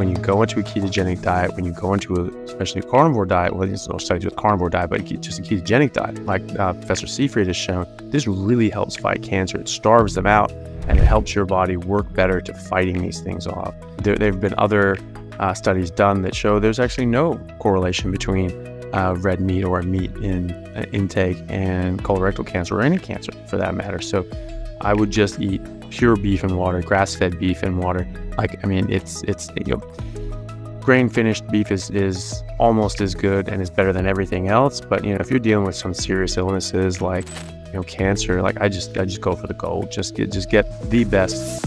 when you go into a ketogenic diet, when you go into especially a carnivore diet, well, there's no studies with carnivore diet, but just a ketogenic diet, like Professor Seafried has shown, this really helps fight cancer. It starves them out, and it helps your body work better to fighting these things off. There have been other studies done that show there's actually no correlation between red meat or meat in intake and colorectal cancer, or any cancer for that matter. So I would just eat pure beef and water, grass-fed beef and water. Like, I mean, it's grain-finished beef is almost as good and is better than everything else. But if you're dealing with some serious illnesses like cancer, like I just go for the gold. Just get the best.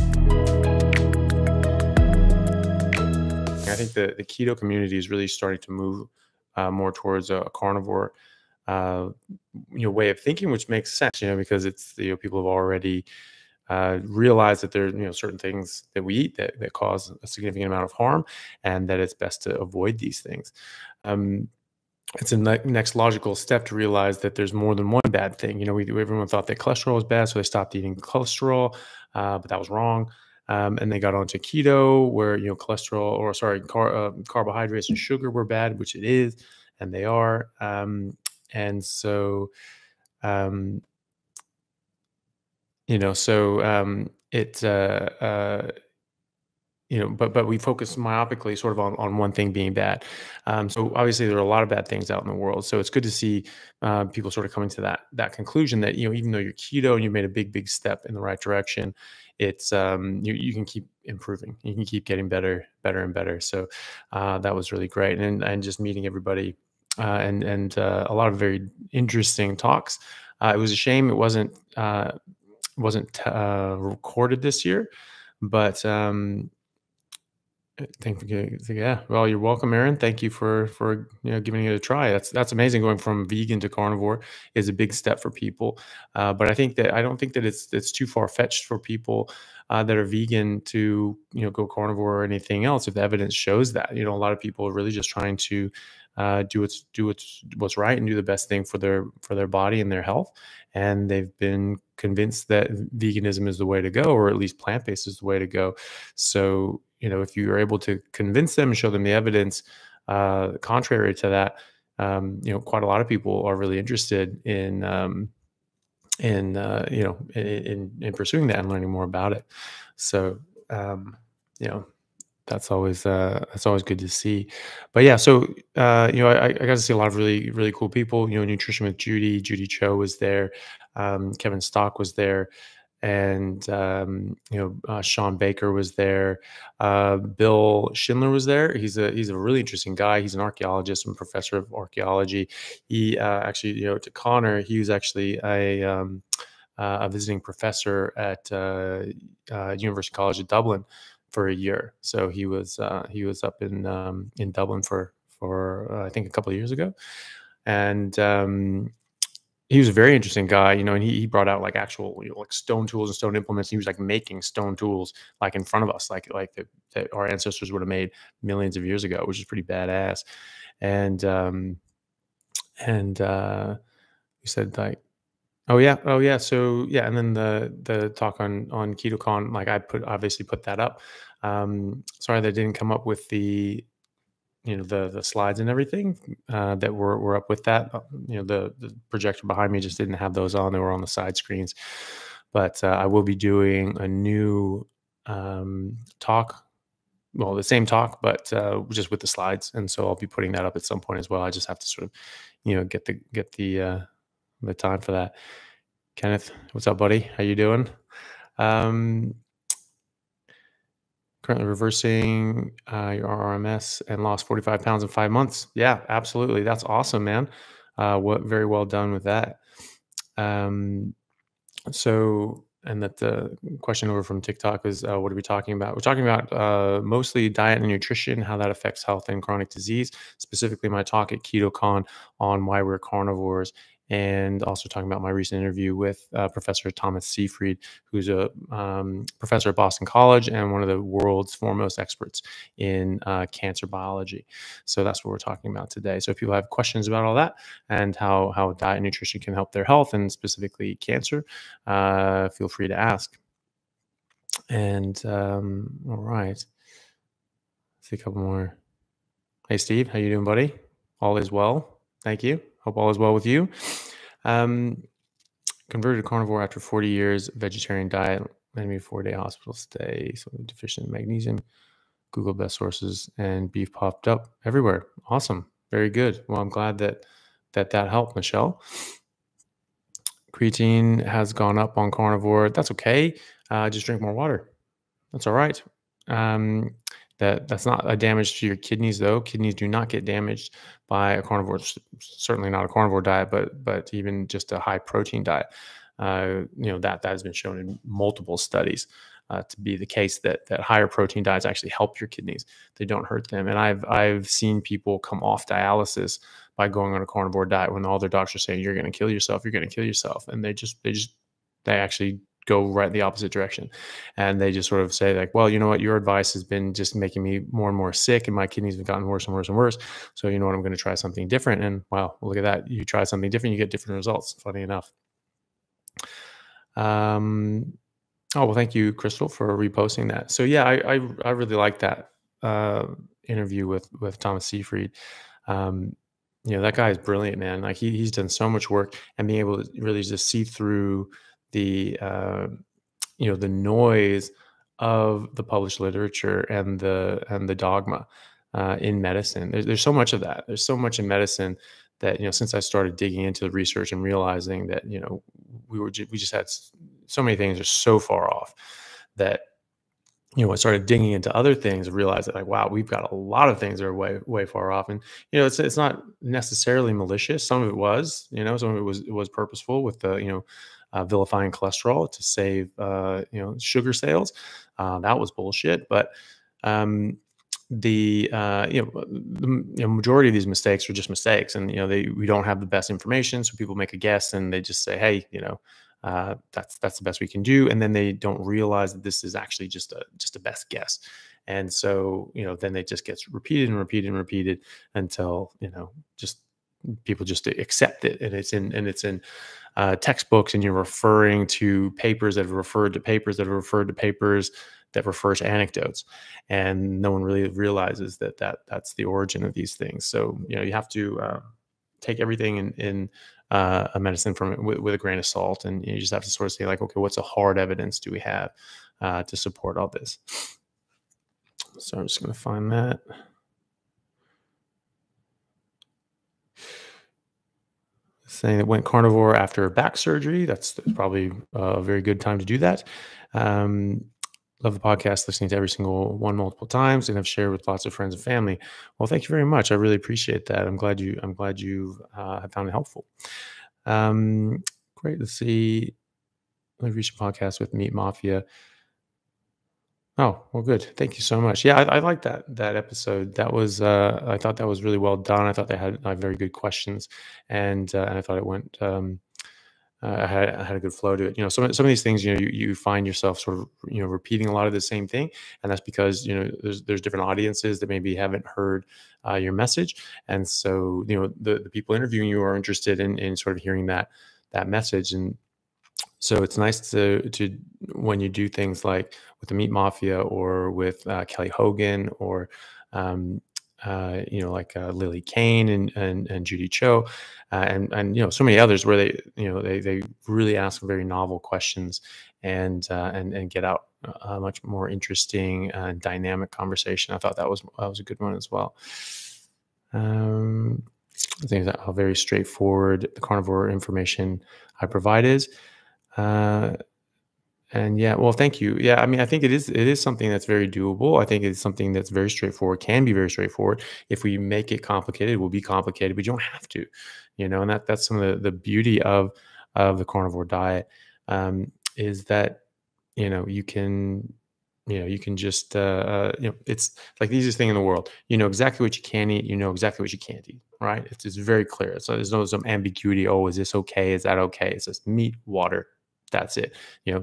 I think the keto community is really starting to move more towards a carnivore way of thinking, which makes sense, because it's people have already realized that there are certain things that we eat that cause a significant amount of harm, and that it's best to avoid these things. It's a next logical step to realize that there's more than one bad thing. Everyone thought that cholesterol was bad, so they stopped eating cholesterol, but that was wrong. And they got onto keto, where carbohydrates and sugar were bad, which it is, and they are. And so, but we focus myopically sort of on one thing being bad. So obviously there are a lot of bad things out in the world. So it's good to see people sort of coming to that conclusion that, even though you're keto and you made a big step in the right direction, it's you can keep improving. You can keep getting better and better. So that was really great. And just meeting everybody and a lot of very interesting talks. It was a shame it wasn't recorded this year, but yeah. Well, you're welcome, Aaron. Thank you for giving it a try. That's amazing. Going from vegan to carnivore is a big step for people, but I don't think that it's too far fetched for people that are vegan to go carnivore or anything else. If the evidence shows that, a lot of people are really just trying to do what's right and do the best thing for their body and their health, and they've been convinced that veganism is the way to go, or at least plant-based is the way to go. So if you are able to convince them and show them the evidence contrary to that, quite a lot of people are really interested in pursuing that and learning more about it. So that's always good to see. But yeah, so I got to see a lot of really, really cool people. Nutrition with Judy Cho was there, Kevin Stock was there, and Sean Baker was there, Bill Schindler was there. He's a really interesting guy. He's an archaeologist and professor of archaeology. He actually, to Connor, he was actually a visiting professor at University College of Dublin for a year. So he was up in Dublin for I think a couple of years ago, and he was a very interesting guy, and he brought out like actual like stone tools and stone implements. He was like making stone tools like in front of us, like that our ancestors would have made millions of years ago, which is pretty badass. And he said like, oh yeah. So yeah, and then the talk on KetoCon, like I obviously put that up. Sorry that didn't come up with the slides and everything that were up with that. The projector behind me just didn't have those on; they were on the side screens. But I will be doing a new talk. Well, the same talk, but just with the slides, and so I'll be putting that up at some point as well. I just have to sort of get the time for that. Kenneth, what's up, buddy? How you doing? Currently reversing your RMS and lost 45 pounds in 5 months. Yeah, absolutely. That's awesome, man. Very well done with that. So, and that the question over from TikTok is, what are we talking about? We're talking about mostly diet and nutrition, how that affects health and chronic disease, specifically my talk at KetoCon on why we're carnivores, and also talking about my recent interview with Professor Thomas Seafried, who's a professor at Boston College and one of the world's foremost experts in cancer biology. So that's what we're talking about today. So if people have questions about all that and how diet and nutrition can help their health and specifically cancer, feel free to ask. And all right. See a couple more. Hey, Steve, how you doing, buddy? All is well. Thank you. Hope all is well with you. Um, Converted to carnivore after 40 years, vegetarian diet, maybe 4-day hospital stay, so deficient in magnesium. Google best sources, and beef popped up everywhere. Awesome. Very good. Well, I'm glad that helped, Michelle. Creatine has gone up on carnivore. That's okay. Just drink more water. That's all right. Um, that's not a damage to your kidneys, though. Kidneys do not get damaged by a carnivore. Certainly not a carnivore diet, but even just a high protein diet. That has been shown in multiple studies to be the case that higher protein diets actually help your kidneys. They don't hurt them. And I've seen people come off dialysis by going on a carnivore diet when all their doctors are saying you're going to kill yourself, you're going to kill yourself, and they actually go right the opposite direction. And they just sort of say like, well, you know what, your advice has been just making me more and more sick, and my kidneys have gotten worse and worse and worse. So you know what, I'm going to try something different. And wow, look at that. You try something different, you get different results. Funny enough. Oh, well, thank you, Crystal, for reposting that. So yeah, I really like that interview with Thomas Seyfried. That guy is brilliant, man. Like he's done so much work, and being able to really just see through the the noise of the published literature and the dogma in medicine. There's so much of that. There's so much in medicine that since I started digging into the research and realizing that we just had so many things are so far off that I started digging into other things and realized that like, wow, we've got a lot of things that are way far off. And it's not necessarily malicious. Some of it was, some of it was purposeful with the vilifying cholesterol to save sugar sales. That was bullshit. But the majority of these mistakes are just mistakes, and we don't have the best information, so people make a guess and they just say, hey, that's the best we can do, and then they don't realize that this is actually just a best guess. And so then it just gets repeated and repeated and repeated until just people just accept it, and it's in textbooks, and you're referring to papers that have referred to papers that have referred to papers that refer to anecdotes, and no one really realizes that's the origin of these things. So you have to take everything in a medicine from with a grain of salt, and you just have to sort of say like, okay, what's the hard evidence do we have to support all this? So I'm just going to find that. Saying that went carnivore after back surgery. That's probably a very good time to do that. Love the podcast, listening to every single one multiple times, and have shared with lots of friends and family. Well, thank you very much. I really appreciate that. I'm glad you have found it helpful. Great. Let's see. I've reached a podcast with Meat Mafia. Oh, well, good. Thank you so much. Yeah, I like that episode. That was I thought that was really well done. I thought they had very good questions, and I thought it went. I had a good flow to it. Some of these things, you find yourself sort of repeating a lot of the same thing, and that's because there's different audiences that maybe haven't heard your message, and so the people interviewing you are interested in sort of hearing that message. And so it's nice to when you do things like with the Meat Mafia or with Kelly Hogan or Lily Kane and Judy Cho and so many others where they really ask very novel questions and get out a much more interesting and dynamic conversation. I thought that was a good one as well. I think that how very straightforward the carnivore information I provide is. And yeah, well, thank you. Yeah, I mean, I think it is something that's very doable. I think it's something that's very straightforward, can be very straightforward. If we make it complicated, it will be complicated, but you don't have to, and that's some of the beauty of the carnivore diet, is that, you can, you can just, it's like the easiest thing in the world. You know exactly what you can eat. You know exactly what you can't eat, right? It's very clear. So there's no some ambiguity. Oh, is this okay? Is that okay? It's just meat, water. That's it.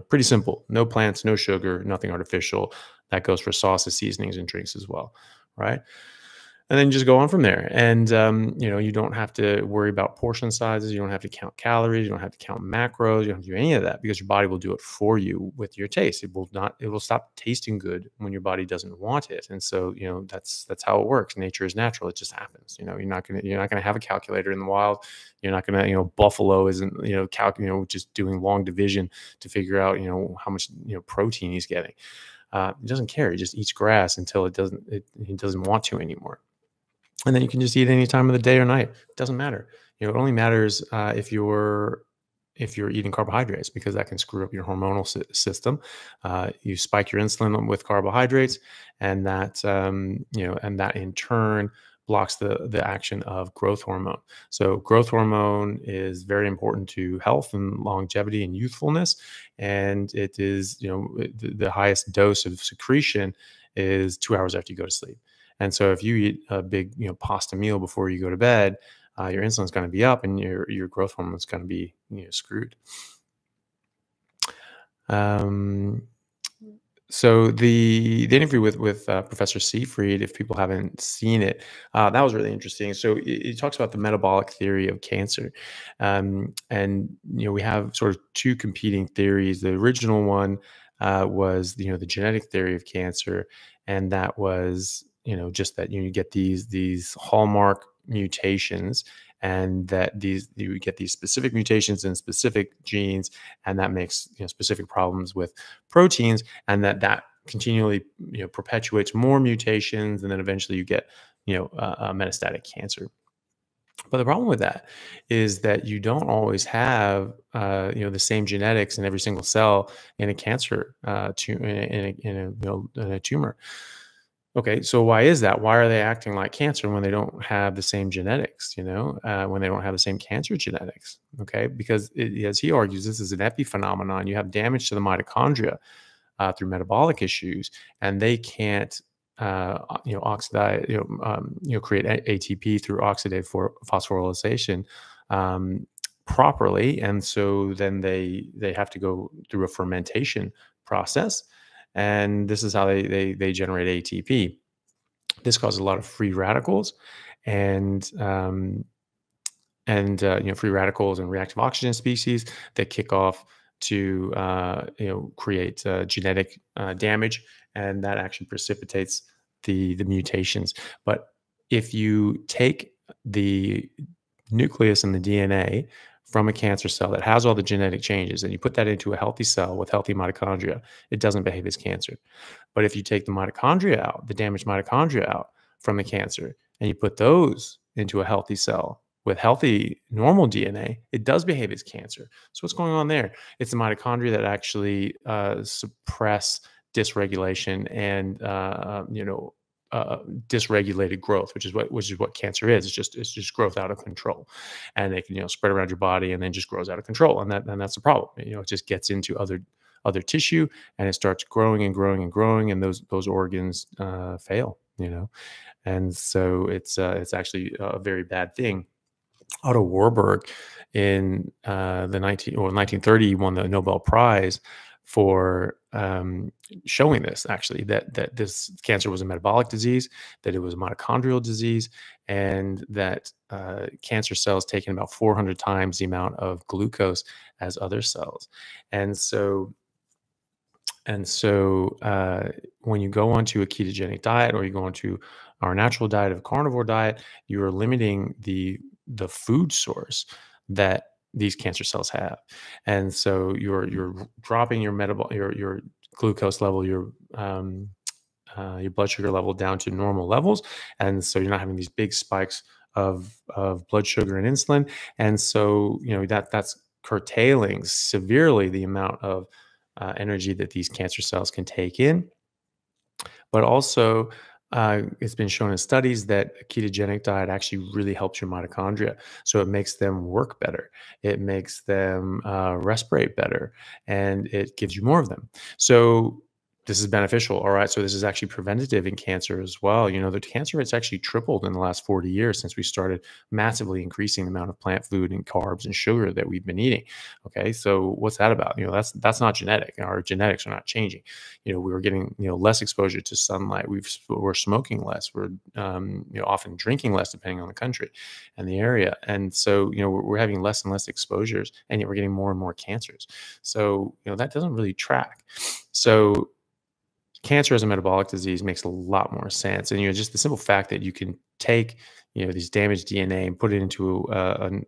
Pretty simple. No plants, no sugar, nothing artificial. That goes for sauces, seasonings, and drinks as well, right? and then just go on from there. And you don't have to worry about portion sizes. You don't have to count calories. You don't have to count macros. You don't have to do any of that because your body will do it for you with your taste. It will not. It will stop tasting good when your body doesn't want it. And so that's how it works. Nature is natural. It just happens. You're not gonna have a calculator in the wild. You're not gonna buffalo isn't just doing long division to figure out how much protein he's getting. He doesn't care. He just eats grass until he doesn't want to anymore. And then you can just eat any time of the day or night. It doesn't matter. It only matters if you're eating carbohydrates, because that can screw up your hormonal system. You spike your insulin with carbohydrates, and that in turn blocks the action of growth hormone. So growth hormone is very important to health and longevity and youthfulness, and it is the highest dose of secretion is 2 hours after you go to sleep. And so if you eat a big pasta meal before you go to bed, your insulin's going to be up, and your growth hormone's going to be screwed. So the interview with Professor Seyfried, if people haven't seen it, that was really interesting. So it talks about the metabolic theory of cancer, and we have sort of two competing theories. The original one was the genetic theory of cancer, and that was just that you get these hallmark mutations, and that you get these specific mutations in specific genes, and that makes specific problems with proteins, and that continually perpetuates more mutations, and then eventually you get a metastatic cancer. But the problem with that is that you don't always have the same genetics in every single cell in a cancer in a tumor. Okay, so why is that? Why are they acting like cancer when they don't have the same genetics, when they don't have the same cancer genetics? Okay, because as he argues, this is an epiphenomenon. You have damage to the mitochondria through metabolic issues, and they can't, oxidize, create ATP through oxidative phosphorylation properly. And so then they have to go through a fermentation process. And this is how they generate ATP. This causes a lot of free radicals, and free radicals and reactive oxygen species that kick off to create genetic damage, and that actually precipitates the mutations. But if you take the nucleus and the DNA from a cancer cell that has all the genetic changes, and you put that into a healthy cell with healthy mitochondria, it doesn't behave as cancer. But if you take the mitochondria out, the damaged mitochondria out from the cancer, and you put those into a healthy cell with healthy normal DNA, it does behave as cancer. So what's going on there? It's the mitochondria that actually suppress dysregulation and dysregulated growth, which is what cancer is. It's just growth out of control, and it can spread around your body and then just grows out of control, and that's the problem. It just gets into other tissue, and it starts growing and growing and growing, and those organs fail. And so it's actually a very bad thing. Otto Warburg in the 1930 he won the Nobel Prize for showing this, actually, that this cancer was a metabolic disease, that it was a mitochondrial disease, and that cancer cells take in about 400 times the amount of glucose as other cells. And so when you go onto a ketogenic diet, or you go onto our natural diet of carnivore diet, you are limiting the food source that these cancer cells have. And so you're dropping your glucose level, your blood sugar level down to normal levels. And so you're not having these big spikes of blood sugar and insulin. And so that's curtailing severely the amount of energy that these cancer cells can take in. But also, it's been shown in studies that a ketogenic diet actually really helps your mitochondria. So it makes them work better. It makes them respirate better, and it gives you more of them. So this is beneficial. All right. So this is actually preventative in cancer as well. The cancer rate's actually tripled in the last 40 years since we started massively increasing the amount of plant food and carbs and sugar that we've been eating. Okay. So what's that about? That's not genetic. Our genetics are not changing. We were getting, less exposure to sunlight. We're smoking less. We're, often drinking less depending on the country and the area. And so, we're having less and less exposures, and yet we're getting more and more cancers. So, that doesn't really track. So, cancer as a metabolic disease makes a lot more sense. And, just the simple fact that you can take, these damaged DNA and put it into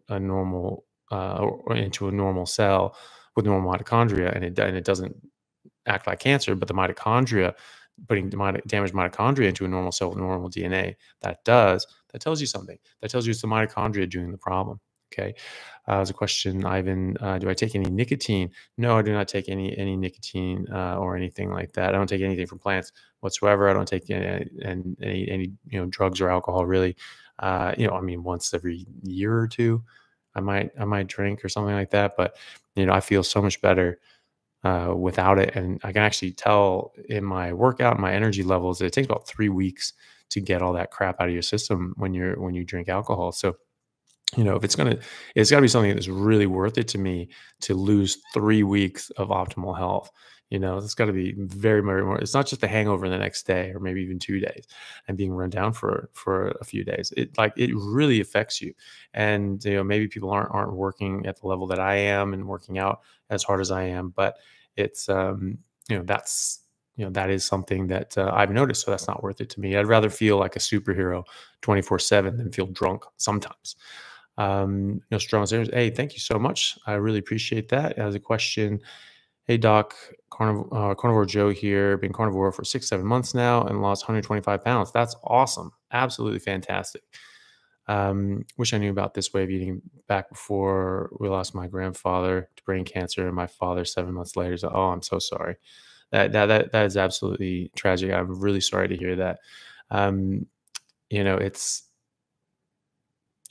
a normal, or into a normal cell with normal mitochondria, and it doesn't act like cancer, but the mitochondria, putting the damaged mitochondria into a normal cell with normal DNA, that tells you something. That tells you it's the mitochondria doing the problem. Okay. There's a question, Ivan, do I take any nicotine? No, I do not take any nicotine or anything like that. I don't take anything from plants whatsoever. I don't take any drugs or alcohol really. Once every year or two, I might drink or something like that. But I feel so much better without it, and I can actually tell in my workout, my energy levels, that it takes about 3 weeks to get all that crap out of your system when you drink alcohol. So if it's got to be something that's really worth it to me to lose 3 weeks of optimal health. It's got to be very, very more. It's not just a hangover the next day or maybe even 2 days and being run down for a few days. It really affects you. And, maybe people aren't working at the level that I am and working out as hard as I am, but it's, that is something that I've noticed. So that's not worth it to me. I'd rather feel like a superhero 24/7 than feel drunk sometimes. Strong Zers, hey, thank you so much. I really appreciate that. As a question, hey doc, Carnivore Joe here, been carnivore for 6-7 months now and lost 125 pounds. That's awesome. Absolutely fantastic. Wish I knew about this way of eating back before we lost my grandfather to brain cancer and my father 7 months later. So, oh, I'm so sorry. That is absolutely tragic. I'm really sorry to hear that. It's,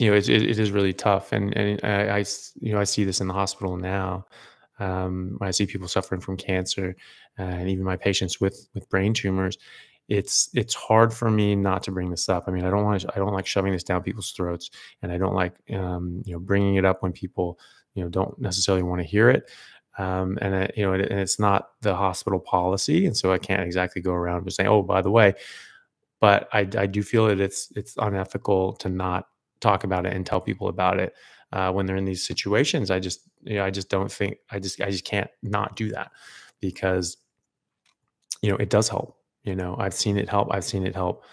it is really tough. And I see this in the hospital now. When I see people suffering from cancer, and even my patients with brain tumors, it's hard for me not to bring this up. I mean, I don't like shoving this down people's throats, and I don't like, bringing it up when people, don't necessarily want to hear it. And it's not the hospital policy. And so I can't exactly go around just saying, oh, by the way, but I do feel that it's unethical to not talk about it and tell people about it when they're in these situations. I just don't think, I just can't not do that, because it does help. I've seen it help. I've seen it help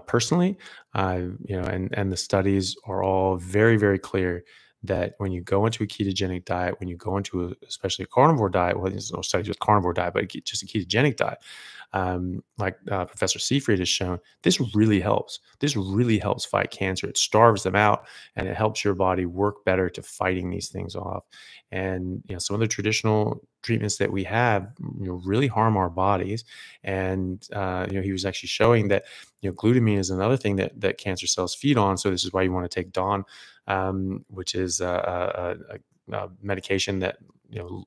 personally. And the studies are all very, very clear that when you go into a ketogenic diet, when you go into especially a carnivore diet, well, there's no studies with carnivore diet, but just a ketogenic diet, like Professor Seafried has shown, this really helps. This really helps fight cancer. It starves them out, and it helps your body work better to fighting these things off. And some of the traditional treatments that we have, really harm our bodies. And he was actually showing that glutamine is another thing that cancer cells feed on. So this is why you want to take Dawn, which is a medication that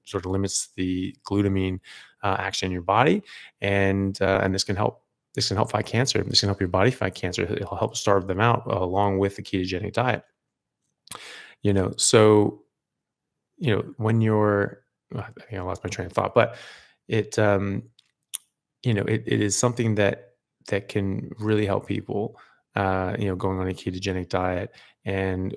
sort of limits the glutamine action in your body, and this can help. This can help fight cancer. This can help your body fight cancer. It'll help starve them out along with the ketogenic diet. So when you're, I think I lost my train of thought, but it it is something that can really help people, going on a ketogenic diet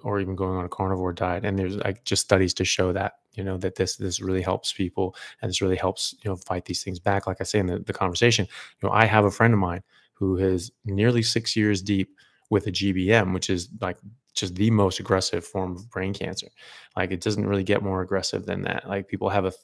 or even going on a carnivore diet. And there's just studies to show that, that this really helps people, and this really helps, fight these things back. Like I say in the conversation, I have a friend of mine who is nearly 6 years deep with a GBM, which is like just the most aggressive form of brain cancer. Like, it doesn't really get more aggressive than that. Like, people have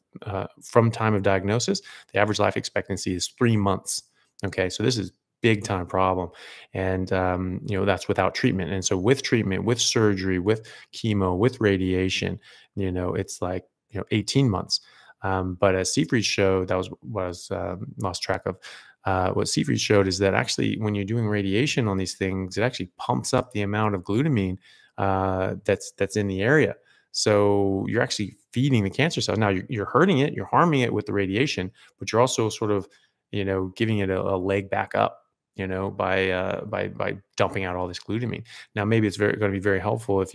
from time of diagnosis, the average life expectancy is 3 months. Okay. So this is big time problem. And, that's without treatment. And so with treatment, with surgery, with chemo, with radiation, it's like, 18 months. But as Seafried showed, that was what I was lost track of. What Seafried showed is that actually, when you're doing radiation on these things, it actually pumps up the amount of glutamine that's in the area. So you're actually feeding the cancer cell. Now you're hurting it, you're harming it with the radiation, but you're also sort of giving it a leg back up, by dumping out all this glutamine. Now, maybe it's going to be very helpful if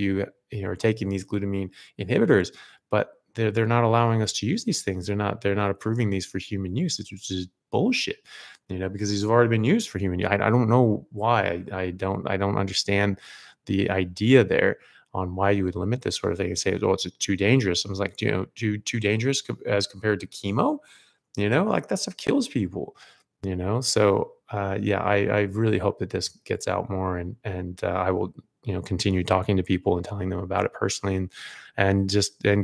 are taking these glutamine inhibitors, but they're not allowing us to use these things. They're not approving these for human use, which is bullshit. Because these have already been used for human use. I don't know why. I don't understand the idea there on why you would limit this sort of thing and say, oh, it's too dangerous. I was like, too dangerous as compared to chemo. Like that stuff kills people. So yeah, I really hope that this gets out more, and I will continue talking to people and telling them about it personally, and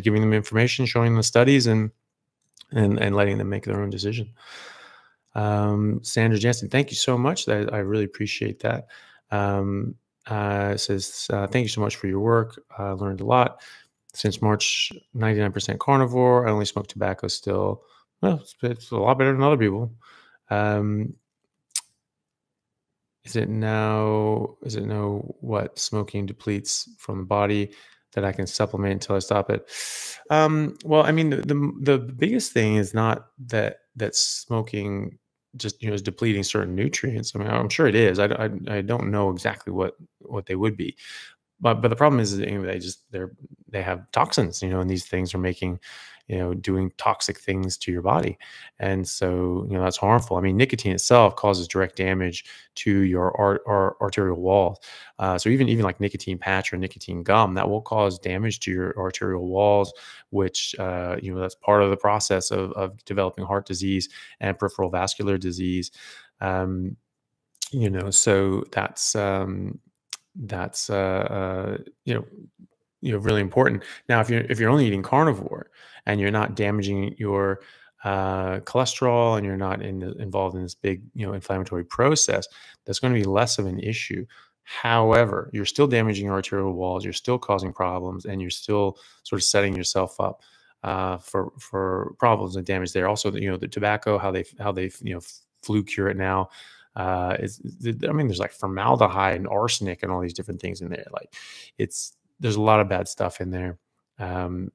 giving them information, showing them the studies, and letting them make their own decision. Sandra Jansen, thank you so much. I really appreciate that. Says, thank you so much for your work. I learned a lot. Since March, 99% carnivore. I only smoke tobacco still. Well, it's a lot better than other people. Is it now what smoking depletes from the body that I can supplement until I stop it? Well, I mean, the biggest thing is not that smoking just is depleting certain nutrients. I mean, I'm sure it is. I don't know exactly what they would be, but the problem is that they have toxins, and these things are making, doing toxic things to your body. And so, that's harmful. I mean, nicotine itself causes direct damage to your arterial walls. So even like nicotine patch or nicotine gum, that will cause damage to your arterial walls, which, that's part of the process of developing heart disease and peripheral vascular disease. So that's really important. Now, if you're only eating carnivore and you're not damaging your cholesterol, and you're not involved in this big inflammatory process, that's going to be less of an issue. However, you're still damaging your arterial walls, you're still causing problems, and you're still sort of setting yourself up for problems and damage there. Also, the tobacco, how they flu cure it now. I mean, there's like formaldehyde and arsenic and all these different things in there. Like, there's a lot of bad stuff in there.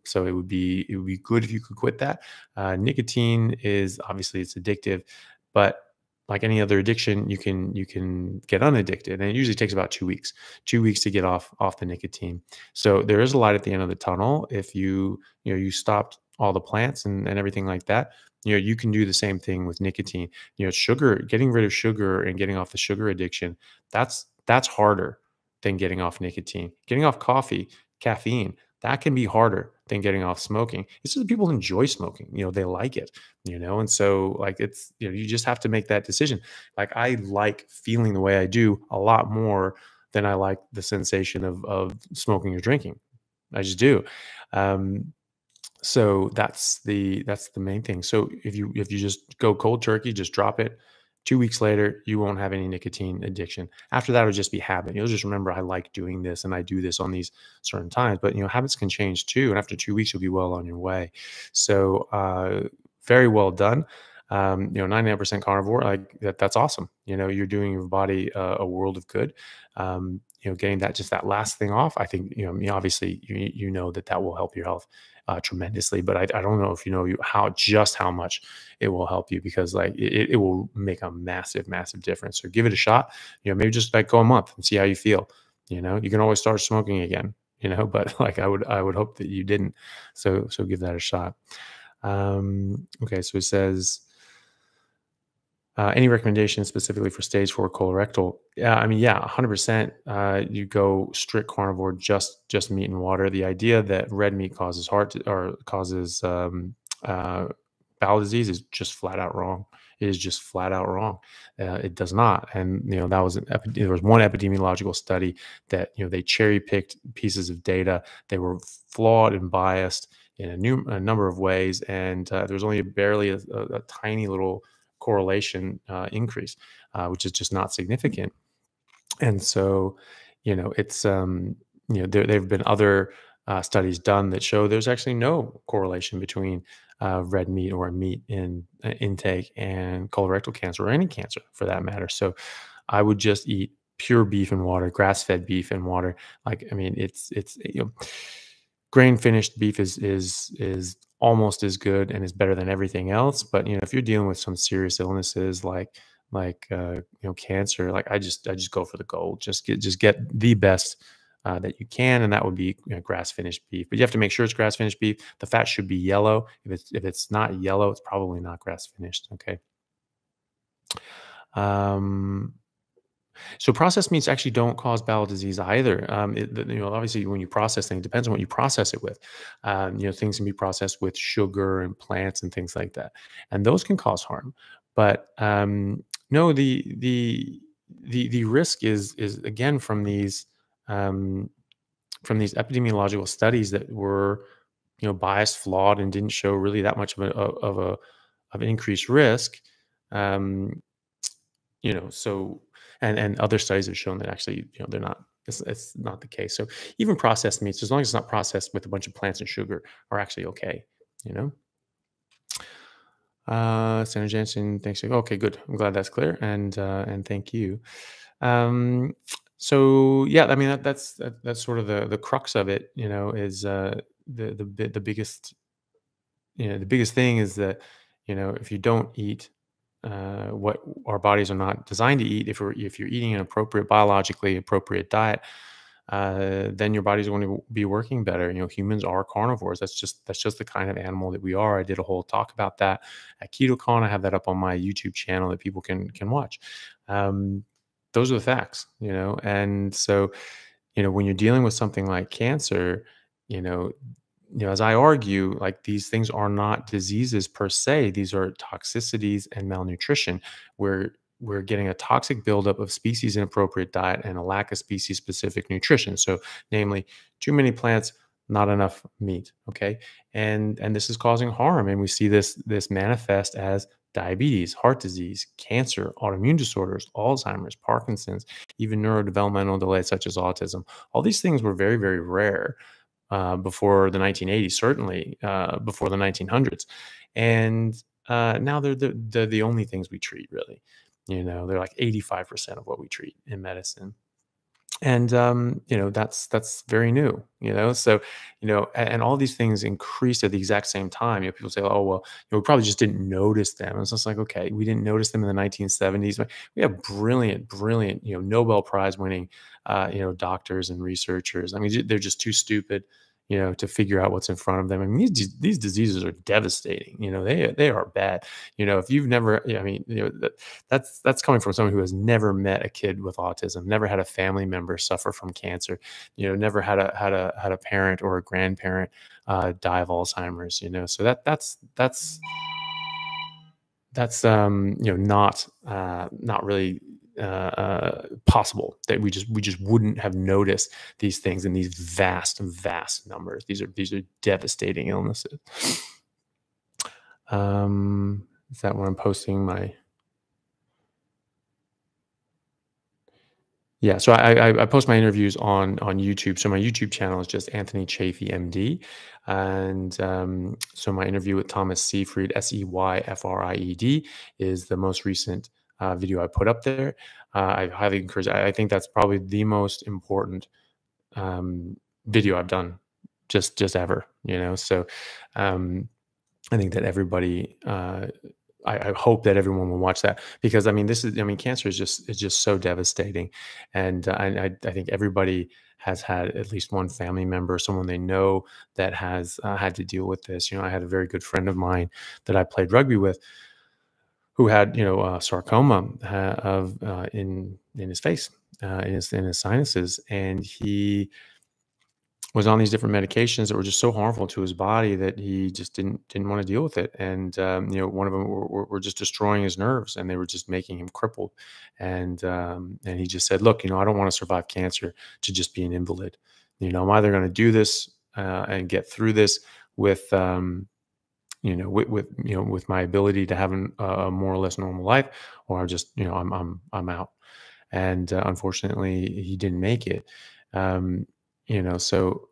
So it would be good if you could quit that. Nicotine is obviously, it's addictive, but like any other addiction, you can get unaddicted, and it usually takes about 2 weeks to get off the nicotine. So there is a light at the end of the tunnel. If you stopped all the plants and everything like that, you can do the same thing with nicotine. Sugar, getting rid of sugar and getting off the sugar addiction, that's harder than getting off nicotine. Getting off caffeine, that can be harder than getting off smoking. It's just people enjoy smoking, they like it, and so like it's, you just have to make that decision. Like, I like feeling the way I do a lot more than I like the sensation of smoking or drinking. I just do. So that's the main thing. So if you just go cold turkey, just drop it, 2 weeks later, you won't have any nicotine addiction. After that, it'll just be habit. You'll just remember, I like doing this and I do this on these certain times. But habits can change too. And after 2 weeks, you'll be well on your way. So very well done. 99% carnivore, like that's awesome. You're doing your body a world of good. Getting that last thing off, I think, obviously you know that will help your health tremendously, but I don't know if how much it will help you, because like it will make a massive difference. So give it a shot. Maybe just like go a month and see how you feel. You can always start smoking again. But like I would hope that you didn't. So give that a shot. Okay, so it says, any recommendations specifically for stage 4 colorectal? Yeah, I mean, 100%. You go strict carnivore, just meat and water. The idea that red meat causes bowel disease is just flat out wrong. It is just flat out wrong. It does not. And that was there was one epidemiological study that they cherry picked pieces of data. They were flawed and biased in a number of ways, and there was only barely a tiny little correlation increase, which is just not significant. And so, it's there have been other studies done that show there's actually no correlation between red meat or meat in intake and colorectal cancer, or any cancer for that matter. So I would just eat pure beef and water, grass-fed beef and water. Like, I mean, it's grain finished beef is almost as good and is better than everything else. But if you're dealing with some serious illnesses like cancer, like I just go for the gold. Just get the best that you can, and that would be grass finished beef. But you have to make sure it's grass finished beef. The fat should be yellow. If it's not yellow, it's probably not grass finished. Okay. Um, So processed meats actually don't cause bowel disease either. Obviously, when you process things, it depends on what you process it with. Things can be processed with sugar and plants and things like that, and those can cause harm. But no, the risk is again um, from these epidemiological studies that were biased, flawed, and didn't show really that much of an increased risk. Um, so and other studies have shown that actually they're not, it's not the case. So even processed meats, as long as it's not processed with a bunch of plants and sugar, are actually okay. you know Senator Jansen, thanks. Okay, good, I'm glad that's clear, and thank you. um so yeah, I mean that's sort of the crux of it, is the biggest, the biggest thing is that, if you don't eat what our bodies are not designed to eat, if you're eating an appropriate, biologically appropriate diet, then your body's going to be working better. Humans are carnivores. That's just the kind of animal that we are. I did a whole talk about that at KetoCon. I have that up on my YouTube channel that people can watch. Um, those are the facts, and so when you're dealing with something like cancer, you know, as I argue, like these things are not diseases per se. These are toxicities and malnutrition, where we're getting a toxic buildup of species inappropriate diet and a lack of species specific nutrition. So, namely, too many plants, not enough meat. Okay, and this is causing harm, and we see this manifest as diabetes, heart disease, cancer, autoimmune disorders, Alzheimer's, Parkinson's, even neurodevelopmental delays such as autism. All these things were very, very rare before the 1980s, certainly before the 1900s, and now they're the only things we treat, really. They're like 85% of what we treat in medicine, and that's very new. So and all these things increased at the exact same time. People say, oh well, we probably just didn't notice them. And it's just like, okay, we didn't notice them in the 1970s, but we have brilliant Nobel Prize winning doctors and researchers. I mean, they're just too stupid to figure out what's in front of them. I mean, these diseases are devastating. They are bad. If you've never, I mean, that's coming from someone who has never met a kid with autism, never had a family member suffer from cancer, never had a parent or a grandparent die of Alzheimer's. So that's not really possible, that we just wouldn't have noticed these things in these vast numbers. These are devastating illnesses. Is that where I'm posting my? Yeah, so I post my interviews on YouTube. So my YouTube channel is just Anthony Chaffee, MD, and so my interview with Thomas Seyfried, Seyfried, is the most recent video I put up there. I highly encourage. I think that's probably the most important video I've done just ever. So I think that everybody. I hope that everyone will watch that, because I mean, cancer is just so devastating, and I think everybody has had at least one family member, someone they know, that has had to deal with this. I had a very good friend of mine that I played rugby with, who had sarcoma in his face, in his sinuses, and he was on these different medications that were just so harmful to his body that he just didn't want to deal with it. And one of them were just destroying his nerves, and they were just making him crippled. And he just said, "Look, I don't want to survive cancer to just be an invalid. I'm either going to do this and get through this with with my ability to have a more or less normal life, or I just I'm out." And unfortunately, he didn't make it. So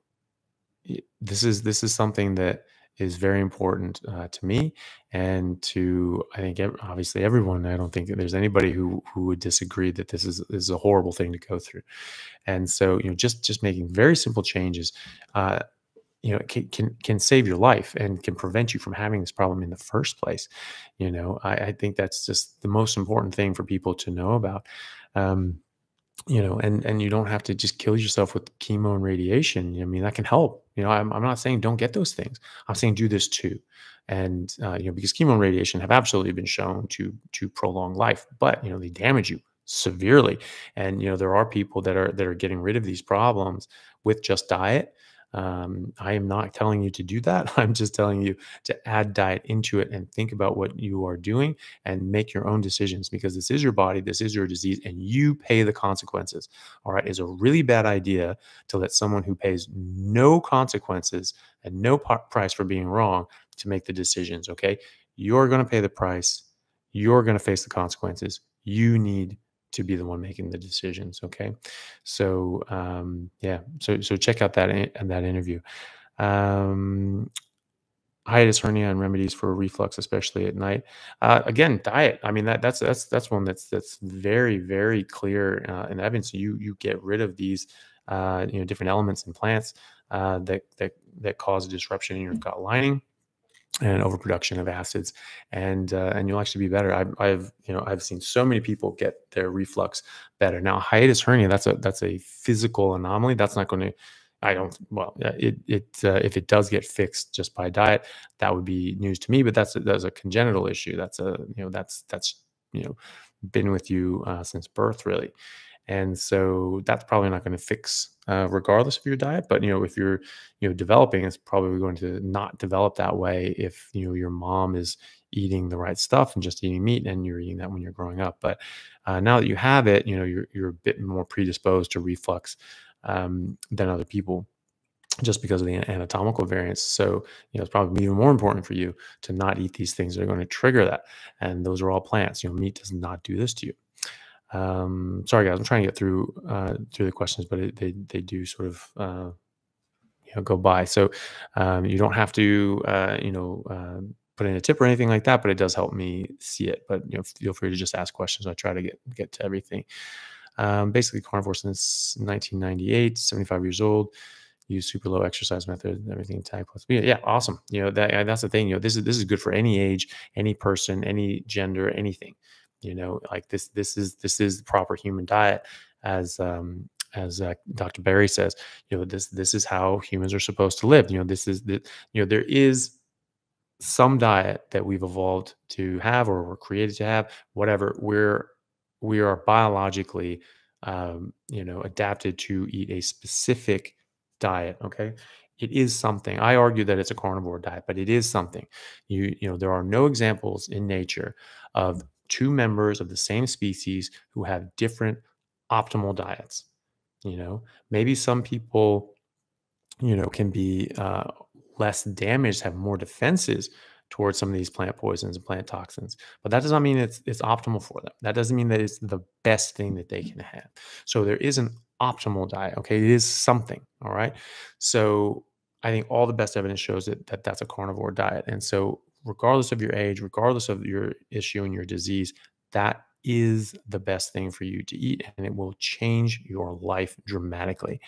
this is something that is very important to me, and to, I think, obviously everyone. I don't think that there's anybody who would disagree that this is a horrible thing to go through. And so just making very simple changes. it can save your life and can prevent you from having this problem in the first place. I think that's just the most important thing for people to know about. Um, and you don't have to just kill yourself with chemo and radiation. I mean, that can help. I'm not saying don't get those things. I'm saying do this too. And because chemo and radiation have absolutely been shown to prolong life, but they damage you severely. And there are people that are getting rid of these problems with just diet. I am not telling you to do that. I'm just telling you to add diet into it and think about what you are doing and make your own decisions, because this is your body, this is your disease, and you pay the consequences. All right. It's a really bad idea to let someone who pays no consequences and no price for being wrong to make the decisions. Okay. You're going to pay the price. You're going to face the consequences. You need to be the one making the decisions. Okay. So, yeah. So check out that interview. Um, Hiatus hernia and remedies for reflux, especially at night. Again, diet. I mean, that's one that's very, very clear in evidence. You get rid of these different elements in plants that cause a disruption in your gut lining and overproduction of acids, and you'll actually be better. I've seen so many people get their reflux better. Now, hiatus hernia, that's a physical anomaly. That's not going to, I don't, well, if it does get fixed just by diet, that would be news to me. But that's a congenital issue. That's been with you since birth, really. And so that's probably not going to fix regardless of your diet. But if you're developing, it's probably going to not develop that way if your mom is eating the right stuff and just eating meat, and you're eating that when you're growing up. But now that you have it, you're a bit more predisposed to reflux than other people, just because of the anatomical variance. So it's probably even more important for you to not eat these things that are going to trigger that. And those are all plants. Meat does not do this to you. Sorry guys, I'm trying to get through the questions, but they do sort of go by. So you don't have to put in a tip or anything like that, but it does help me see it. But feel free to just ask questions. I try to get to everything. Basically carnivore since 1998, 75 years old. Use super low exercise method, everything type plus. Yeah, awesome. That's the thing. This is good for any age, any person, any gender, anything. Like this is the proper human diet, as Dr. Barry says. This is how humans are supposed to live. This is there is some diet that we've evolved to have, or we're created to have, whatever. We are biologically adapted to eat a specific diet. Okay. It is something. I argue that it's a carnivore diet, but it is something. There are no examples in nature of two members of the same species who have different optimal diets. Maybe some people can be less damaged, have more defenses towards some of these plant poisons and plant toxins. But that does not mean it's optimal for them. That doesn't mean that it's the best thing that they can have. So there is an optimal diet. Okay, it is something. All right. So I think all the best evidence shows that that's a carnivore diet. And so regardless of your age, regardless of your issue and your disease, that is the best thing for you to eat, and it will change your life dramatically.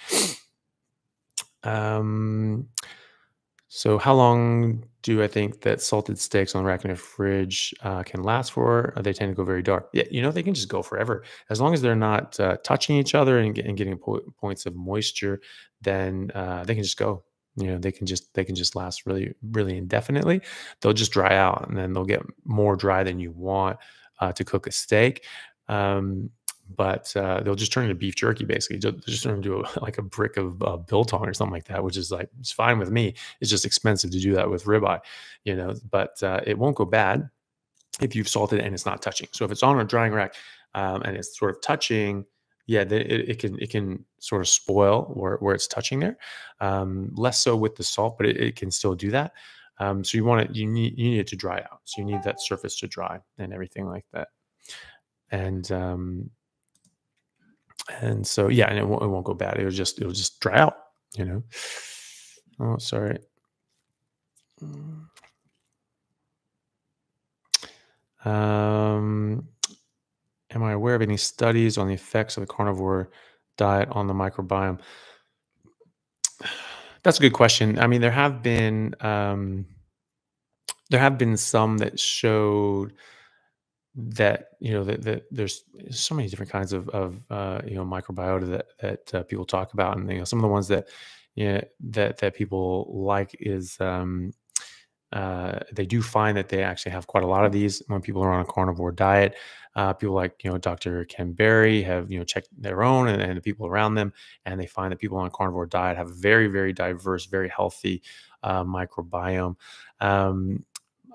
So how long do I think that salted steaks on the rack in a fridge can last for? They tend to go very dark. Yeah, they can just go forever as long as they're not touching each other and getting points of moisture. Then they can just go. They can just last really, really indefinitely. They'll just dry out, and then they'll get more dry than you want to cook a steak. But they'll just turn into beef jerky, basically. They'll just turn into like a brick of biltong or something like that, which is like, it's fine with me. It's just expensive to do that with ribeye, but it won't go bad if you've salted it and it's not touching. So if it's on a drying rack and it's sort of touching, yeah, it can sort of spoil where it's touching there. Less so with the salt, but it can still do that. So you need it to dry out. So you need that surface to dry and everything like that. And so, yeah, and it won't go bad. It'll just dry out, Oh, sorry. Am I aware of any studies on the effects of the carnivore diet on the microbiome? That's a good question. I mean, there have been some that showed that, that there's so many different kinds of microbiota that people talk about, and some of the ones that that people like is they do find that they actually have quite a lot of these when people are on a carnivore diet. People like Dr. Ken Berry have checked their own and the people around them, and they find that people on a carnivore diet have a very, very diverse, very healthy microbiome. Um,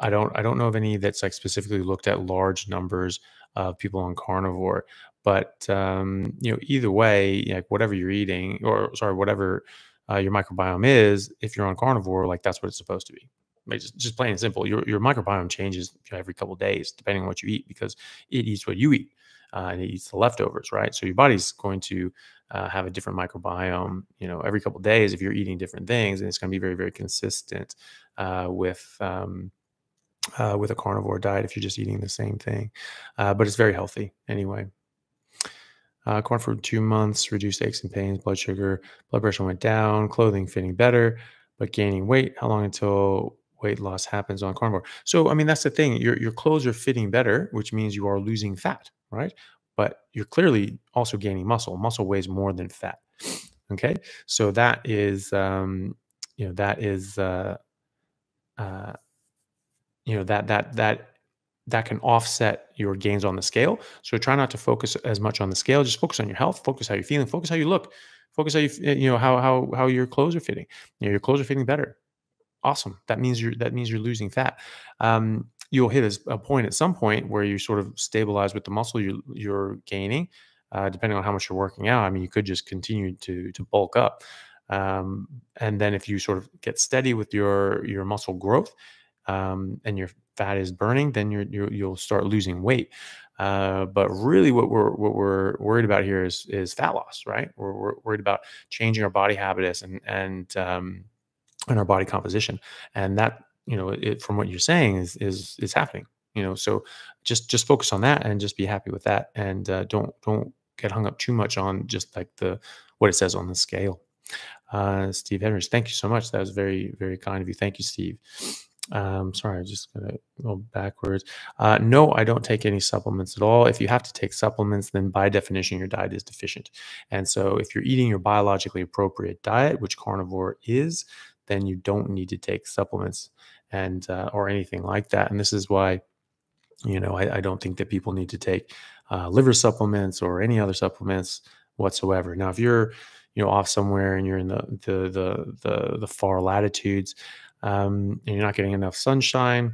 I don't know of any that's like specifically looked at large numbers of people on carnivore, but either way, like whatever you're eating, or sorry, whatever your microbiome is, if you're on carnivore, like that's what it's supposed to be. Like, just plain and simple. Your microbiome changes every couple of days depending on what you eat, because it eats what you eat, and it eats the leftovers, right? So your body's going to have a different microbiome, every couple of days if you're eating different things, and it's going to be very, very consistent with a carnivore diet if you're just eating the same thing. But it's very healthy anyway. Corn for 2 months, reduced aches and pains, blood pressure went down, clothing fitting better, but gaining weight. How long until weight loss happens on carnivore? So, I mean, that's the thing. Your clothes are fitting better, which means you are losing fat, right? But you're clearly also gaining muscle. Muscle weighs more than fat. Okay, so that is, that is, uh, that can offset your gains on the scale. So try not to focus as much on the scale. Just focus on your health. Focus how you're feeling. Focus how you look. Focus how how your clothes are fitting. Your clothes are fitting better. Awesome. That means you're losing fat. You'll hit a point at some point where you sort of stabilize with the muscle you're gaining, depending on how much you're working out. I mean, you could just continue to bulk up, and then if you sort of get steady with your muscle growth, and your fat is burning, then you'll start losing weight. But really, what we're worried about here is fat loss, right? We're worried about changing our body habits and our body composition, and that from what you're saying is happening. So just focus on that and just be happy with that, and don't get hung up too much on just like the what it says on the scale. Steve Henrys, thank you so much. That was very, very kind of you. Thank you, Steve. Sorry, I just gonna go backwards. No, I don't take any supplements at all. If you have to take supplements, then by definition, your diet is deficient. And so if you're eating your biologically appropriate diet, which carnivore is, then you don't need to take supplements and or anything like that. And this is why, I don't think that people need to take liver supplements or any other supplements whatsoever. Now, if you're, off somewhere and you're in the far latitudes, and you're not getting enough sunshine,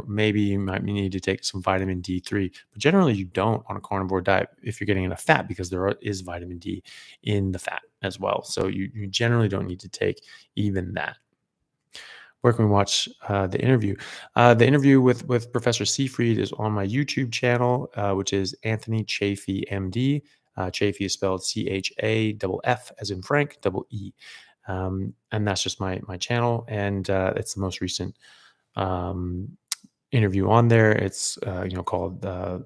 maybe you might need to take some vitamin D3. But generally, you don't on a carnivore diet if you're getting enough fat, because is vitamin D in the fat as well. So you generally don't need to take even that. Where can we watch the interview? The interview with Professor Seyfried is on my YouTube channel, which is Anthony Chaffee, MD. Chaffee is spelled CHAFF as in Frank, double E. And that's just my channel, and it's the most recent interview on there. It's called I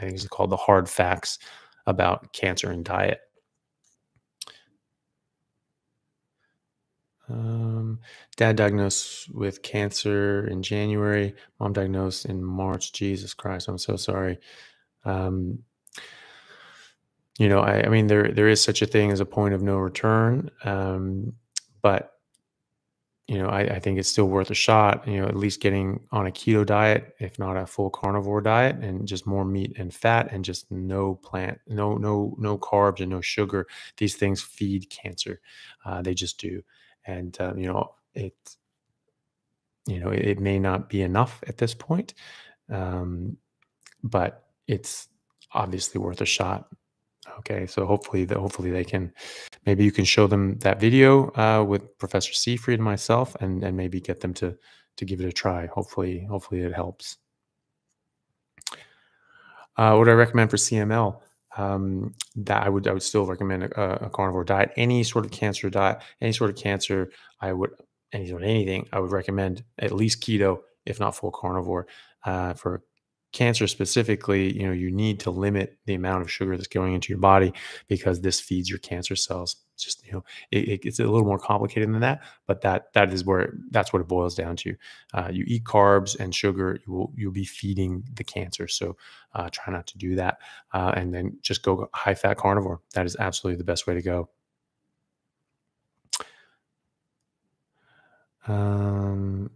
think it's called the Hard Facts About Cancer and Diet. Dad diagnosed with cancer in January. Mom diagnosed in March. Jesus Christ, I'm so sorry. I mean, there is such a thing as a point of no return, but I think it's still worth a shot. At least getting on a keto diet, if not a full carnivore diet, and just more meat and fat, and just no plant, no carbs and no sugar. These things feed cancer. They just do. And it may not be enough at this point, but it's obviously worth a shot. Okay, so hopefully they can, maybe you can show them that video with Professor Seyfried and myself, and maybe get them to give it a try. Hopefully it helps. What do I recommend for CML? That I would still recommend a carnivore diet. Any sort of cancer diet, any sort of cancer, any sort of anything, I would recommend at least keto, if not full carnivore, for cancer specifically, you need to limit the amount of sugar that's going into your body because this feeds your cancer cells. Just, it's a little more complicated than that, but that's what it boils down to. You eat carbs and sugar, you'll be feeding the cancer. So try not to do that, and then just go high fat carnivore. That is absolutely the best way to go. Um, what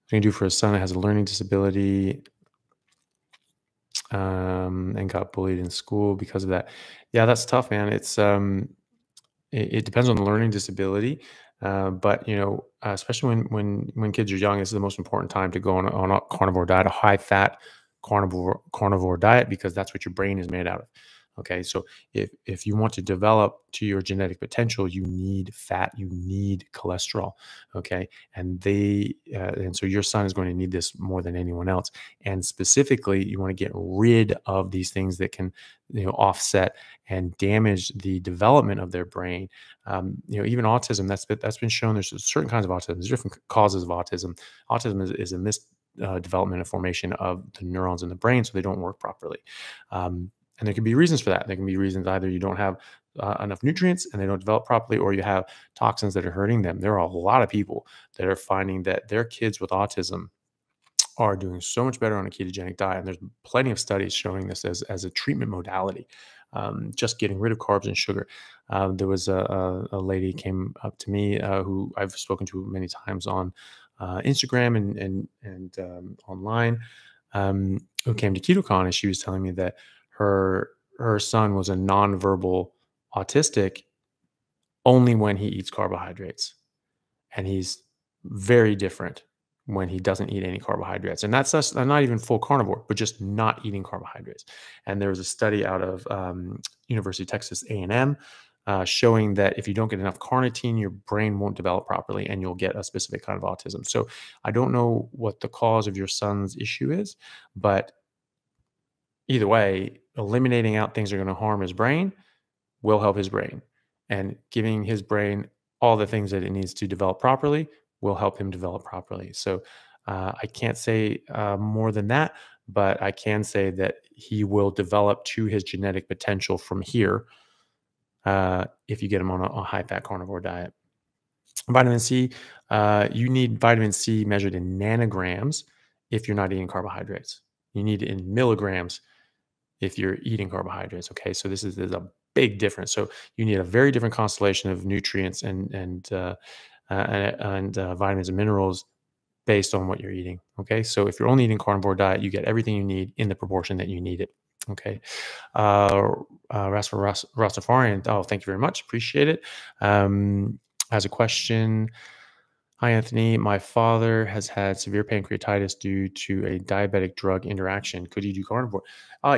can you do for a son that has a learning disability, and got bullied in school because of that? Yeah, that's tough, man. It depends on the learning disability, but especially when kids are young, this is the most important time to go on a carnivore diet, a high fat carnivore diet, because that's what your brain is made out of. Okay, so if you want to develop to your genetic potential, you need fat, you need cholesterol. Okay, and so your son is going to need this more than anyone else. And specifically, you want to get rid of these things that can offset and damage the development of their brain. Even autism, that's been shown. There's certain kinds of autism. There's different causes of autism. Autism is a development and formation of the neurons in the brain, so they don't work properly. And there can be reasons for that. There can be reasons either you don't have enough nutrients and they don't develop properly, or you have toxins that are hurting them. There are a lot of people that are finding that their kids with autism are doing so much better on a ketogenic diet. And there's plenty of studies showing this as a treatment modality, just getting rid of carbs and sugar. There was a lady came up to me who I've spoken to many times on Instagram and online, who came to KetoCon, and she was telling me that her son was a nonverbal autistic only when he eats carbohydrates, and he's very different when he doesn't eat any carbohydrates. And that's us, not even full carnivore, but just not eating carbohydrates. And there was a study out of University of Texas A&M showing that if you don't get enough carnitine, your brain won't develop properly and you'll get a specific kind of autism. So I don't know what the cause of your son's issue is, but either way, eliminating out things that are going to harm his brain will help his brain. And giving his brain all the things that it needs to develop properly will help him develop properly. So I can't say more than that, but I can say that he will develop to his genetic potential from here if you get him on a high-fat carnivore diet. Vitamin C, you need vitamin C measured in nanograms if you're not eating carbohydrates. You need it in milligrams if you're eating carbohydrates. Okay, so this is a big difference. So you need a very different constellation of nutrients and vitamins and minerals based on what you're eating. Okay, so if you're only eating carnivore diet, you get everything you need in the proportion that you need it. Okay, Rastafarian. Oh, thank you very much. Appreciate it. Has a question. Hi, Anthony. My father has had severe pancreatitis due to a diabetic drug interaction. Could you do carnivore?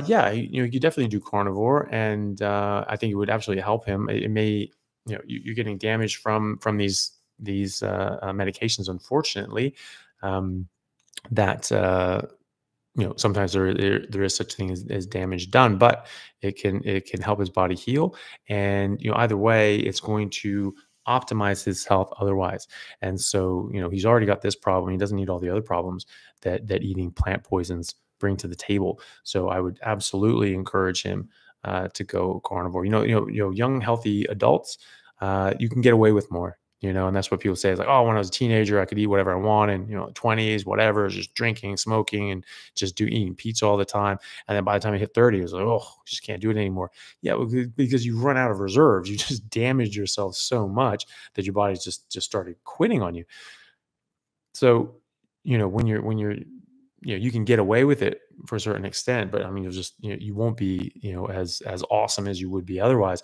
Yeah, you definitely do carnivore, and I think it would absolutely help him. It may, you're getting damage from these medications, unfortunately. That sometimes there is such thing as damage done, but it can help his body heal, and either way, it's going to optimize his health otherwise. And so, he's already got this problem. He doesn't need all the other problems that eating plant poisons bring to the table. So I would absolutely encourage him to go carnivore. Young, healthy adults, you can get away with more. And that's what people say is like, oh, when I was a teenager, I could eat whatever I wanted, 20s, whatever, just drinking, smoking, and just eating pizza all the time. And then by the time I hit 30, it was like, oh, just can't do it anymore. Yeah, because you run out of reserves. You just damaged yourself so much that your body just started quitting on you. So, when you're, you can get away with it for a certain extent, but I mean, you'll just, you won't be, as awesome as you would be otherwise,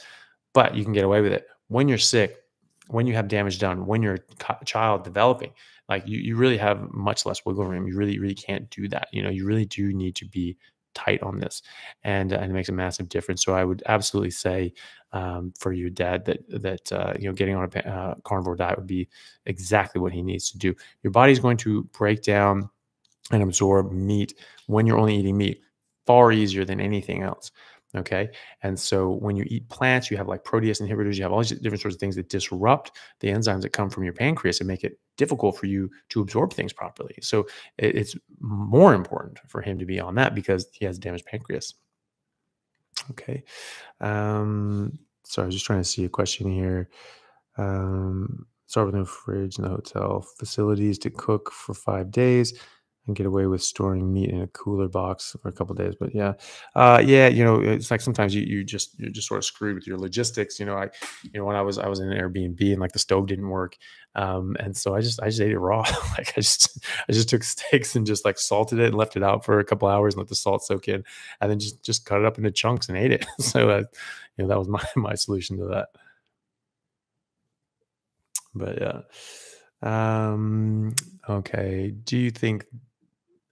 but you can get away with it. When you're sick, when you have damage done, when you're a child developing, like you really have much less wiggle room. You really, really can't do that. You really do need to be tight on this, and it makes a massive difference. So I would absolutely say for your dad that getting on a carnivore diet would be exactly what he needs to do. Your body's going to break down and absorb meat when you're only eating meat far easier than anything else. Okay. And so when you eat plants, you have like protease inhibitors, you have all these different sorts of things that disrupt the enzymes that come from your pancreas and make it difficult for you to absorb things properly. So it's more important for him to be on that because he has damaged pancreas. Okay. So I was just trying to see a question here. Start with no fridge in the hotel facilities to cook for 5 days and get away with storing meat in a cooler box for a couple days. But yeah, yeah, it's like sometimes you're just sort of screwed with your logistics. When I was in an Airbnb and like the stove didn't work, and so I just ate it raw. Like I just took steaks and just like salted it and left it out for a couple hours and let the salt soak in, and then just cut it up into chunks and ate it. So that was my my solution to that. But yeah. Okay. Do you think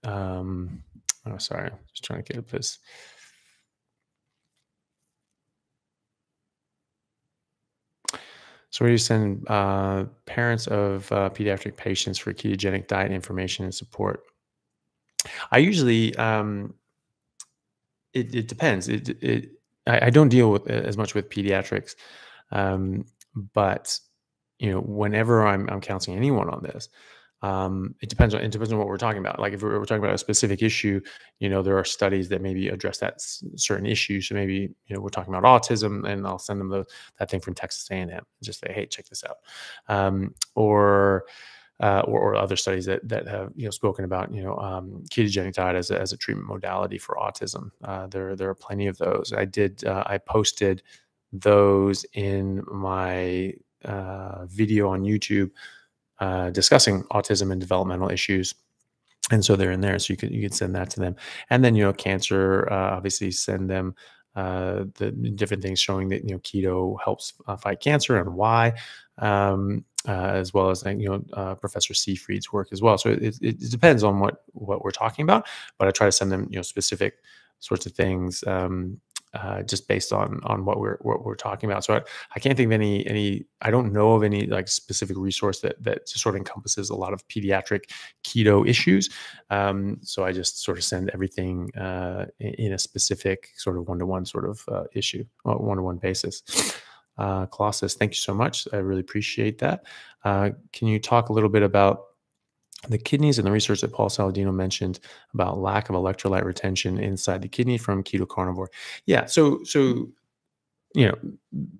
oh sorry, just trying to get up this. So where do you send parents of pediatric patients for ketogenic diet information and support? I usually it depends. I don't deal with as much with pediatrics, um, but whenever I'm counseling anyone on this, it depends on what we're talking about. Like if we're talking about a specific issue, there are studies that maybe address that certain issue. So maybe we're talking about autism, and I'll send them that thing from Texas A&M and just say, hey, check this out, or other studies that have spoken about ketogenic diet as a treatment modality for autism. There are plenty of those. I posted those in my video on YouTube discussing autism and developmental issues. And so they're in there, so you could send that to them, and then cancer, obviously send them the different things showing that keto helps fight cancer and why, as well as Professor Seyfried's work as well. So it depends on what we're talking about, but I try to send them specific sorts of things. Just based on what we're talking about. So I can't think of any. I don't know of any like specific resource that just sort of encompasses a lot of pediatric keto issues. So I just sort of send everything in a specific sort of one-to-one sort of issue, one-to-one basis. Colossus, thank you so much. I really appreciate that. Can you talk a little bit about the kidneys and the research that Paul Saladino mentioned about lack of electrolyte retention inside the kidney from keto carnivore? Yeah, so you know,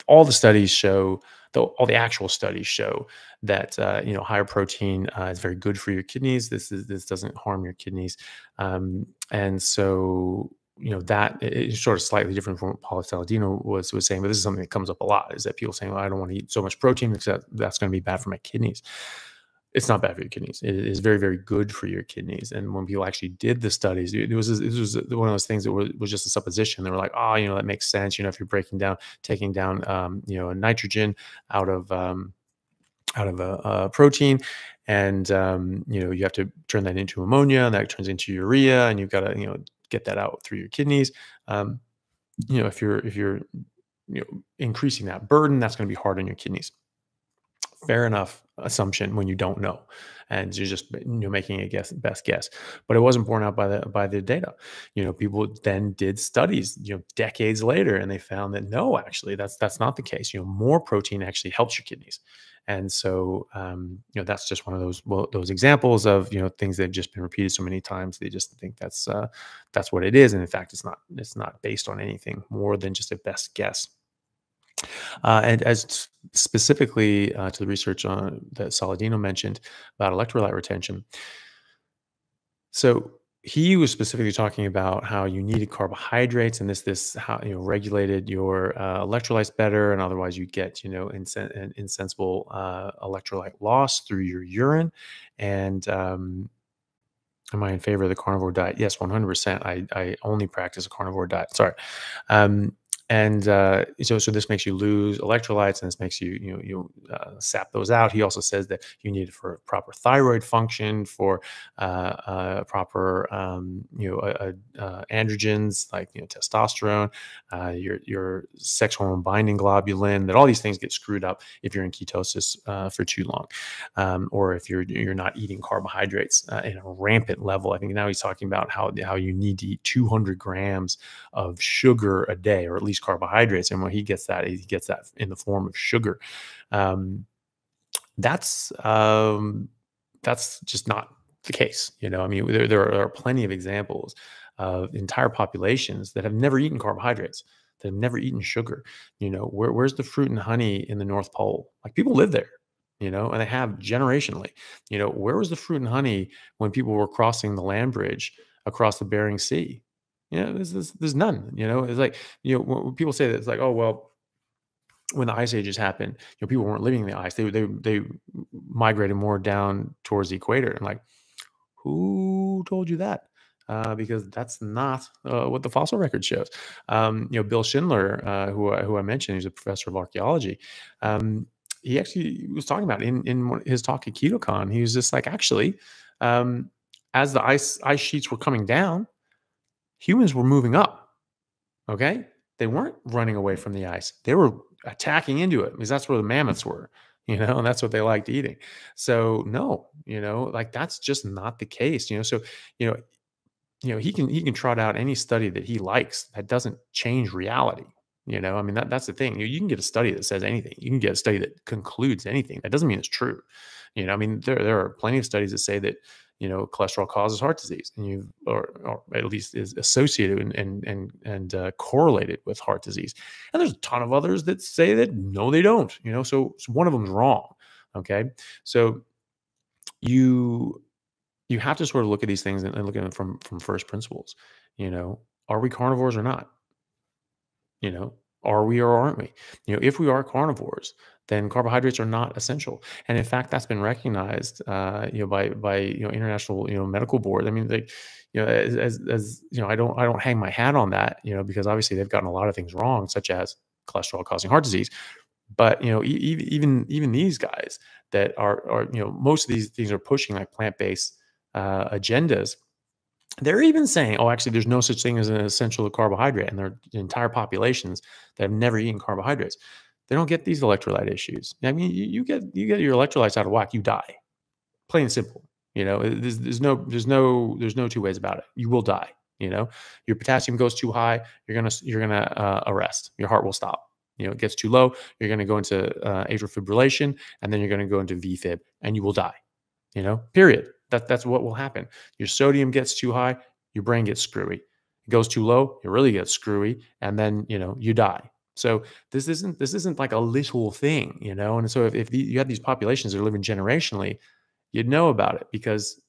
all the studies show, all the actual studies show that higher protein is very good for your kidneys. This doesn't harm your kidneys, and so that is sort of slightly different from what Paul Saladino was saying. But this is something that comes up a lot: is that people saying, "Well, I don't want to eat so much protein because that's going to be bad for my kidneys." It's not bad for your kidneys. It is very, very good for your kidneys. And when people actually did the studies, it was one of those things that was just a supposition. They were like, oh, that makes sense. If you're taking down, nitrogen out of a protein, and you have to turn that into ammonia, and that turns into urea, and you've got to get that out through your kidneys. If you're increasing that burden, that's going to be hard on your kidneys. Fair enough assumption when you don't know, and you're just making a best guess. But it wasn't borne out by the data. People then did studies decades later, and they found that no, actually that's not the case. More protein actually helps your kidneys, and so that's just one of those examples of things that have just been repeated so many times. They just think that's what it is, and in fact it's not based on anything more than just a best guess. And as specifically to the research that Saladino mentioned about electrolyte retention. So he was specifically talking about how you needed carbohydrates, and this how regulated your electrolytes better, and otherwise you get an insensible electrolyte loss through your urine. And am I in favor of the carnivore diet? Yes, 100%. I only practice a carnivore diet. Sorry. And so this makes you lose electrolytes, and this makes sap those out. He also says that you need it for proper thyroid function, for proper androgens like testosterone, your sex hormone binding globulin. That all these things get screwed up if you're in ketosis for too long, or if you're not eating carbohydrates in a rampant level. I think now he's talking about how you need to eat 200 grams of sugar a day, or at least carbohydrates. And when he gets that in the form of sugar. Um, that's just not the case. I mean, there are plenty of examples of entire populations that have never eaten carbohydrates, that have never eaten sugar. Where's the fruit and honey in the North Pole? Like, people live there, and they have generationally. Where was the fruit and honey when people were crossing the land bridge across the Bering Sea? There's none. It's like, when people say that, it's like, oh well, when the ice ages happened, people weren't living in the ice. They migrated more down towards the equator. I'm like, who told you that? Because that's not what the fossil record shows. Bill Schindler, who I mentioned, he's a professor of archaeology. He actually was talking about his talk at KetoCon. He was just like, actually, as the ice sheets were coming down, humans were moving up. Okay, they weren't running away from the ice; they were attacking into it, because that's where the mammoths were. And that's what they liked eating. So no, like, that's just not the case. So you know he can trot out any study that he likes that doesn't change reality. I mean, that's the thing. You can get a study that says anything. You can get a study that concludes anything. That doesn't mean it's true. I mean, there are plenty of studies that say that cholesterol causes heart disease, and or at least is associated and correlated with heart disease. And there's a ton of others that say that no, they don't. So one of them's wrong. Okay, so you have to sort of look at these things and look at them from first principles. Are we carnivores or not? Are we or aren't we? If we are carnivores, then carbohydrates are not essential. And in fact, that's been recognized, by international, medical boards. I mean, as I don't hang my hat on that, because obviously they've gotten a lot of things wrong, such as cholesterol causing heart disease. But even these guys that are most of these things are pushing like plant-based agendas. They're even saying, oh, actually, there's no such thing as an essential carbohydrate, and there are entire populations that have never eaten carbohydrates. They don't get these electrolyte issues. I mean, you get your electrolytes out of whack, you die. Plain and simple. There's no two ways about it. You will die. Your potassium goes too high, you're gonna arrest. Your heart will stop. It gets too low, you're gonna go into atrial fibrillation, and then you're gonna go into VFib, and you will die. Period. That's what will happen. Your sodium gets too high, your brain gets screwy. It goes too low, it really gets screwy, and then you die. So this isn't like a little thing, And so if you had these populations that are living generationally, you'd know about it, because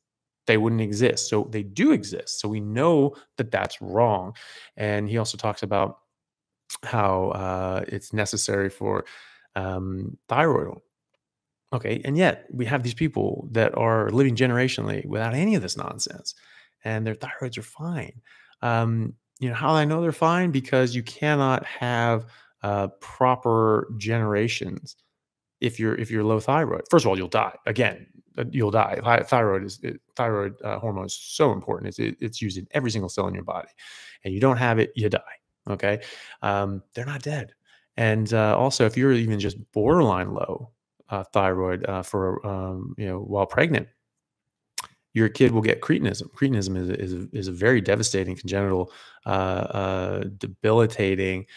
they wouldn't exist. So they do exist. So we know that that's wrong. And he also talks about how it's necessary for thyroid. Okay, and yet we have these people that are living generationally without any of this nonsense, and their thyroids are fine. How I know they're fine? Because you cannot have proper generations if you're low thyroid. First of all, you'll die. Again, you'll die. Thyroid hormone is so important. It's used in every single cell in your body, and you don't have it, you die. Okay, they're not dead. And also, if you're even just borderline low thyroid for while pregnant, your kid will get cretinism. Cretinism is a very devastating congenital, debilitating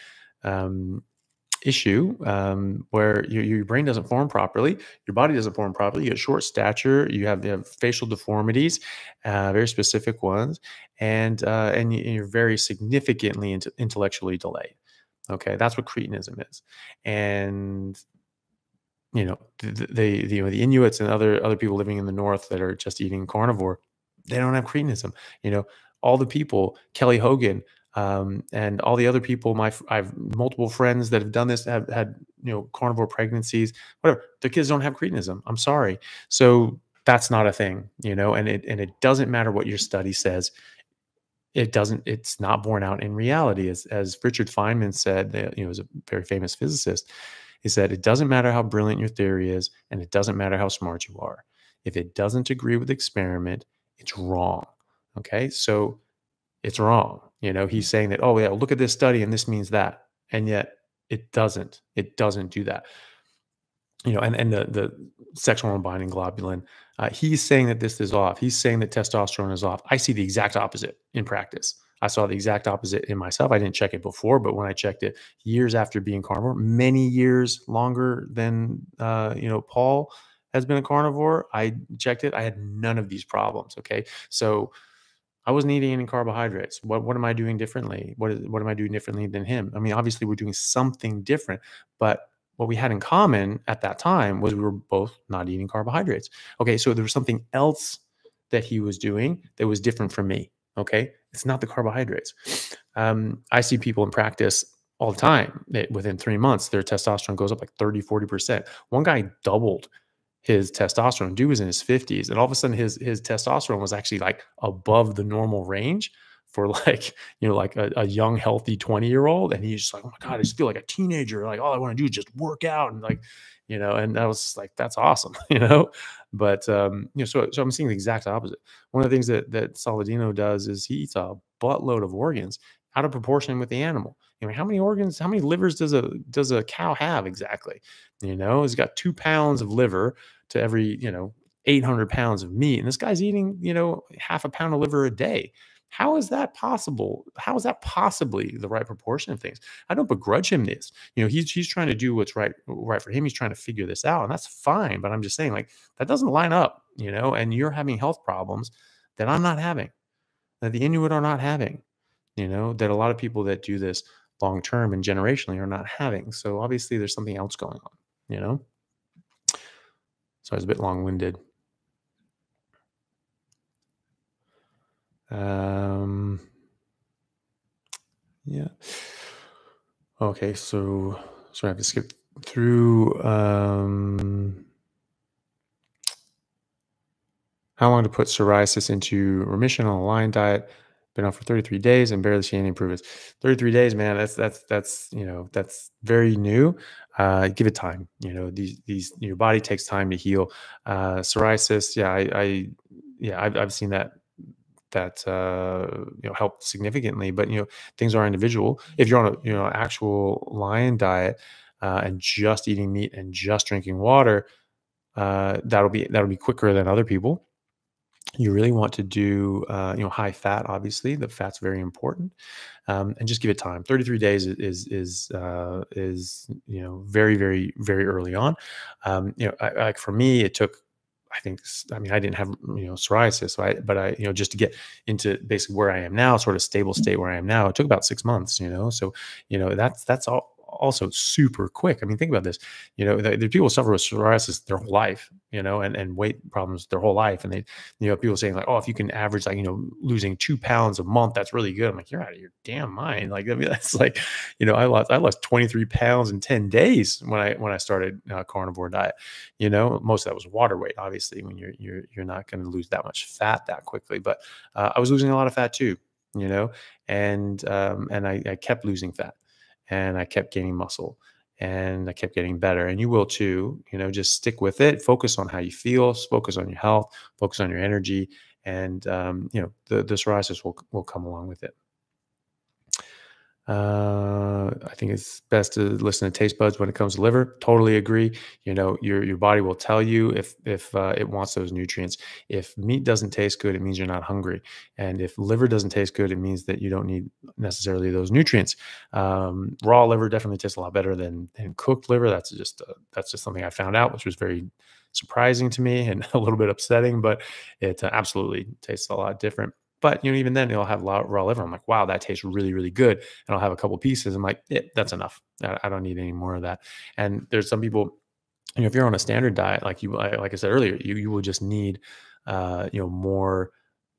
issue, where your brain doesn't form properly, your body doesn't form properly. You get short stature, you have facial deformities, very specific ones, and you're very significantly intellectually delayed. Okay, that's what cretinism is. And the Inuits and other people living in the north that are just eating carnivore, they don't have cretinism. All the people, Kelly Hogan, and all the other people, I have multiple friends that have done this, have had carnivore pregnancies, whatever. Their kids don't have cretinism. I'm sorry. So that's not a thing, and it doesn't matter what your study says. it's not borne out in reality. As Richard Feynman said, that, is a very famous physicist. He said, it doesn't matter how brilliant your theory is, and it doesn't matter how smart you are. If it doesn't agree with the experiment, it's wrong. Okay. So it's wrong. He's saying that, oh yeah, look at this study and this means that. And yet it doesn't do that. And the sexual unbinding globulin, he's saying that this is off. He's saying that testosterone is off. I see the exact opposite in practice. I saw the exact opposite in myself. I didn't check it before, but when I checked it years after being carnivore, many years longer than Paul has been a carnivore, I checked it. I had none of these problems. Okay, so I wasn't eating any carbohydrates. What am I doing differently? What am I doing differently than him? I mean, obviously we're doing something different, but what we had in common at that time was we were both not eating carbohydrates. Okay, so there was something else that he was doing that was different from me. Okay, it's not the carbohydrates. I see people in practice all the time that within 3 months, their testosterone goes up like 30, 40%. One guy doubled his testosterone. Dude was in his 50s, and all of a sudden his testosterone was actually like above the normal range for like, like a young, healthy 20-year-old. And he's just like, oh my God, I just feel like a teenager. Like all I want to do is just work out. And like, and that was like, that's awesome, but, so I'm seeing the exact opposite. One of the things that Saladino does is he eats a buttload of organs out of proportion with the animal. How many organs, how many livers does a cow have exactly? He's got 2 pounds of liver to every, 800 pounds of meat. And this guy's eating, half a pound of liver a day. How is that possible? How is that possibly the right proportion of things? I don't begrudge him this. He's trying to do what's right for him. He's trying to figure this out, and that's fine. But I'm just saying, like, that doesn't line up, and you're having health problems that I'm not having, that the Inuit are not having, that a lot of people that do this long term and generationally are not having. So obviously there's something else going on. So I was a bit long-winded. Yeah. Okay, so I have to skip through. How long to put psoriasis into remission on a lion diet? Been on for 33 days and barely see any improvements. 33 days, man. That's very new. Give it time. These your body takes time to heal. Psoriasis, yeah, I've seen that help significantly. But things are individual. If you're on a actual lion diet and just eating meat and just drinking water, that'll be quicker than other people. You really want to do high fat. Obviously, the fat's very important, and just give it time. 33 days is very, very, very early on. Like for me, it took. I mean, I didn't have psoriasis, right? But I just to get into basically where I am now, sort of stable state where I am now, it took about 6 months. So that's all. Also super quick. I mean, think about this. The people suffer with psoriasis their whole life, and weight problems their whole life. And they, people saying like, oh, if you can average like, losing 2 pounds a month, that's really good. I'm like, you're out of your damn mind. Like, I mean, that's like, I lost 23 pounds in 10 days when I started carnivore diet. Most of that was water weight, obviously, when you're not going to lose that much fat that quickly. But I was losing a lot of fat too, and I kept losing fat. And I kept gaining muscle, and I kept getting better. And you will too. Just stick with it. Focus on how you feel. Focus on your health. Focus on your energy, and the psoriasis will come along with it. I think it's best to listen to taste buds when it comes to liver. Totally agree. Your body will tell you if it wants those nutrients. If meat doesn't taste good, it means you're not hungry. And if liver doesn't taste good, it means that you don't need necessarily those nutrients. Raw liver definitely tastes a lot better than cooked liver. That's just something I found out, which was very surprising to me and a little bit upsetting, but it absolutely tastes a lot different. But even then, you'll have raw liver. I'm like, wow, that tastes really, really good. And I'll have a couple pieces. I'm like, that's enough. I don't need any more of that. And there's some people, if you're on a standard diet, like I said earlier, you will just need, more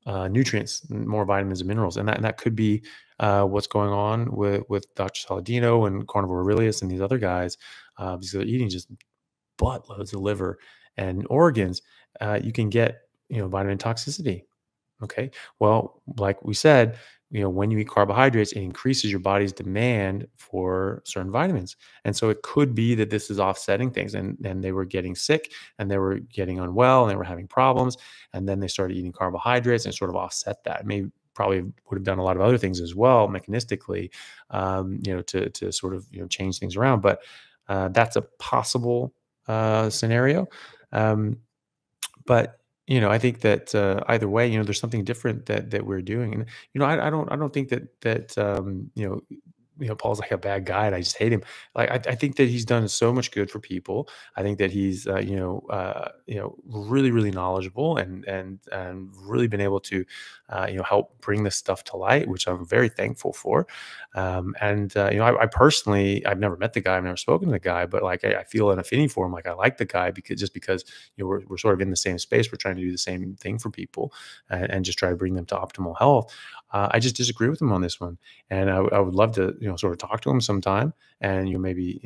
nutrients, more vitamins and minerals, and that could be what's going on with Dr. Saladino and Carnivore Aurelius and these other guys, because they're eating just buttloads of liver and organs. You can get vitamin toxicity. Okay. Well, like we said, when you eat carbohydrates, it increases your body's demand for certain vitamins. And so it could be that this is offsetting things, and they were getting sick, and they were getting unwell, and they were having problems. And then they started eating carbohydrates and sort of offset that. Maybe probably would have done a lot of other things as well mechanistically, to sort of, change things around. But that's a possible scenario. Um, but I think that either way, there's something different that we're doing. And I don't think that Paul's like a bad guy and I just hate him. Like I think that he's done so much good for people. I think that he's really really knowledgeable, and really been able to help bring this stuff to light, which I'm very thankful for. And I personally, I've never met the guy, I've never spoken to the guy, but like I feel an affinity for him. Like I like the guy because we're sort of in the same space. We're trying to do the same thing for people, and just try to bring them to optimal health. I just disagree with him on this one, and I would love to sort of talk to him sometime, and maybe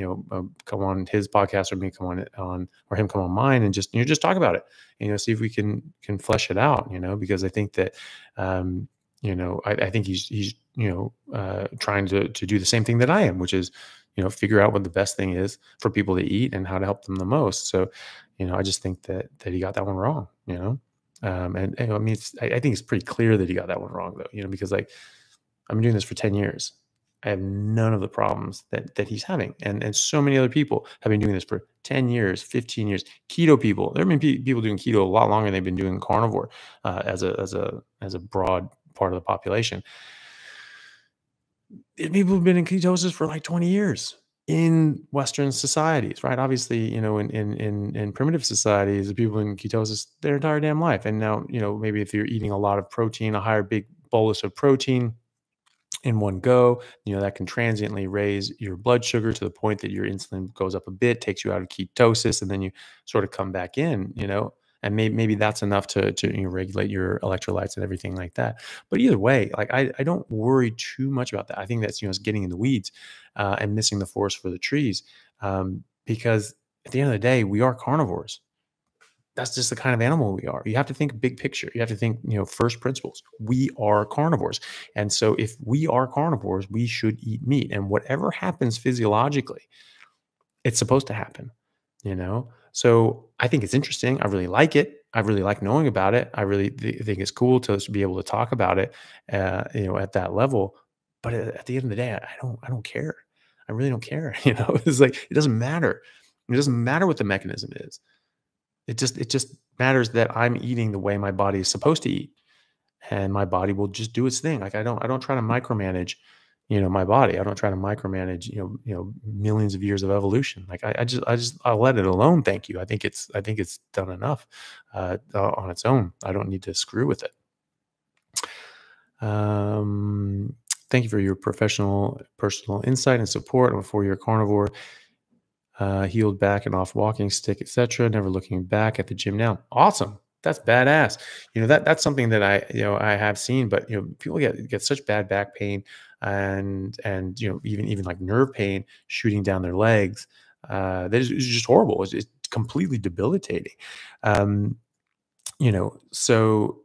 come on his podcast, or me come on or him come on mine, and just talk about it, see if we can flesh it out, because I think that I think he's trying to do the same thing that I am, which is figure out what the best thing is for people to eat and how to help them the most. So I just think that he got that one wrong. I mean, I think it's pretty clear that he got that one wrong, though. Because like I've been doing this for 10 years. I have none of the problems that he's having, and so many other people have been doing this for 10 years, 15 years. Keto people, there have been people doing keto a lot longer than they've been doing carnivore, as a broad part of the population. People have been in ketosis for like 20 years in Western societies, right? Obviously, in primitive societies, the people in ketosis their entire damn life. And now, maybe if you're eating a lot of protein, a higher big bolus of protein in one go, that can transiently raise your blood sugar to the point that your insulin goes up a bit, takes you out of ketosis, and then you sort of come back in, and maybe that's enough to regulate your electrolytes and everything like that. But either way, like I don't worry too much about that. I think that's it's getting in the weeds, and missing the forest for the trees, because at the end of the day, we are carnivores. That's just the kind of animal we are. You have to think big picture. You have to think, first principles. We are carnivores. And so if we are carnivores, we should eat meat. And whatever happens physiologically, it's supposed to happen. So I think it's interesting. I really like it. I really like knowing about it. I really think it's cool to be able to talk about it, at that level. But at the end of the day, I don't care. I really don't care. It's like, it doesn't matter. It doesn't matter what the mechanism is. It just matters that I'm eating the way my body is supposed to eat, and my body will just do its thing. Like I don't try to micromanage, my body. I don't try to micromanage, millions of years of evolution. Like I'll let it alone. Thank you. I think it's done enough on its own. I don't need to screw with it. Um, Thank you for your personal insight and support. I'm a 4-year carnivore. Healed back and off walking stick, etc. Never looking back at the gym now. Awesome. That's badass. That's something that I have seen, but people get such bad back pain, and even like nerve pain shooting down their legs. That is it's just horrible. It's completely debilitating. Um, so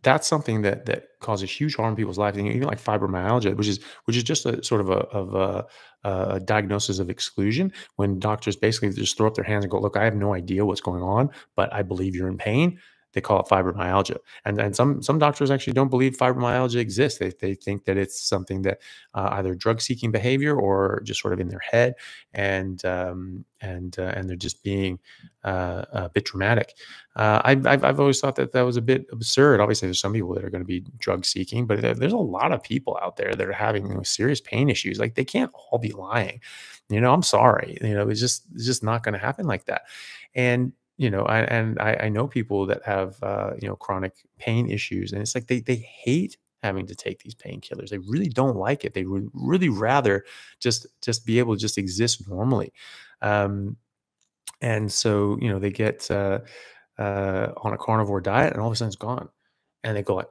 that's something that causes huge harm in people's lives. And even like fibromyalgia, which is just a sort of a diagnosis of exclusion, when doctors basically just throw up their hands and go, "Look, I have no idea what's going on, but I believe you're in pain." They call it fibromyalgia, and some doctors actually don't believe fibromyalgia exists. They think that it's something that either drug seeking behavior or just sort of in their head, and they're just being a bit dramatic. I've always thought that was a bit absurd. Obviously, there's some people that are going to be drug seeking, but there's a lot of people out there that are having serious pain issues. Like they can't all be lying. I'm sorry. It's just not going to happen like that. And I know people that have chronic pain issues, and it's like they hate having to take these painkillers. They really don't like it. They would really rather just be able to just exist normally. And so they get on a carnivore diet, and all of a sudden it's gone, and they go like,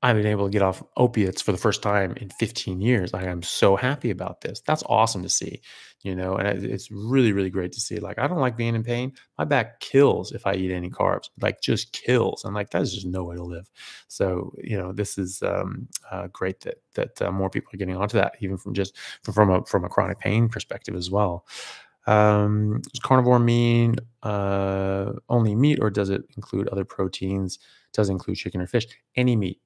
I've been able to get off opiates for the first time in 15 years. Like, I'm so happy about this. That's awesome to see, and it's really, really great to see. Like, I don't like being in pain. My back kills if I eat any carbs, like just kills. I'm like, that's just no way to live. So, this is great that more people are getting onto that, even from a chronic pain perspective as well. Does carnivore mean only meat, or does it include other proteins? Does it include chicken or fish? Any meat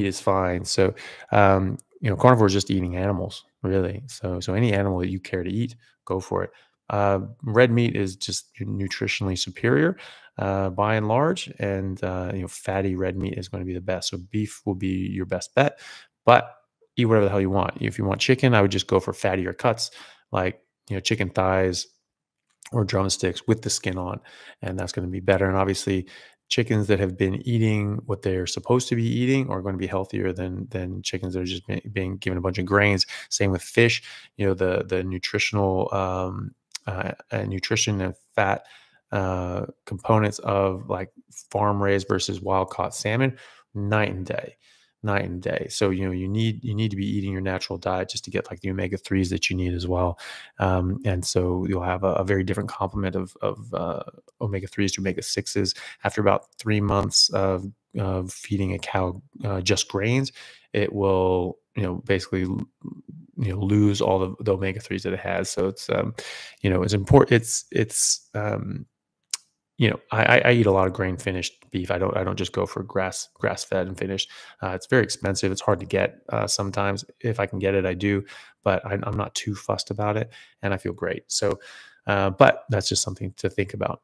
is fine. So, carnivore is just eating animals, really. So any animal that you care to eat, go for it. Red meat is just nutritionally superior, by and large, and fatty red meat is going to be the best. So beef will be your best bet, but eat whatever the hell you want. If you want chicken, I would just go for fattier cuts, like chicken thighs or drumsticks with the skin on, and that's going to be better. And obviously, chickens that have been eating what they're supposed to be eating are going to be healthier than chickens that are just being given a bunch of grains. Same with fish. The nutritional nutrition and fat components of like farm raised versus wild caught salmon, night and day. Night and day. So you need to be eating your natural diet just to get like the omega-3s that you need as well. And so you'll have a very different complement of omega-3s to omega-6s after about 3 months of feeding a cow just grains. It will basically lose all the omega-3s that it has. So it's it's important. I eat a lot of grain finished beef. I don't just go for grass fed and finished. It's very expensive. It's hard to get sometimes. If I can get it, I do, but I'm not too fussed about it, and I feel great. So, but that's just something to think about.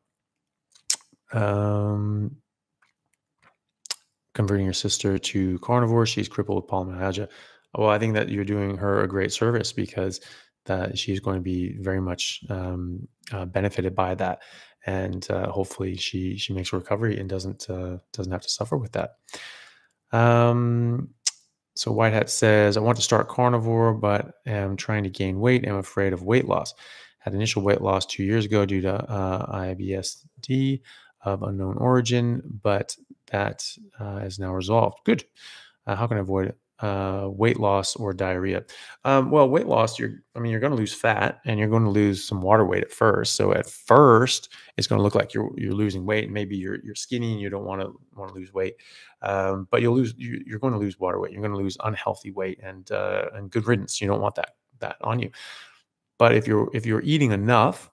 Converting your sister to carnivore. She's crippled with polymyalgia. Well, I think that you're doing her a great service, because that she's going to be very much benefited by that, and hopefully she makes a recovery and doesn't have to suffer with that. So White Hat says, I want to start carnivore, but am trying to gain weight. I'm afraid of weight loss. Had initial weight loss 2 years ago due to IBSD of unknown origin, but that is now resolved. Good. How can I avoid weight loss or diarrhea? Well, weight loss, you're going to lose fat, and you're going to lose some water weight at first. So at first, it's going to look like you're losing weight, and maybe you're skinny and you don't want to lose weight. But you're going to lose water weight. You're going to lose unhealthy weight, and good riddance. You don't want that on you. But if you're eating enough,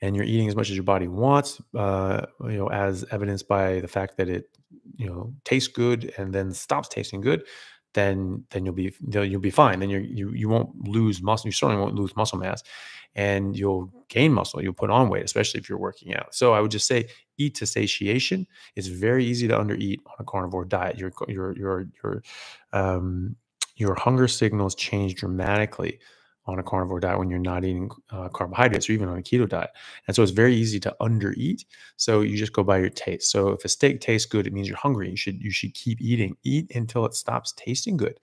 and you're eating as much as your body wants, as evidenced by the fact that it, tastes good and then stops tasting good, then you'll be fine. Then you won't lose muscle. You certainly won't lose muscle mass, and you'll gain muscle. You'll put on weight, especially if you're working out. So I would just say, eat to satiation. It's very easy to undereat on a carnivore diet. Your hunger signals change dramatically on a carnivore diet when you're not eating carbohydrates, or even on a keto diet. And so it's very easy to undereat. So you just go by your taste. So if a steak tastes good, it means you're hungry. You should keep eating. Eat until it stops tasting good,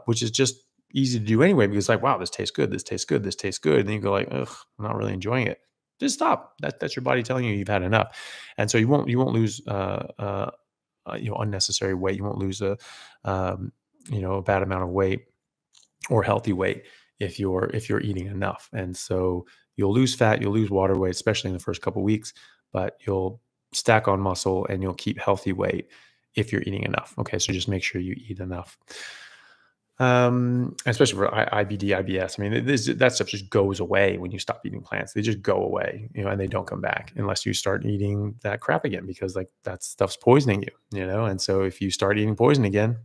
which is just easy to do anyway, because like, wow, this tastes good. This tastes good. This tastes good. And then you go like, ugh, I'm not really enjoying it. Just stop. That's your body telling you you've had enough. And so you won't lose unnecessary weight. You won't lose a bad amount of weight or healthy weight if you're eating enough. And so you'll lose fat, you'll lose water weight, especially in the first couple of weeks, but you'll stack on muscle and you'll keep healthy weight if you're eating enough. Okay, so just make sure you eat enough. Especially for IBD, IBS. I mean, that stuff just goes away when you stop eating plants. They just go away, and they don't come back unless you start eating that crap again, because like that stuff's poisoning you, And so if you start eating poison again,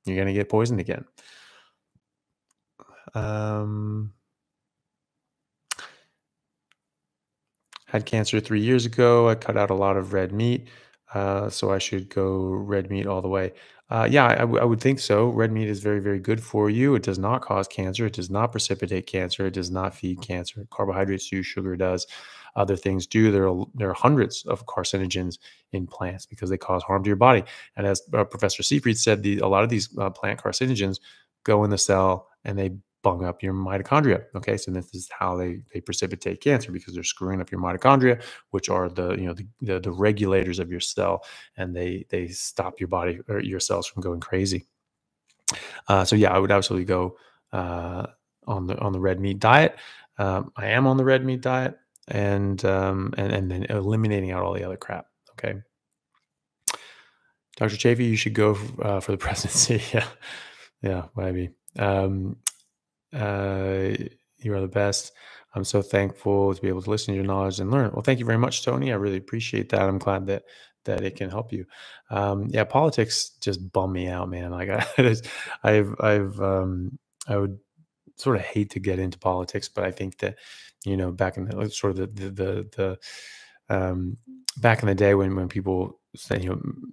you're going to get poisoned again. Had cancer 3 years ago. I cut out a lot of red meat, so I should go red meat all the way. Yeah, I would think so. Red meat is very, very good for you. It does not cause cancer. It does not precipitate cancer. It does not feed cancer. Carbohydrates do, sugar does, other things do. There are hundreds of carcinogens in plants because they cause harm to your body. And as Professor Seifried said, a lot of these plant carcinogens go in the cell and they bung up your mitochondria. Okay, so this is how they precipitate cancer, because they're screwing up your mitochondria, which are the regulators of your cell, and they stop your body or your cells from going crazy. So yeah, I would absolutely go on the red meat diet. I am on the red meat diet, and then eliminating out all the other crap. Okay, Dr. Chaffee, you should go for the presidency. Yeah, yeah, maybe. Uh, you are the best. I'm so thankful to be able to listen to your knowledge and learn. Well, thank you very much, Tony. I really appreciate that. I'm glad that it can help you. Yeah, politics just bum me out, man. Like I would sort of hate to get into politics, but I think that, back in the like, sort of back in the day when people said,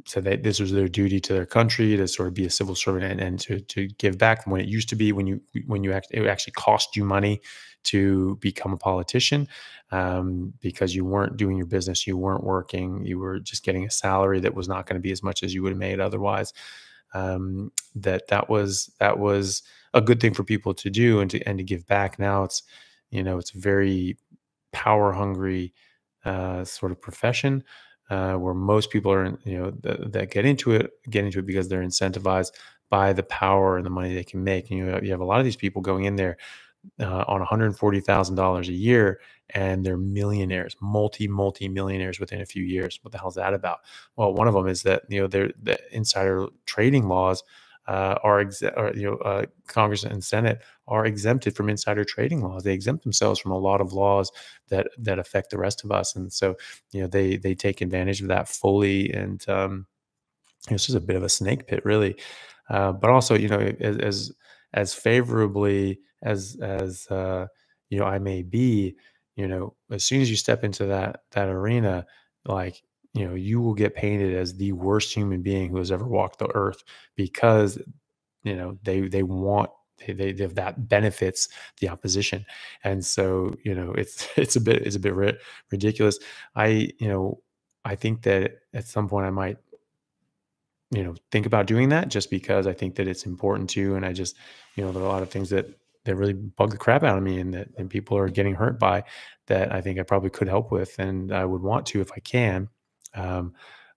said that this was their duty to their country to sort of be a civil servant, and to give back, when it used to be, it actually cost you money to become a politician, because you weren't doing your business, you weren't working, you were just getting a salary that was not going to be as much as you would have made otherwise. That was a good thing for people to do, and to give back. Now it's very power hungry sort of profession, where most people are that get into it because they're incentivized by the power and the money they can make. And you have a lot of these people going in there on $140,000 a year, and they're millionaires, multi millionaires within a few years. What the hell is that about? Well, one of them is that the insider trading laws Congress and Senate are exempted from insider trading laws. They exempt themselves from a lot of laws that affect the rest of us, and so they take advantage of that fully. And it's just a bit of a snake pit, really. But also, as favorably as I may be, as soon as you step into that arena, like, you will get painted as the worst human being who has ever walked the earth, because they want that benefits the opposition. And so it's a bit ridiculous. I think that at some point I might think about doing that, just because I think that it's important to. And I just, there are a lot of things that really bug the crap out of me, and people are getting hurt by, that I think I probably could help with, and I would want to if I can. Um,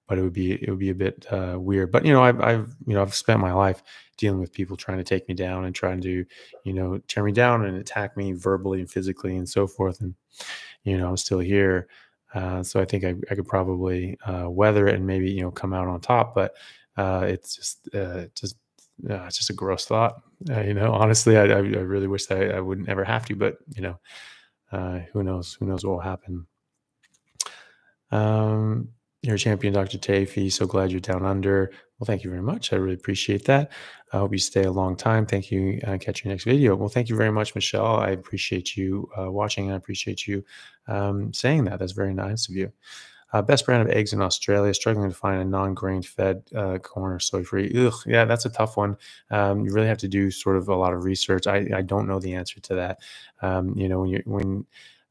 but it would be a bit weird. But I've spent my life dealing with people trying to take me down, and trying to tear me down and attack me verbally and physically and so forth. And I'm still here. So I think I could probably weather it, and maybe come out on top. But it's just a gross thought. Honestly, I really wish that I wouldn't ever have to. But who knows? Who knows what will happen? You're a champion, Dr. Chaffee. So glad you're down under. Well, thank you very much. I really appreciate that. I hope you stay a long time. Thank you. Catch you next video. Well, thank you very much, Michelle. I appreciate you watching. I appreciate you saying that. That's very nice of you. Best brand of eggs in Australia. Struggling to find a non-grain fed corn or soy-free. Ugh, yeah, that's a tough one. You really have to do sort of a lot of research. I don't know the answer to that.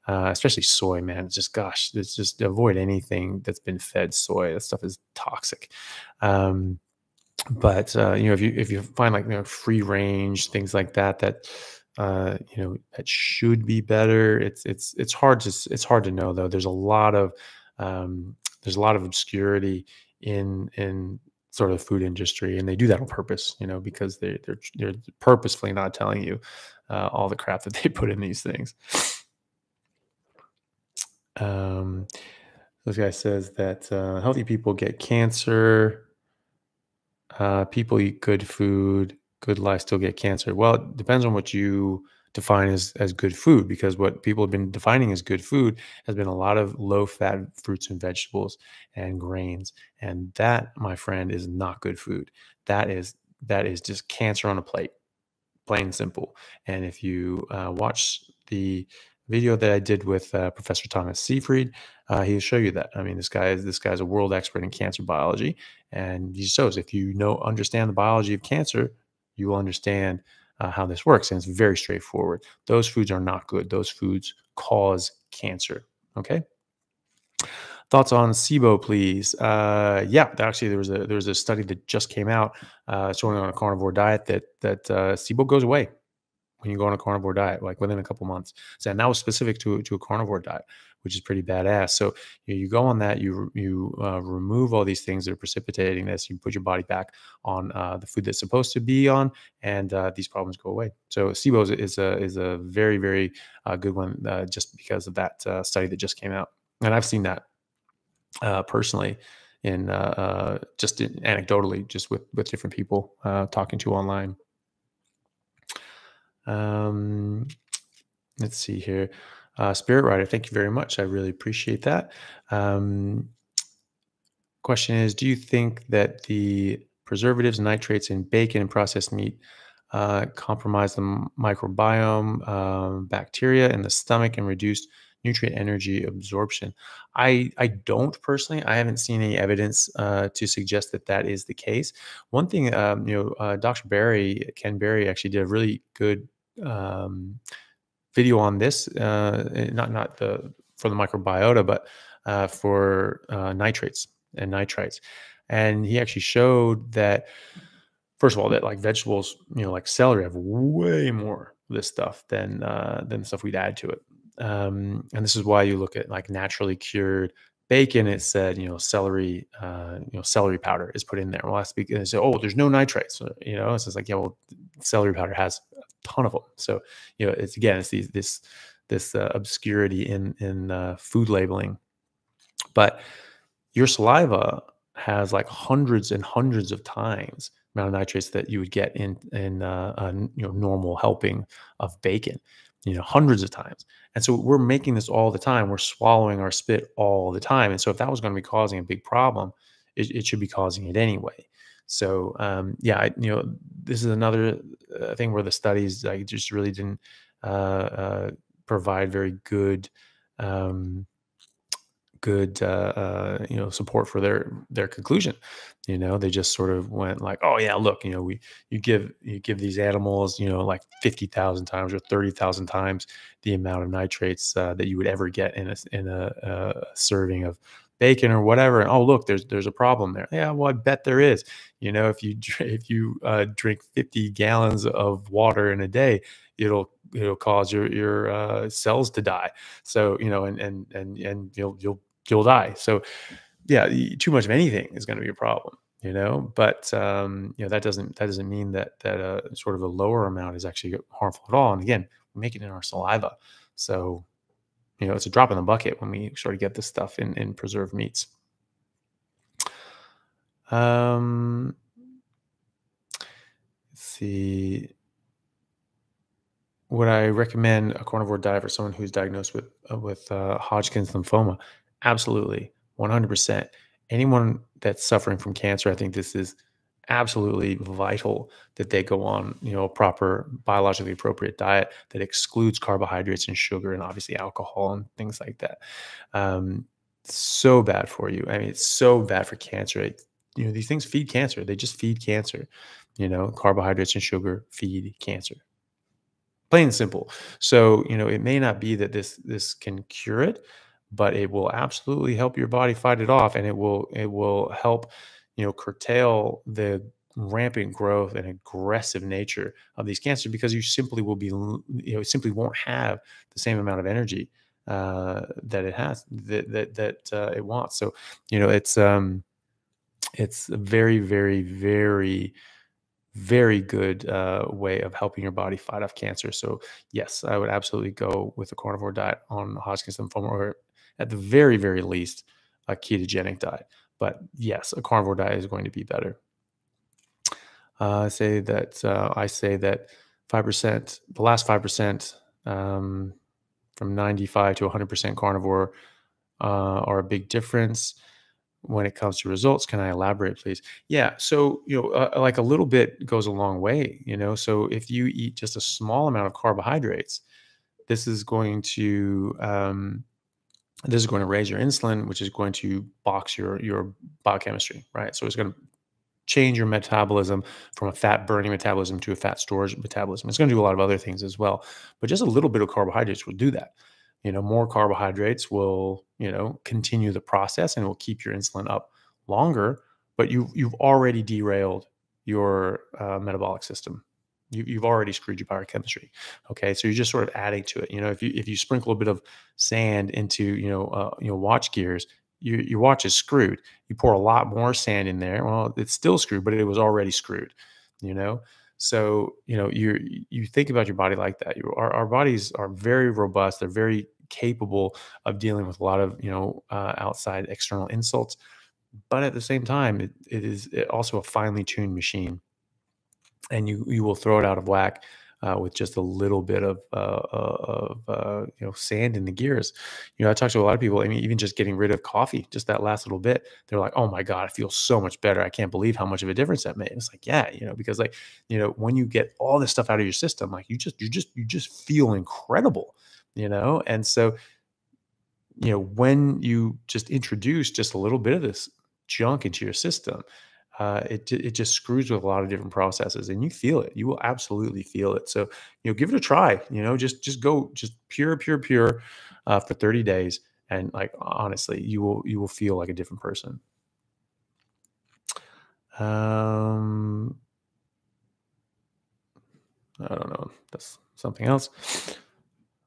Especially soy, man. It's just avoid anything that's been fed soy. That stuff is toxic. But if you find like free range things like that that should be better. It's hard to know, though. There's a lot of obscurity in sort of the food industry, and they do that on purpose, because they're purposefully not telling you all the crap that they put in these things. This guy says that healthy people get cancer. People eat good food, good life, still get cancer. Well, it depends on what you define as good food, because what people have been defining as good food has been a lot of low-fat fruits and vegetables and grains, and that, my friend, is not good food. That is just cancer on a plate, plain and simple. And if you watch the video that I did with Professor Thomas Seyfried, he'll show you that. I mean, this guy's a world expert in cancer biology, and he shows, if you understand the biology of cancer, you will understand how this works. And it's very straightforward. Those foods are not good. Those foods cause cancer. Okay. Thoughts on SIBO, please? Yeah, actually, there was a study that just came out showing on a carnivore diet that SIBO goes away when you go on a carnivore diet, like within a couple months. So, and that was specific to a carnivore diet, which is pretty badass. So you go on that, you remove all these things that are precipitating this. You put your body back on the food that's supposed to be on, and these problems go away. So SIBO is a very very good one, just because of that study that just came out, and I've seen that personally in anecdotally, just with different people talking to online. Um, let's see here. Spirit Rider, thank you very much. I really appreciate that. Question is, do you think that the preservatives, nitrates in bacon and processed meat compromise the microbiome, bacteria in the stomach, and reduce nutrient energy absorption? I don't personally. I haven't seen any evidence to suggest that that is the case. One thing, Dr. Ken Berry, actually did a really good video on this, not the for the microbiota, but for nitrates and nitrites. And he actually showed that, first of all, that like vegetables, like celery, have way more of this stuff than the stuff we'd add to it. And this is why you look at like naturally cured bacon. It said, celery powder is put in there. Well, that's because they say, oh, there's no nitrates. It's just like, yeah, well, celery powder has a ton of them. So, it's this obscurity in food labeling. But your saliva has like hundreds and hundreds of times the amount of nitrates that you would get in a normal helping of bacon, hundreds of times. And so we're making this all the time. We're swallowing our spit all the time. And so if that was going to be causing a big problem, it should be causing it anyway. So this is another thing where the studies just really didn't provide very good support for their conclusion. They just sort of went like, oh yeah, look, you give these animals like 50,000 times or 30,000 times the amount of nitrates that you would ever get in a serving of bacon or whatever, and oh look, there's a problem there. Yeah, well, I bet there is. If you drink 50 gallons of water in a day, it'll cause your cells to die. So and you'll die. So yeah, too much of anything is going to be a problem. But that doesn't mean that sort of a lower amount is actually harmful at all. And again, we make it in our saliva, so it's a drop in the bucket when we sort of get this stuff in preserved meats. Let's see. Would I recommend a carnivore diet for someone who's diagnosed with Hodgkin's lymphoma? Absolutely, 100%. Anyone that's suffering from cancer, I think this is absolutely vital that they go on, a proper biologically appropriate diet that excludes carbohydrates and sugar and obviously alcohol and things like that. So bad for you. I mean, it's so bad for cancer. These things feed cancer. They just feed cancer. Carbohydrates and sugar feed cancer. Plain and simple. So, it may not be that this can cure it, but it will absolutely help your body fight it off, and it will help, curtail the rampant growth and aggressive nature of these cancers, because you simply will be, simply won't have the same amount of energy that it has that it wants. So, it's a very, very, very very good way of helping your body fight off cancer. So yes, I would absolutely go with a carnivore diet on Hodgkin's lymphoma, or at the very, very least, a ketogenic diet. But yes, a carnivore diet is going to be better. I say that 5%, the last 5%, from 95 to 100% carnivore, are a big difference when it comes to results. Can I elaborate, please? Yeah. So, like a little bit goes a long way, so if you eat just a small amount of carbohydrates, this is going to raise your insulin, which is going to box your biochemistry, right? So it's going to change your metabolism from a fat burning metabolism to a fat storage metabolism. It's going to do a lot of other things as well, but just a little bit of carbohydrates will do that. More carbohydrates will, continue the process and will keep your insulin up longer, but you've already derailed your metabolic system. You've already screwed your biochemistry. Okay, so you're just sort of adding to it. If you sprinkle a bit of sand into watch gears, your watch is screwed. You pour a lot more sand in there, well, it's still screwed, but it was already screwed. You know, so you think about your body like that. Our bodies are very robust. They're very capable of dealing with a lot of outside external insults, but at the same time, it is also a finely tuned machine, and you will throw it out of whack with just a little bit of sand in the gears. I talk to a lot of people. I mean, even just getting rid of coffee, just that last little bit, they're like, "Oh my god, I feel so much better. I can't believe how much of a difference that made." It's like, yeah, because like when you get all this stuff out of your system, like you just feel incredible, and so when you just introduce just a little bit of this junk into your system, it just screws with a lot of different processes, and you feel it. You will absolutely feel it. So give it a try. Just go just pure for 30 days, and like honestly, you will feel like a different person. Um, I don't know. That's something else.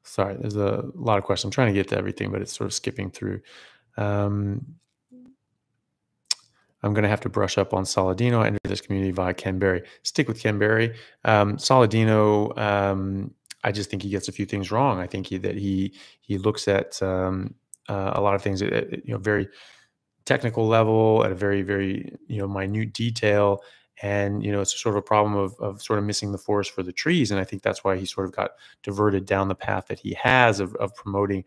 Sorry, there's a lot of questions. I'm trying to get to everything, but it's sort of skipping through. Um, I'm going to have to brush up on Saladino. Enter this community via Ken Berry. Stick with Ken Berry. Saladino, I just think he gets a few things wrong. I think he looks at a lot of things at very technical level, at a very very minute detail, and it's sort of a problem of sort of missing the forest for the trees. And I think that's why he sort of got diverted down the path that he has of promoting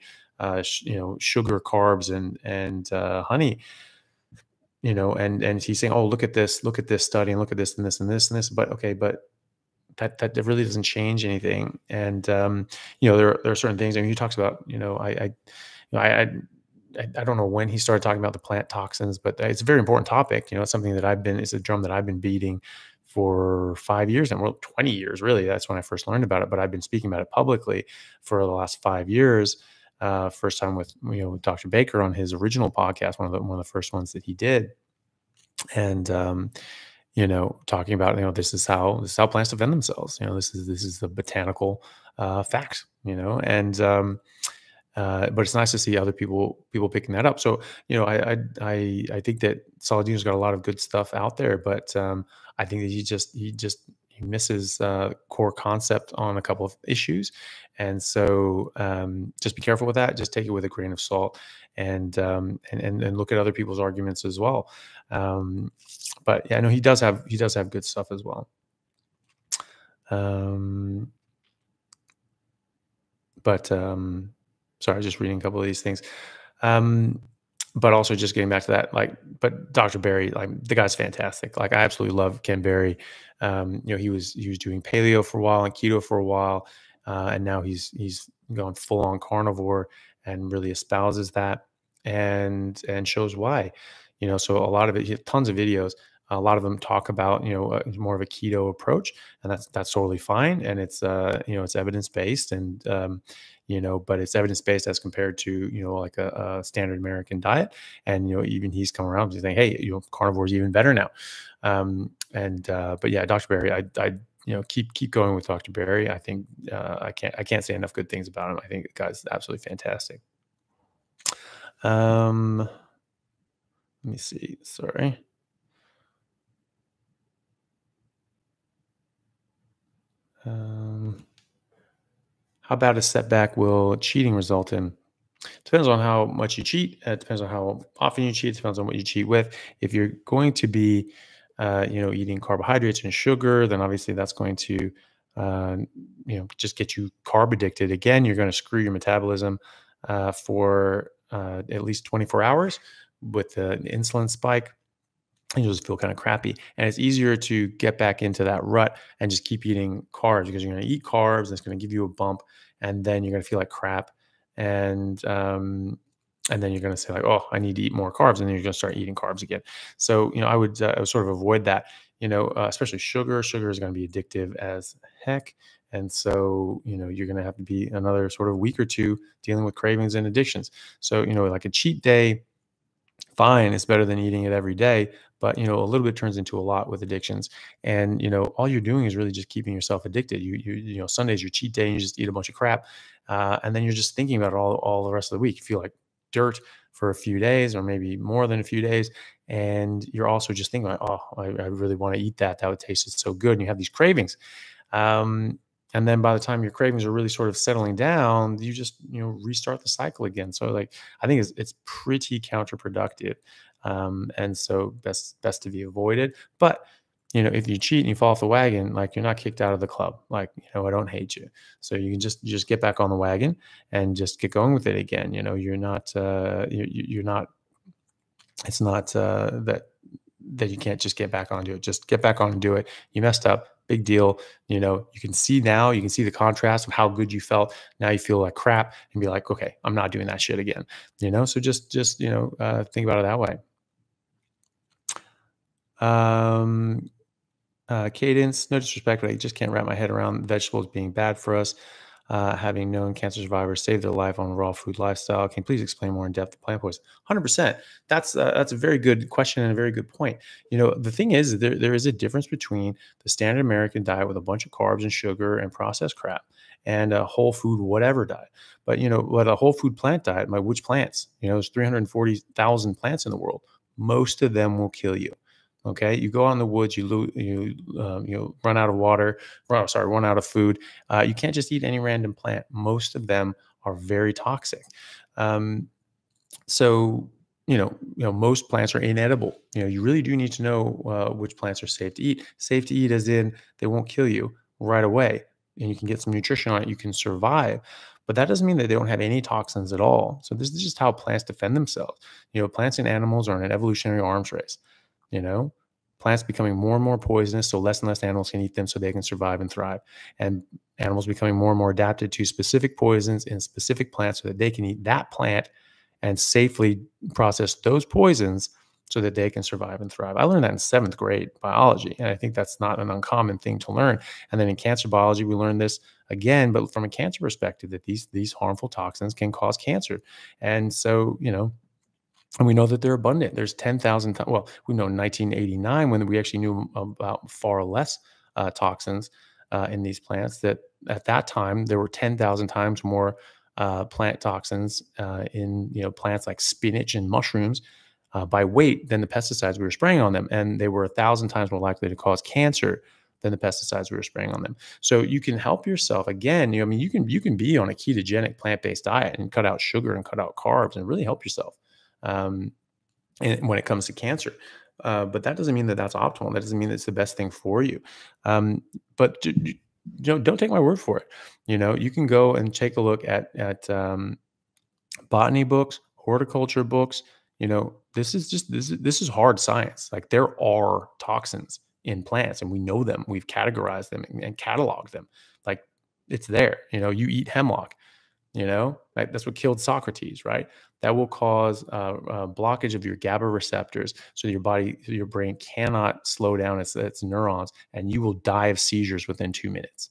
sugar, carbs, and honey. And he's saying, "Oh, look at this study, and look at this, and this, and this, and this." But okay, but that really doesn't change anything. And there are certain things. I mean, he talks about, I don't know when he started talking about the plant toxins, but it's a very important topic. It's something that it's a drum that I've been beating for 5 years, and well, 20 years, really. That's when I first learned about it, but I've been speaking about it publicly for the last 5 years. First time with Dr. Baker on his original podcast, one of the first ones that he did, and talking about this is how plants defend themselves. This is the botanical fact. But it's nice to see other people picking that up. So I think that Saladino's got a lot of good stuff out there, but I think that he misses core concept on a couple of issues, and so just be careful with that. Just take it with a grain of salt, and look at other people's arguments as well. But yeah, no, he does have good stuff as well. Um, but sorry, just reading a couple of these things. Um, but also just getting back to that, like, but Dr. Berry, like the guy's fantastic. Like I absolutely love Ken Berry. He was doing paleo for a while and keto for a while, and now he's gone full on carnivore and really espouses that and shows why. So a lot of it, he has tons of videos. A lot of them talk about more of a keto approach, and that's totally fine, and it's evidence based, and but it's evidence based as compared to like a standard American diet. And even he's come around to saying, hey, carnivore is even better now. But yeah, Dr. Berry, I keep going with Dr. Berry. I think I can't say enough good things about him. I think the guy's absolutely fantastic. Let me see. Sorry. How about a setback will cheating result in? Depends on how much you cheat. It depends on how often you cheat. It depends on what you cheat with. If you're going to be, eating carbohydrates and sugar, then obviously that's going to, uh, just get you carb addicted. Again, you're going to screw your metabolism for at least 24 hours with the insulin spike. And you'll just feel kind of crappy. And it's easier to get back into that rut and just keep eating carbs, because you're going to eat carbs and it's going to give you a bump, and then you're going to feel like crap. And then you're going to say like, oh, I need to eat more carbs. And then you're going to start eating carbs again. So, I would sort of avoid that, especially sugar. Sugar is going to be addictive as heck. And so, you're going to have to be another sort of week or two dealing with cravings and addictions. So, like a cheat day, fine. It's better than eating it every day. But, a little bit turns into a lot with addictions. And, all you're doing is really just keeping yourself addicted. Sunday's your cheat day and you just eat a bunch of crap. And then you're just thinking about it all the rest of the week. You feel like dirt for a few days or maybe more than a few days. And you're also just thinking like, oh, I really want to eat that. That would taste so good. And you have these cravings. Um, and then by the time your cravings are really sort of settling down, you just, restart the cycle again. So like, I think it's pretty counterproductive. And so best to be avoided. But, if you cheat and you fall off the wagon, like you're not kicked out of the club. Like, I don't hate you. So you can just get back on the wagon and just get going with it again. You're not, you're not, it's not that you can't just get back onto it. Just get back on and do it. You messed up, big deal. You can see now, you can see the contrast of how good you felt. Now you feel like crap and be like, okay, I'm not doing that shit again. So just think about it that way. Cadence, no disrespect, but I just can't wrap my head around vegetables being bad for us. Having known cancer survivors save their life on raw food lifestyle. Can you please explain more in depth the plant poison? 100%. That's a very good question and a very good point. The thing is, there is a difference between the standard American diet with a bunch of carbs and sugar and processed crap and a whole food whatever diet. But what a whole food plant diet, which plants? There's 340,000 plants in the world. Most of them will kill you. Okay, you go out in the woods, you run out of water, run out of food. You can't just eat any random plant. Most of them are very toxic. So most plants are inedible. You really do need to know which plants are safe to eat. Safe to eat as in they won't kill you right away, and you can get some nutrition on it. You can survive. But that doesn't mean that they don't have any toxins at all. So this is just how plants defend themselves. Plants and animals are in an evolutionary arms race. Plants becoming more and more poisonous, so less and less animals can eat them so they can survive and thrive. And animals becoming more and more adapted to specific poisons in specific plants so that they can eat that plant and safely process those poisons so that they can survive and thrive. I learned that in 7th grade biology, and I think that's not an uncommon thing to learn. And then in cancer biology, we learned this again, but from a cancer perspective, that these harmful toxins can cause cancer. And so, and we know that they're abundant. There's 10,000. Well, we know in 1989 when we actually knew about far less toxins in these plants. That at that time there were 10,000 times more plant toxins in plants like spinach and mushrooms by weight than the pesticides we were spraying on them, and they were 1,000 times more likely to cause cancer than the pesticides we were spraying on them. So you can help yourself again. You can be on a ketogenic plant-based diet and cut out sugar and cut out carbs and really help yourself. And when it comes to cancer. But that doesn't mean that that's optimal. That doesn't mean it's the best thing for you. But don't take my word for it. You can go and take a look at botany books, horticulture books. This is hard science. Like there are toxins in plants, and we know them. We've categorized them and cataloged them. Like it's there. You eat hemlock. Like that's what killed Socrates, right? That will cause a blockage of your GABA receptors, so your brain cannot slow down its neurons, and you will die of seizures within 2 minutes.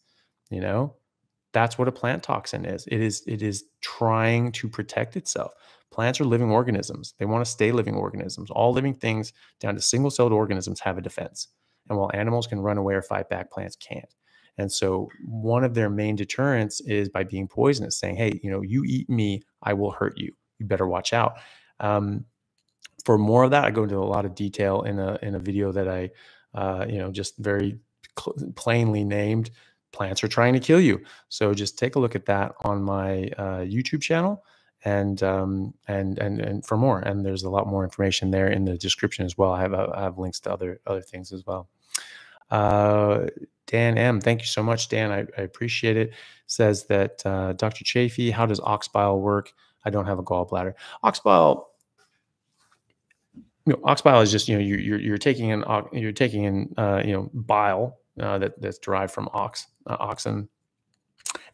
That's what a plant toxin is. It is trying to protect itself. Plants are living organisms. They want to stay living organisms. All living things, down to single-celled organisms, have a defense. And while animals can run away or fight back, plants can't. And so one of their main deterrents is by being poisonous, saying, hey, you eat me, I will hurt you. You better watch out. For more of that, I go into a lot of detail in a video that I, just very plainly named Plants Are Trying to Kill You. So just take a look at that on my YouTube channel and for more. And there's a lot more information there in the description as well. I have links to other things as well. Dan M, thank you so much, Dan. I appreciate it. Says that Dr. Chaffee, how does ox bile work? I don't have a gallbladder. Ox bile is just you're taking in bile that's derived from oxen,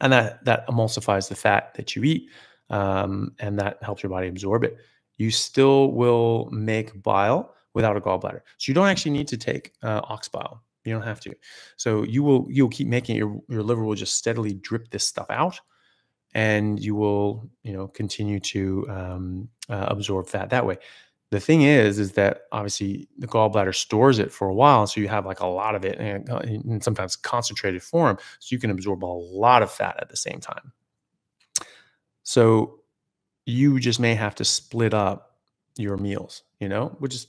and that emulsifies the fat that you eat, and that helps your body absorb it. You still will make bile without a gallbladder, so you don't actually need to take ox bile. You don't have to. So you'll keep making it. Your liver will just steadily drip this stuff out, and you will continue to absorb fat that way. The thing is that obviously the gallbladder stores it for a while, so you have like a lot of it and sometimes concentrated form, so you can absorb a lot of fat at the same time. So you just may have to split up your meals, which is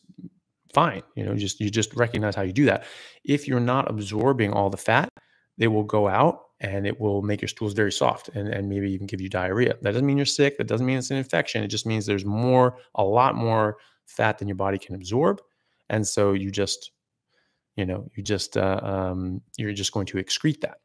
fine. You just recognize how you do that. If you're not absorbing all the fat, they will go out and it will make your stools very soft and maybe even give you diarrhea. That doesn't mean you're sick. That doesn't mean it's an infection. It just means there's a lot more fat than your body can absorb. And so you're just going to excrete that.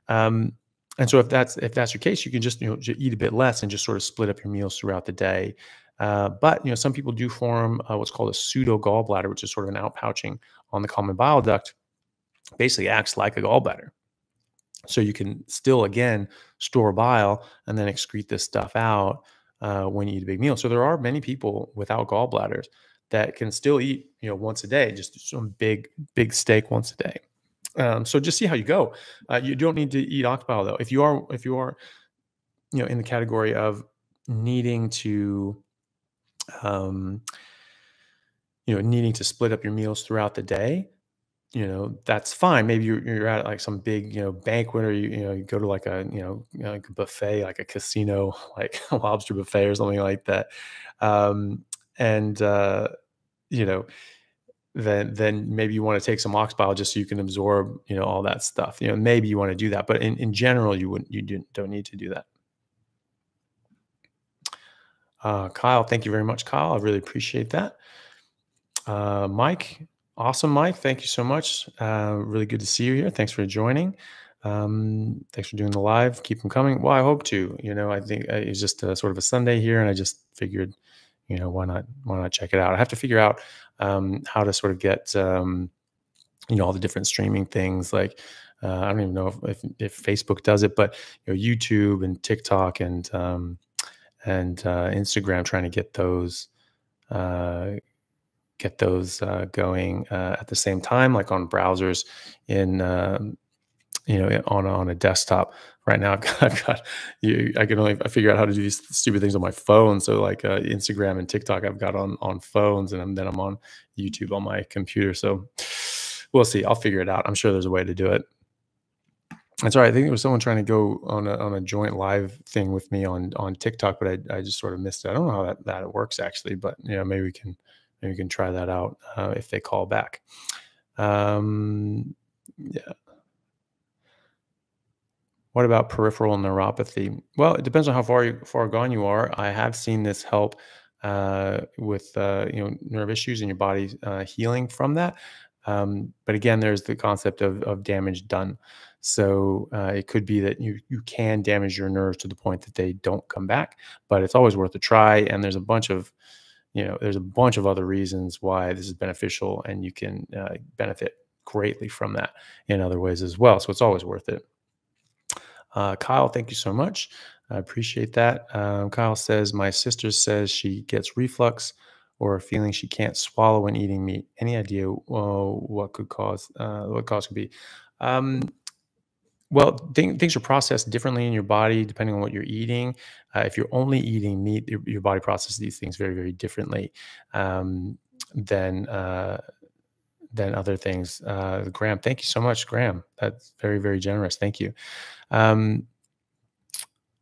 Um, and so if that's your case, you can just eat a bit less and just sort of split up your meals throughout the day. But some people do form what's called a pseudo gallbladder, which is sort of an outpouching on the common bile duct. Basically, acts like a gallbladder, so you can still again store bile and then excrete this stuff out when you eat a big meal. So there are many people without gallbladders that can still eat once a day, just some big steak once a day. So just see how you go. You don't need to eat ox bile though. If you are in the category of needing to um, needing to split up your meals throughout the day, that's fine. Maybe you're at like some big, banquet, or you go to like like a buffet, like a casino, like a lobster buffet or something like that. And you know, then maybe you want to take some ox bile just so you can absorb, all that stuff. Maybe you want to do that, but in general, don't need to do that. Kyle, thank you very much, Kyle. I really appreciate that. Mike, awesome, Mike. Thank you so much. Really good to see you here. Thanks for joining. Thanks for doing the live. Keep them coming. Well, I hope to. I think it's just sort of a Sunday here, and I just figured, why not check it out? I have to figure out how to sort of get all the different streaming things. Like I don't even know if Facebook does it, but YouTube and TikTok and Instagram, trying to uh, get those going at the same time, like on browsers in on a desktop. Right now, I've got I can only figure out how to do these stupid things on my phone. So like Instagram and TikTok, I've got on phones, and then I'm on YouTube on my computer. So we'll see. I'll figure it out. I'm sure there's a way to do it. That's all right. I think there was someone trying to go on a joint live thing with me on TikTok, but I just sort of missed it. I don't know how that works actually, but maybe we can try that out if they call back. Yeah. What about peripheral neuropathy? Well, it depends on how far gone you are. I have seen this help with nerve issues and your body healing from that. But again, there's the concept of damage done. So it could be that you can damage your nerves to the point that they don't come back, but it's always worth a try. And there's a bunch of other reasons why this is beneficial, and you can benefit greatly from that in other ways as well. So it's always worth it. Kyle, thank you so much. I appreciate that. Kyle says, my sister says she gets reflux or a feeling she can't swallow when eating meat. Any idea what cause could be? Um, well, things are processed differently in your body depending on what you're eating. If you're only eating meat, your body processes these things very, very differently um, than other things. Graham, thank you so much, Graham. That's very, very generous. Thank you. Um,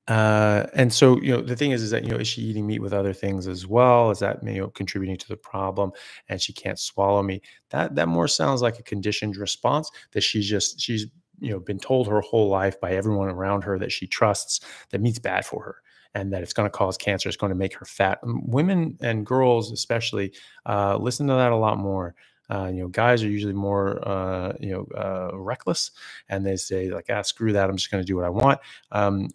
and so, the thing is that, is she eating meat with other things as well? Is that, contributing to the problem, and she can't swallow meat? That more sounds like a conditioned response that she's been told her whole life by everyone around her that she trusts that meat's bad for her and that it's going to cause cancer. It's going to make her fat. Women and girls, especially, listen to that a lot more. Guys are usually more, reckless, and they say like, screw that. I'm just going to do what I want.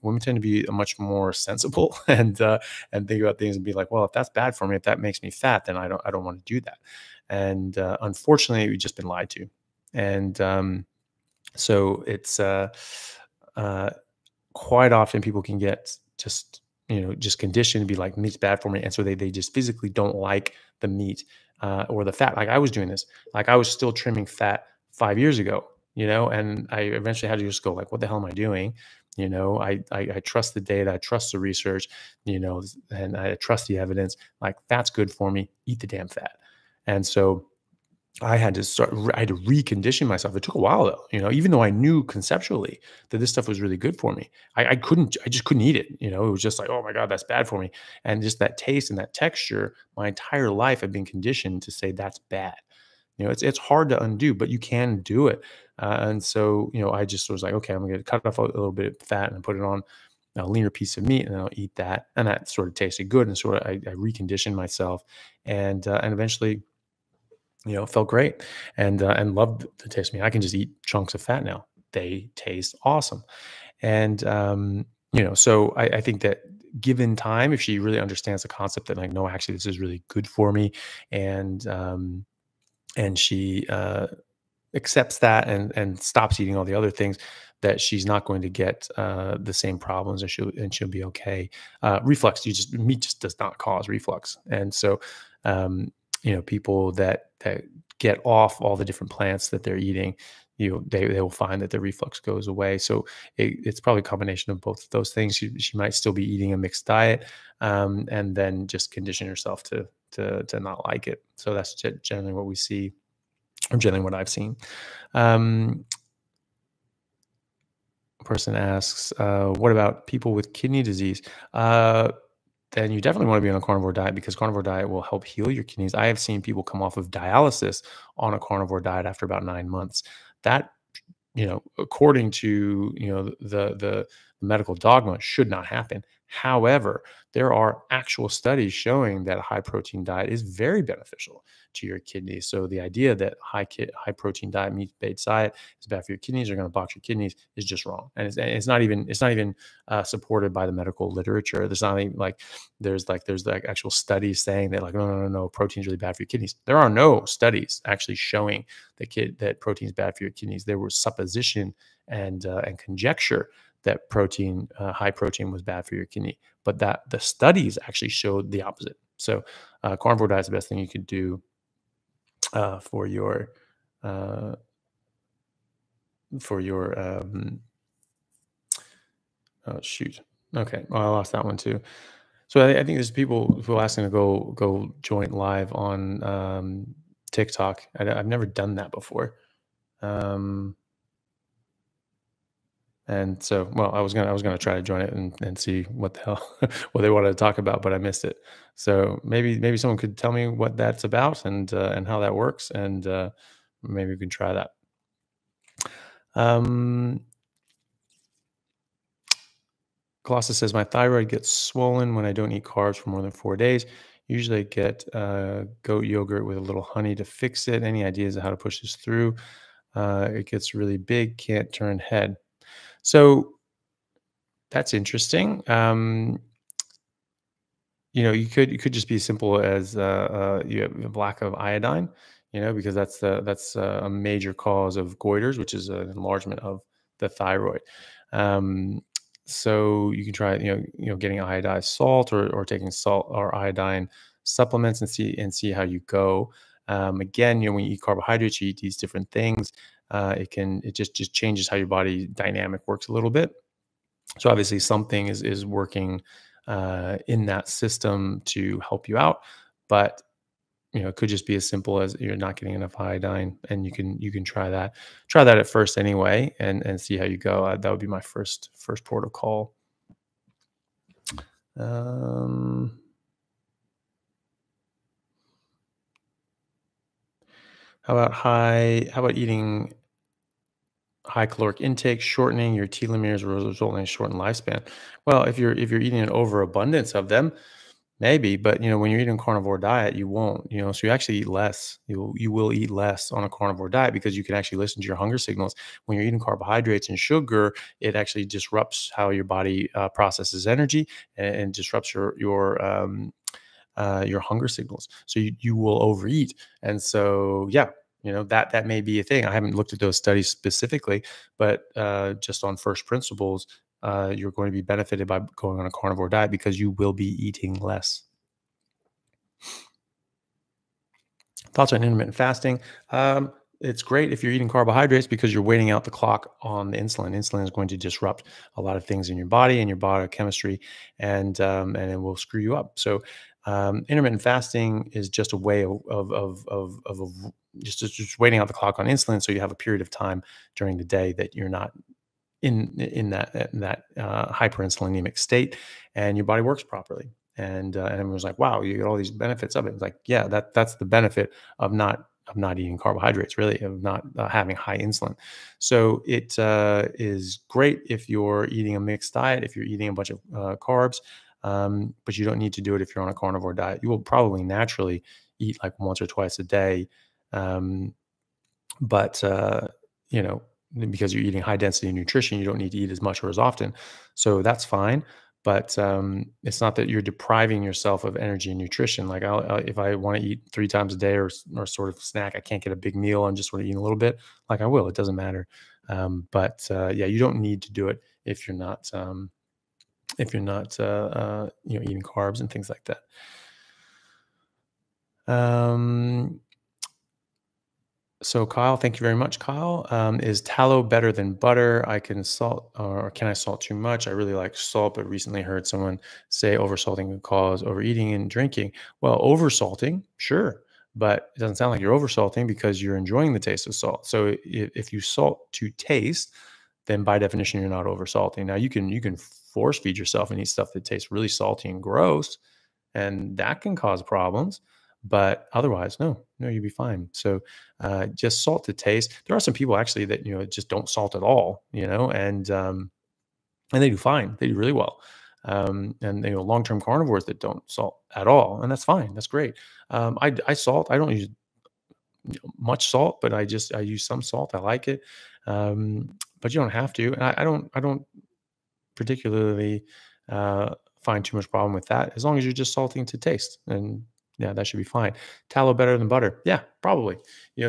Women tend to be much more sensible and think about things and be like, well, if that's bad for me, if that makes me fat, then I don't want to do that. And unfortunately, we've just been lied to. And so it's quite often people can get just conditioned to be like, meat's bad for me, and so they just physically don't like the meat or the fat. Like I was doing this, like I was still trimming fat 5 years ago, and I eventually had to just go like, what the hell am I doing? I trust the data, I trust the research, and I trust the evidence. Like, fat's good for me. Eat the damn fat. And so I had to recondition myself. It took a while though, even though I knew conceptually that this stuff was really good for me. I just couldn't eat it. It was just like, oh my God, that's bad for me. And just that taste and that texture, my entire life I've been conditioned to say that's bad. It's hard to undo, but you can do it. And so, I just was like, okay, I'm going to cut off a little bit of fat and put it on a leaner piece of meat, and then I'll eat that. And that sort of tasted good. And sort of, I reconditioned myself, and eventually, it felt great, and loved the taste of meat. I can just eat chunks of fat now. They taste awesome. And, so I think that given time, if she really understands the concept that, like, no, actually, this is really good for me. And she accepts that, and stops eating all the other things, that she's not going to get the same problems, and she'll be okay. Reflux, meat just does not cause reflux. And so, people that get off all the different plants that they're eating, they will find that the reflux goes away. So it's probably a combination of both of those things. She might still be eating a mixed diet, and then just condition herself to not like it. So that's generally what we see, or generally what I've seen. Um, Person asks, what about people with kidney disease? Then you definitely want to be on a carnivore diet, because carnivore diet will help heal your kidneys. I have seen people come off of dialysis on a carnivore diet after about 9 months. That, according to, the medical dogma, should not happen. However, there are actual studies showing that a high protein diet is very beneficial to your kidneys. So the idea that high protein diet, meat based diet, is bad for your kidneys, or going to box your kidneys, is just wrong. And it's not even supported by the medical literature. There's not even there's actual studies saying that, like, no, protein is really bad for your kidneys. There are no studies actually showing that protein is bad for your kidneys. There was supposition and conjecture that high protein was bad for your kidney, but that the studies actually showed the opposite. So carnivore diet is the best thing you could do for your uh, for your oh shoot. Okay, well, I lost that one too. So I think there's people who are asking to go join live on TikTok. I've never done that before. Um, And so, well, I was gonna try to join it and see what the hell what they wanted to talk about, but I missed it. So maybe someone could tell me what that's about, and how that works, and maybe we can try that. Um, Colossus says, my thyroid gets swollen when I don't eat carbs for more than 4 days. Usually I get goat yogurt with a little honey to fix it. Any ideas of how to push this through? It gets really big, can't turn head. So that's interesting. You could just be as simple as you have a lack of iodine, because that's a major cause of goiters, which is an enlargement of the thyroid. Um, so you can try, getting iodized salt, or taking salt or iodine supplements, and see how you go. Again, when you eat carbohydrates, you eat these different things. It just changes how your body dynamic works a little bit. So obviously something is working in that system to help you out, but it could just be as simple as you're not getting enough iodine, and you can try that at first anyway, and see how you go. That would be my first port of call. Um, how about eating high caloric intake, shortening your telomeres, will result in a shortened lifespan? Well, if you're eating an overabundance of them, maybe, but when you're eating a carnivore diet, you won't. So you actually eat less. You will eat less on a carnivore diet, because you can actually listen to your hunger signals. When you're eating carbohydrates and sugar, it actually disrupts how your body processes energy, and disrupts your hunger signals. So you will overeat. And so, yeah, that may be a thing. I haven't looked at those studies specifically, but just on first principles, you're going to be benefited by going on a carnivore diet, because you will be eating less. Thoughts on intermittent fasting? it's great if you're eating carbohydrates because you're waiting out the clock on the insulin. Insulin is going to disrupt a lot of things in your body and your biochemistry, and it will screw you up. So, intermittent fasting is just a way of just waiting out the clock on insulin, so you have a period of time during the day that you're not in that hyperinsulinemic state, and your body works properly. And everyone's like, "Wow, you get all these benefits of it." It's like, yeah, that's the benefit of not eating carbohydrates, really, of not having high insulin. So it is great if you're eating a mixed diet, if you're eating a bunch of carbs, but you don't need to do it if you're on a carnivore diet. You will probably naturally eat like once or twice a day, um, but you know, because you're eating high density nutrition, you don't need to eat as much or as often. So that's fine. But it's not that you're depriving yourself of energy and nutrition. Like if I want to eat 3 times a day or sort of snack, I can't get a big meal. I'm just want to eat a little bit. Like I will. It doesn't matter. But yeah, you don't need to do it if you're not eating carbs and things like that. So Kyle, thank you very much, Kyle. Is tallow better than butter? I can salt, or can I salt too much? I really like salt, but recently heard someone say oversalting can cause overeating and drinking. Well, oversalting, sure, but it doesn't sound like you're oversalting because you're enjoying the taste of salt. So if you salt to taste, then by definition you're not oversalting. Now you can force feed yourself and eat stuff that tastes really salty and gross, and that can cause problems. But otherwise, no, you'd be fine. So just salt to taste. There are some people actually that just don't salt at all, and they do fine. They do really well. And long-term carnivores that don't salt at all, and that's fine. That's great. I salt. I don't use much salt, but I use some salt. I like it, but you don't have to. And I don't particularly find too much problem with that as long as you're just salting to taste. And yeah, that should be fine. Tallow better than butter? Yeah, probably.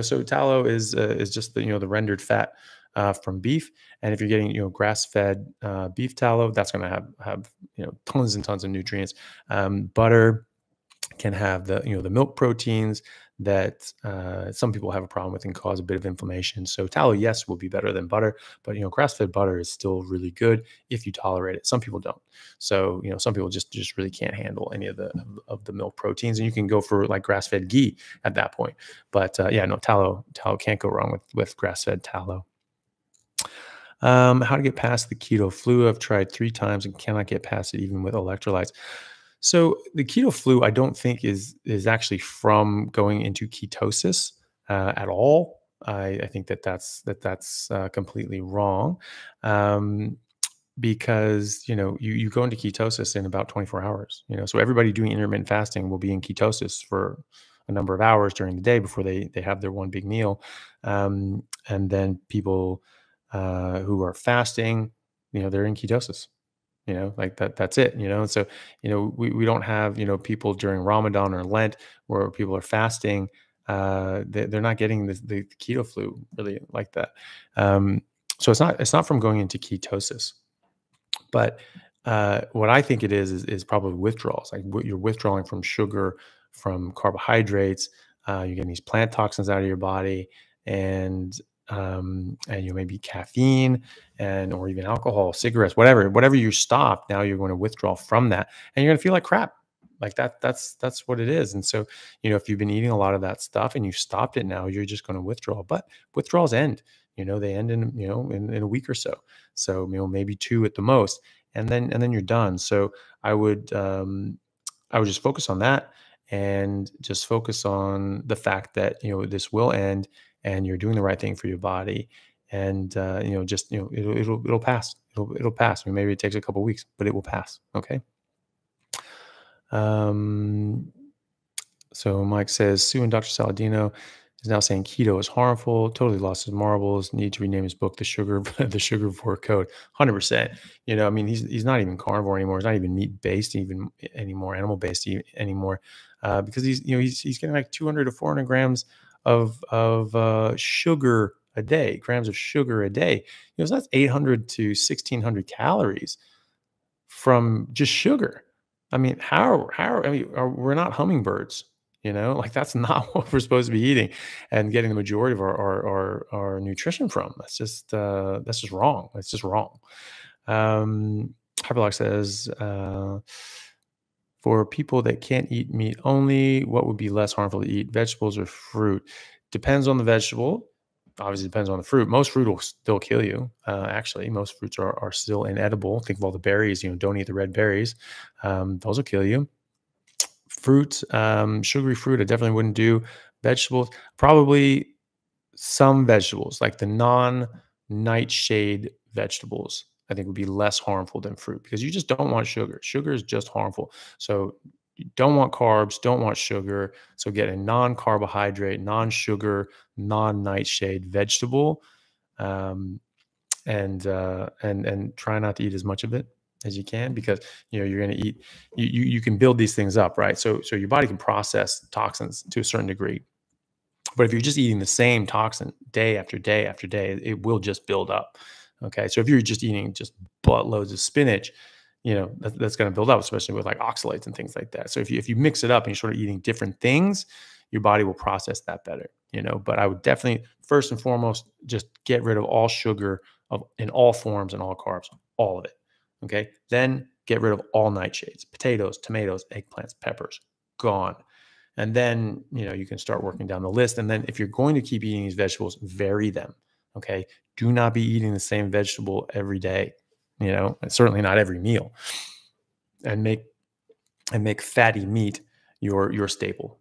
So tallow is just the rendered fat from beef, and if you're getting grass-fed beef tallow, that's going to have tons and tons of nutrients. Butter can have the milk proteins that some people have a problem with and cause a bit of inflammation. So tallow, yes, will be better than butter, but grass-fed butter is still really good if you tolerate it. Some people don't. So some people just really can't handle any of the milk proteins, and you can go for like grass-fed ghee at that point. But yeah, no, tallow can't go wrong with grass-fed tallow. How to get past the keto flu? I've tried 3 times and cannot get past it even with electrolytes. So the keto flu, I don't think is actually from going into ketosis at all. I think that's completely wrong, because you go into ketosis in about 24 hours. So everybody doing intermittent fasting will be in ketosis for a number of hours during the day before they have their one big meal, and then people who are fasting, they're in ketosis. Like that's it. And so we don't have people during Ramadan or Lent where people are fasting, they're not getting the keto flu really like that. So it's not from going into ketosis, but what I think it is probably withdrawals. Like you're withdrawing from sugar, from carbohydrates, you're getting these plant toxins out of your body, and maybe caffeine or even alcohol, cigarettes, whatever you stop, now you're going to withdraw from that, and you're going to feel like crap. Like that's what it is. And so if you've been eating a lot of that stuff and you stopped it, now you're just going to withdraw. But withdrawals end. They end in a week or so. So maybe 2 at the most, and then you're done. So I would just focus on that, and just focus on the fact that this will end, and you're doing the right thing for your body, and just it'll pass. It'll pass. Maybe it takes a couple weeks, but it will pass. Okay. So Mike says Sue and Dr. Saladino is now saying keto is harmful. Totally lost his marbles. Need to rename his book the Sugar the Sugarvore Code. 100%. I mean, he's not even carnivore anymore. He's not even meat based even anymore, animal based anymore, because he's getting like 200 to 400 grams of sugar a day, grams of sugar a day. So that's 800 to 1600 calories from just sugar. I mean, how? I mean, we're not hummingbirds. Like that's not what we're supposed to be eating and getting the majority of our nutrition from. That's just wrong. It's just wrong. Hyperlock says, for people that can't eat meat only, what would be less harmful to eat, vegetables or fruit? Depends on the vegetable. Obviously, depends on the fruit. Most fruit will still kill you. Actually, most fruits are still inedible. Think of all the berries. Don't eat the red berries. Those will kill you. Fruit, sugary fruit, I definitely wouldn't do. Vegetables, probably some vegetables, like the non-nightshade vegetables, I think would be less harmful than fruit because you just don't want sugar. Sugar is just harmful. So you don't want carbs, don't want sugar. So get a non-carbohydrate, non-sugar, non-nightshade vegetable, and try not to eat as much of it as you can, because you're going to eat. You can build these things up, right? So your body can process toxins to a certain degree. But if you're just eating the same toxin day after day after day, it will just build up. Okay. So if you're just eating just buttloads of spinach, that's going to build up, especially with like oxalates and things like that. So if you mix it up and you're sort of eating different things, your body will process that better, But I would definitely, first and foremost, just get rid of all sugar in all forms and all carbs, all of it. Okay. Then get rid of all nightshades, potatoes, tomatoes, eggplants, peppers, gone. And then, you can start working down the list. And then if you're going to keep eating these vegetables, vary them. Okay. Do not be eating the same vegetable every day, and certainly not every meal. And make fatty meat your staple.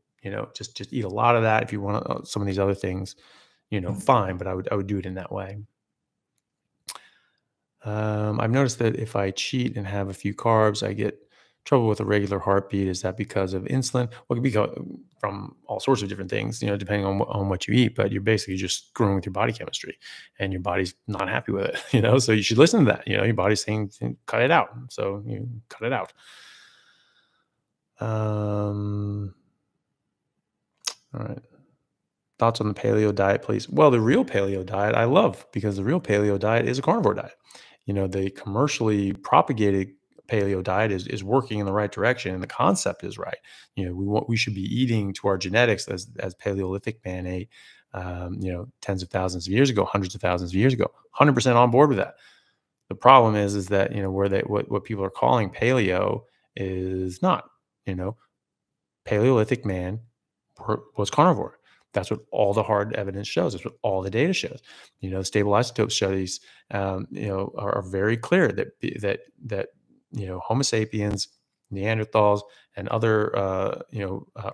Just eat a lot of that. If you want some of these other things, fine, but I would do it in that way. I've noticed that if I cheat and have a few carbs, I get trouble with a regular heartbeat. Is that because of insulin? Well, it could be from all sorts of different things, depending on what you eat. But you're basically just screwing with your body chemistry, and your body's not happy with it. So you should listen to that. Your body's saying, cut it out. So you cut it out. All right. Thoughts on the paleo diet, please? Well, the real paleo diet I love, because the real paleo diet is a carnivore diet. The commercially propagated paleo diet is working in the right direction, and the concept is right. We should be eating to our genetics as Paleolithic man ate, tens of thousands of years ago, hundreds of thousands of years ago. 100% on board with that. The problem is that what people are calling paleo is not. Paleolithic man was carnivore. That's what all the hard evidence shows. That's what all the data shows. The stable isotope studies, are very clear that Homo sapiens, Neanderthals, and other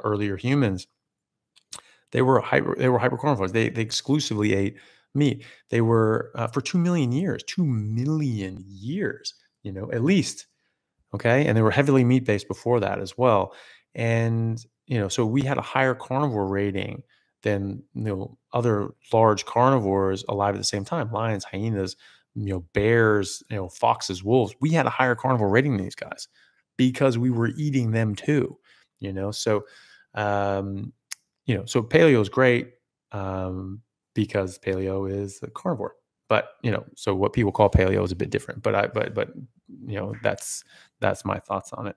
earlier humans, they were hypercarnivores. They exclusively ate meat. They were for 2 million years, at least. Okay, and they were heavily meat based before that as well. And so we had a higher carnivore rating than other large carnivores alive at the same time: lions, hyenas, bears, foxes, wolves. We had a higher carnivore rating than these guys because we were eating them too. So so paleo is great, because paleo is a carnivore. But so what people call paleo is a bit different. But that's my thoughts on it.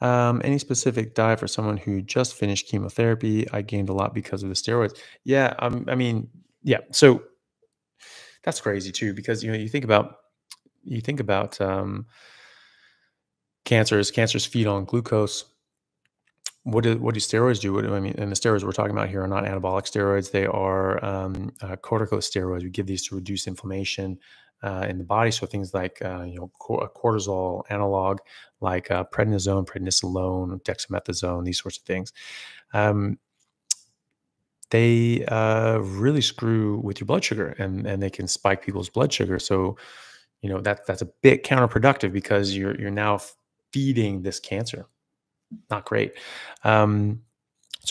Any specific diet for someone who just finished chemotherapy? I gained a lot because of the steroids. Yeah, yeah. So that's crazy too, because you think about cancers feed on glucose. What do steroids do? And the steroids we're talking about here are not anabolic steroids. They are corticosteroids. We give these to reduce inflammation in the body. So things like cortisol analog, like prednisone, prednisolone, dexamethasone, these sorts of things. They really screw with your blood sugar, and they can spike people's blood sugar. So that's a bit counterproductive, because you're now feeding this cancer. Not great. So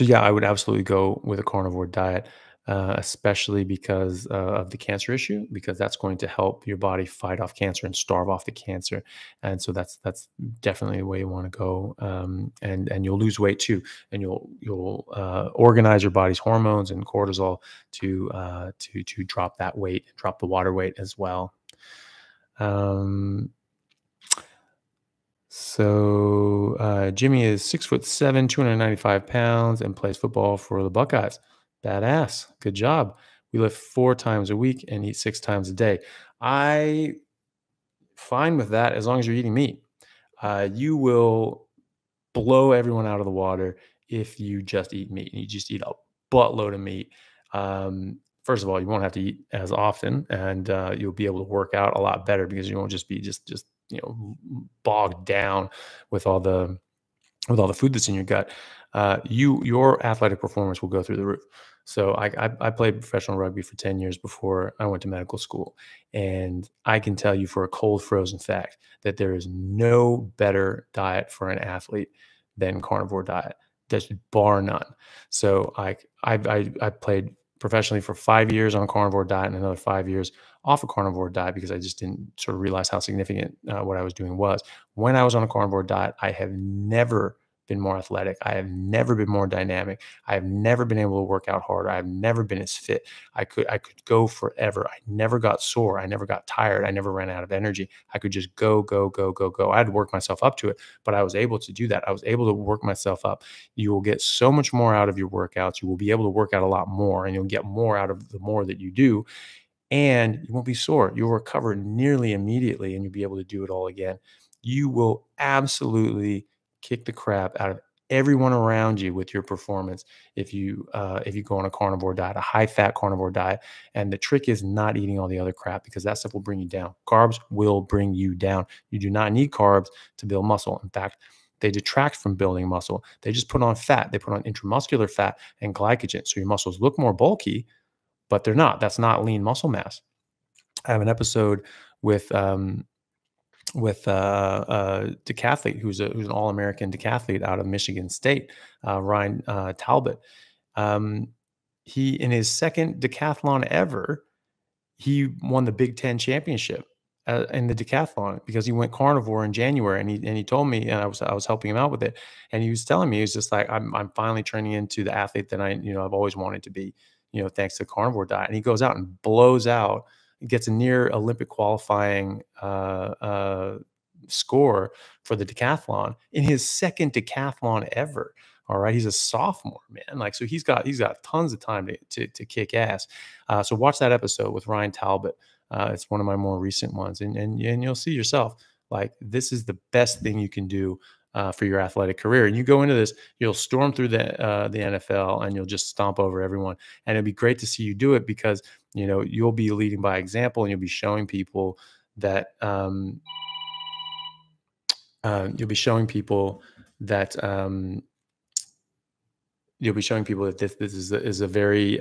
yeah, I would absolutely go with a carnivore diet, especially because of the cancer issue, because that's going to help your body fight off cancer and starve off the cancer. And so that's definitely the way you want to go. And you'll lose weight too, and you'll organize your body's hormones and cortisol to drop that weight, drop the water weight as well. So Jimmy is 6'7", 295 pounds, and plays football for the Buckeyes. Badass. Good job. We lift 4 times a week and eat 6 times a day. I fine with that as long as you're eating meat. You will blow everyone out of the water if you just eat meat and you just eat a buttload of meat. First of all, you won't have to eat as often, and you'll be able to work out a lot better because you won't just be just bogged down with all the food that's in your gut. Your athletic performance will go through the roof. So I played professional rugby for 10 years before I went to medical school, and I can tell you for a cold frozen fact that there is no better diet for an athlete than carnivore diet. That's bar none. So I played professionally for 5 years on a carnivore diet and another 5 years off a carnivore diet because I just didn't sort of realize how significant what I was doing was. When I was on a carnivore diet, I have never been more athletic. I have never been more dynamic. I have never been able to work out harder. I've never been as fit. I could go forever. I never got sore. I never got tired. I never ran out of energy. I could just go, go, go, go, go. I had to work myself up to it, but I was able to do that. I was able to work myself up. You will get so much more out of your workouts. You will be able to work out a lot more, and you'll get more out of the more that you do, and you won't be sore. You'll recover nearly immediately, and you'll be able to do it all again. You will absolutely kick the crap out of everyone around you with your performance if you go on a carnivore diet, a high fat carnivore diet. And the trick is not eating all the other crap because that stuff will bring you down. Carbs will bring you down. You do not need carbs to build muscle. In fact, they detract from building muscle. They just put on fat. They put on intramuscular fat and glycogen. So your muscles look more bulky, but they're not. That's not lean muscle mass. I have an episode with decathlete who's an all-American decathlete out of Michigan State, Ryan Talbot. He in his second decathlon ever, he won the Big Ten championship in the decathlon because he went carnivore in January, and he told me, and I was helping him out with it, and he was telling me, he was just like, I'm finally turning into the athlete that I've always wanted to be, thanks to carnivore diet. And he goes out and blows out, gets a near Olympic qualifying score for the decathlon in his second decathlon ever. All right, he's a sophomore, man. Like, so he's got tons of time to kick ass. So watch that episode with Ryan Talbot. It's one of my more recent ones, and you'll see yourself, like, this is the best thing you can do for your athletic career. And you go into this, you'll storm through the NFL, and you'll just stomp over everyone. And it'd be great to see you do it because you'll be leading by example, and you'll be showing people that this is a very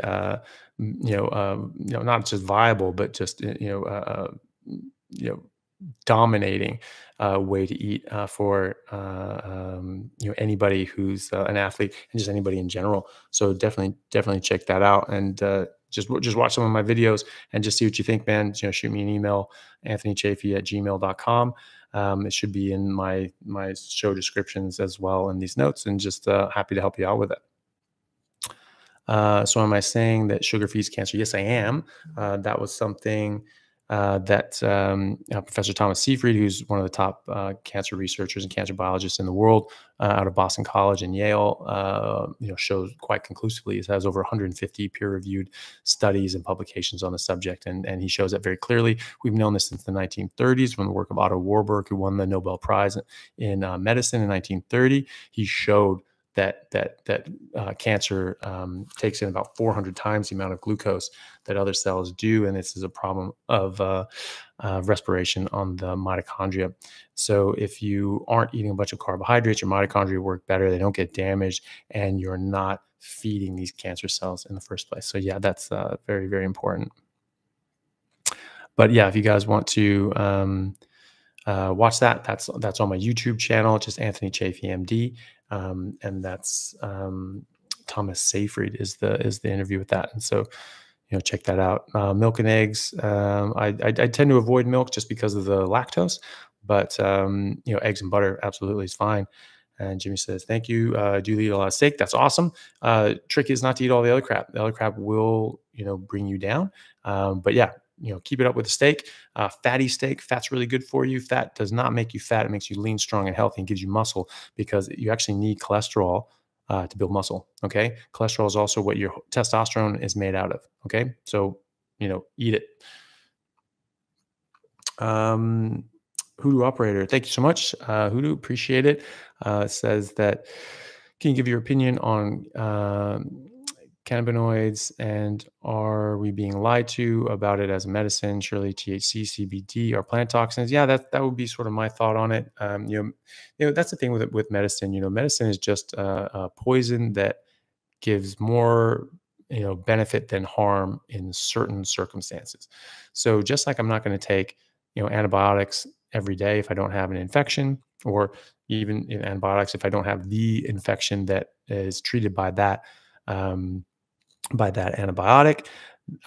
not just viable, but just dominating way to eat for anybody who's an athlete and just anybody in general. So definitely check that out, and just watch some of my videos and just see what you think, man. Shoot me an email, anthonychaffee@gmail.com. It should be in my show descriptions as well in these notes, and just happy to help you out with it. So am I saying that sugar feeds cancer? Yes, I am. That was something that Professor Thomas Seyfried, who's one of the top cancer researchers and cancer biologists in the world, out of Boston College and Yale, shows quite conclusively. It has over 150 peer-reviewed studies and publications on the subject, and he shows that very clearly. We've known this since the 1930s from the work of Otto Warburg, who won the Nobel Prize in medicine in 1930. He showed that cancer takes in about 400 times the amount of glucose that other cells do, and this is a problem of respiration on the mitochondria. So if you aren't eating a bunch of carbohydrates, your mitochondria work better, they don't get damaged, and you're not feeding these cancer cells in the first place. So yeah, that's very, very important. But yeah, if you guys want to watch that, that's on my YouTube channel, just Anthony Chaffee MD. And that's Thomas Seyfried is the interview with that. And so, check that out. Milk and eggs. I tend to avoid milk just because of the lactose, but eggs and butter absolutely is fine. And Jimmy says, thank you. Do you eat a lot of steak? That's awesome. Trick is not to eat all the other crap. The other crap will, bring you down. But yeah, keep it up with the steak, fatty steak. Fat's really good for you. Fat does not make you fat. It makes you lean, strong, and healthy, and gives you muscle because you actually need cholesterol to build muscle. Okay. Cholesterol is also what your testosterone is made out of. Okay. So, eat it. Um, Hoodoo operator, thank you so much. Hoodoo, appreciate it. Says that, can you give your opinion on cannabinoids, and are we being lied to about it as a medicine? Surely THC, CBD are plant toxins. Yeah, that would be sort of my thought on it. That's the thing with medicine. Medicine is just a poison that gives more benefit than harm in certain circumstances. So just like I'm not going to take antibiotics every day if I don't have an infection, or even antibiotics if I don't have the infection that is treated um, by that antibiotic.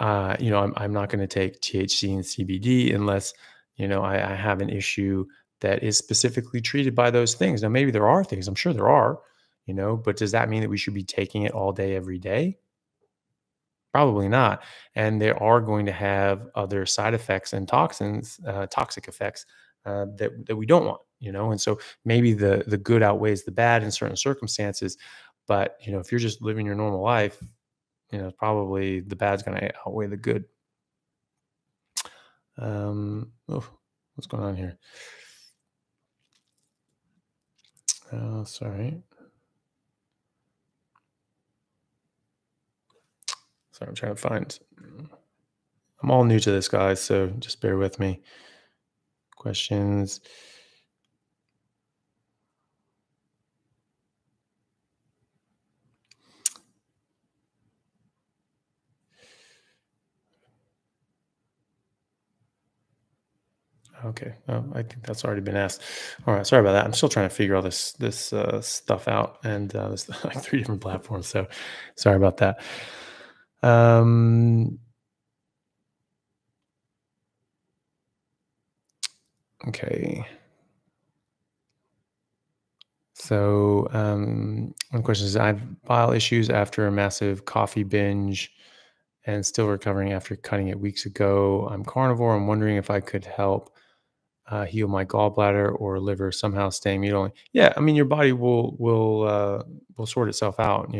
I'm not going to take THC and CBD unless I have an issue that is specifically treated by those things. Now maybe there are things, I'm sure there are, but does that mean that we should be taking it all day every day? Probably not. And they are going to have other side effects and toxins, toxic effects that we don't want, And so maybe the good outweighs the bad in certain circumstances. But if you're just living your normal life, probably the bad's going to outweigh the good. What's going on here? Sorry. Sorry, I'm trying to find. I'm all new to this, guys, so just bear with me. Questions. Okay, I think that's already been asked. All right, sorry about that. I'm still trying to figure all this stuff out, and there's like 3 different platforms. So sorry about that. Okay. So one question is, I have bile issues after a massive coffee binge and still recovering after cutting it weeks ago. I'm carnivore. I'm wondering if I could help heal my gallbladder or liver, somehow staying meat only. Yeah, I mean your body will sort itself out.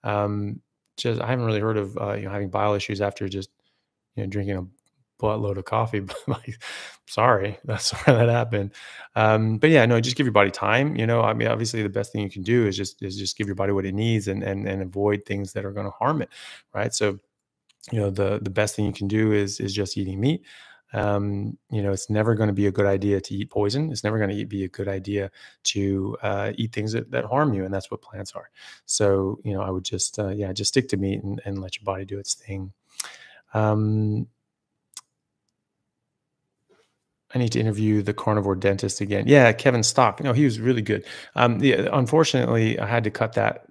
Um, just I haven't really heard of having bile issues after just drinking a buttload of coffee. But like, sorry, that's sorry that happened. But yeah, no, just give your body time. I mean, obviously, the best thing you can do is just give your body what it needs, and avoid things that are going to harm it, right? So the best thing you can do is just eating meat. It's never going to be a good idea to eat poison. It's never going to be a good idea to eat things that harm you, and that's what plants are. So I would just stick to meat, and let your body do its thing. I need to interview the carnivore dentist again. Yeah, Kevin Stock. No, he was really good. Yeah, unfortunately, I had to cut that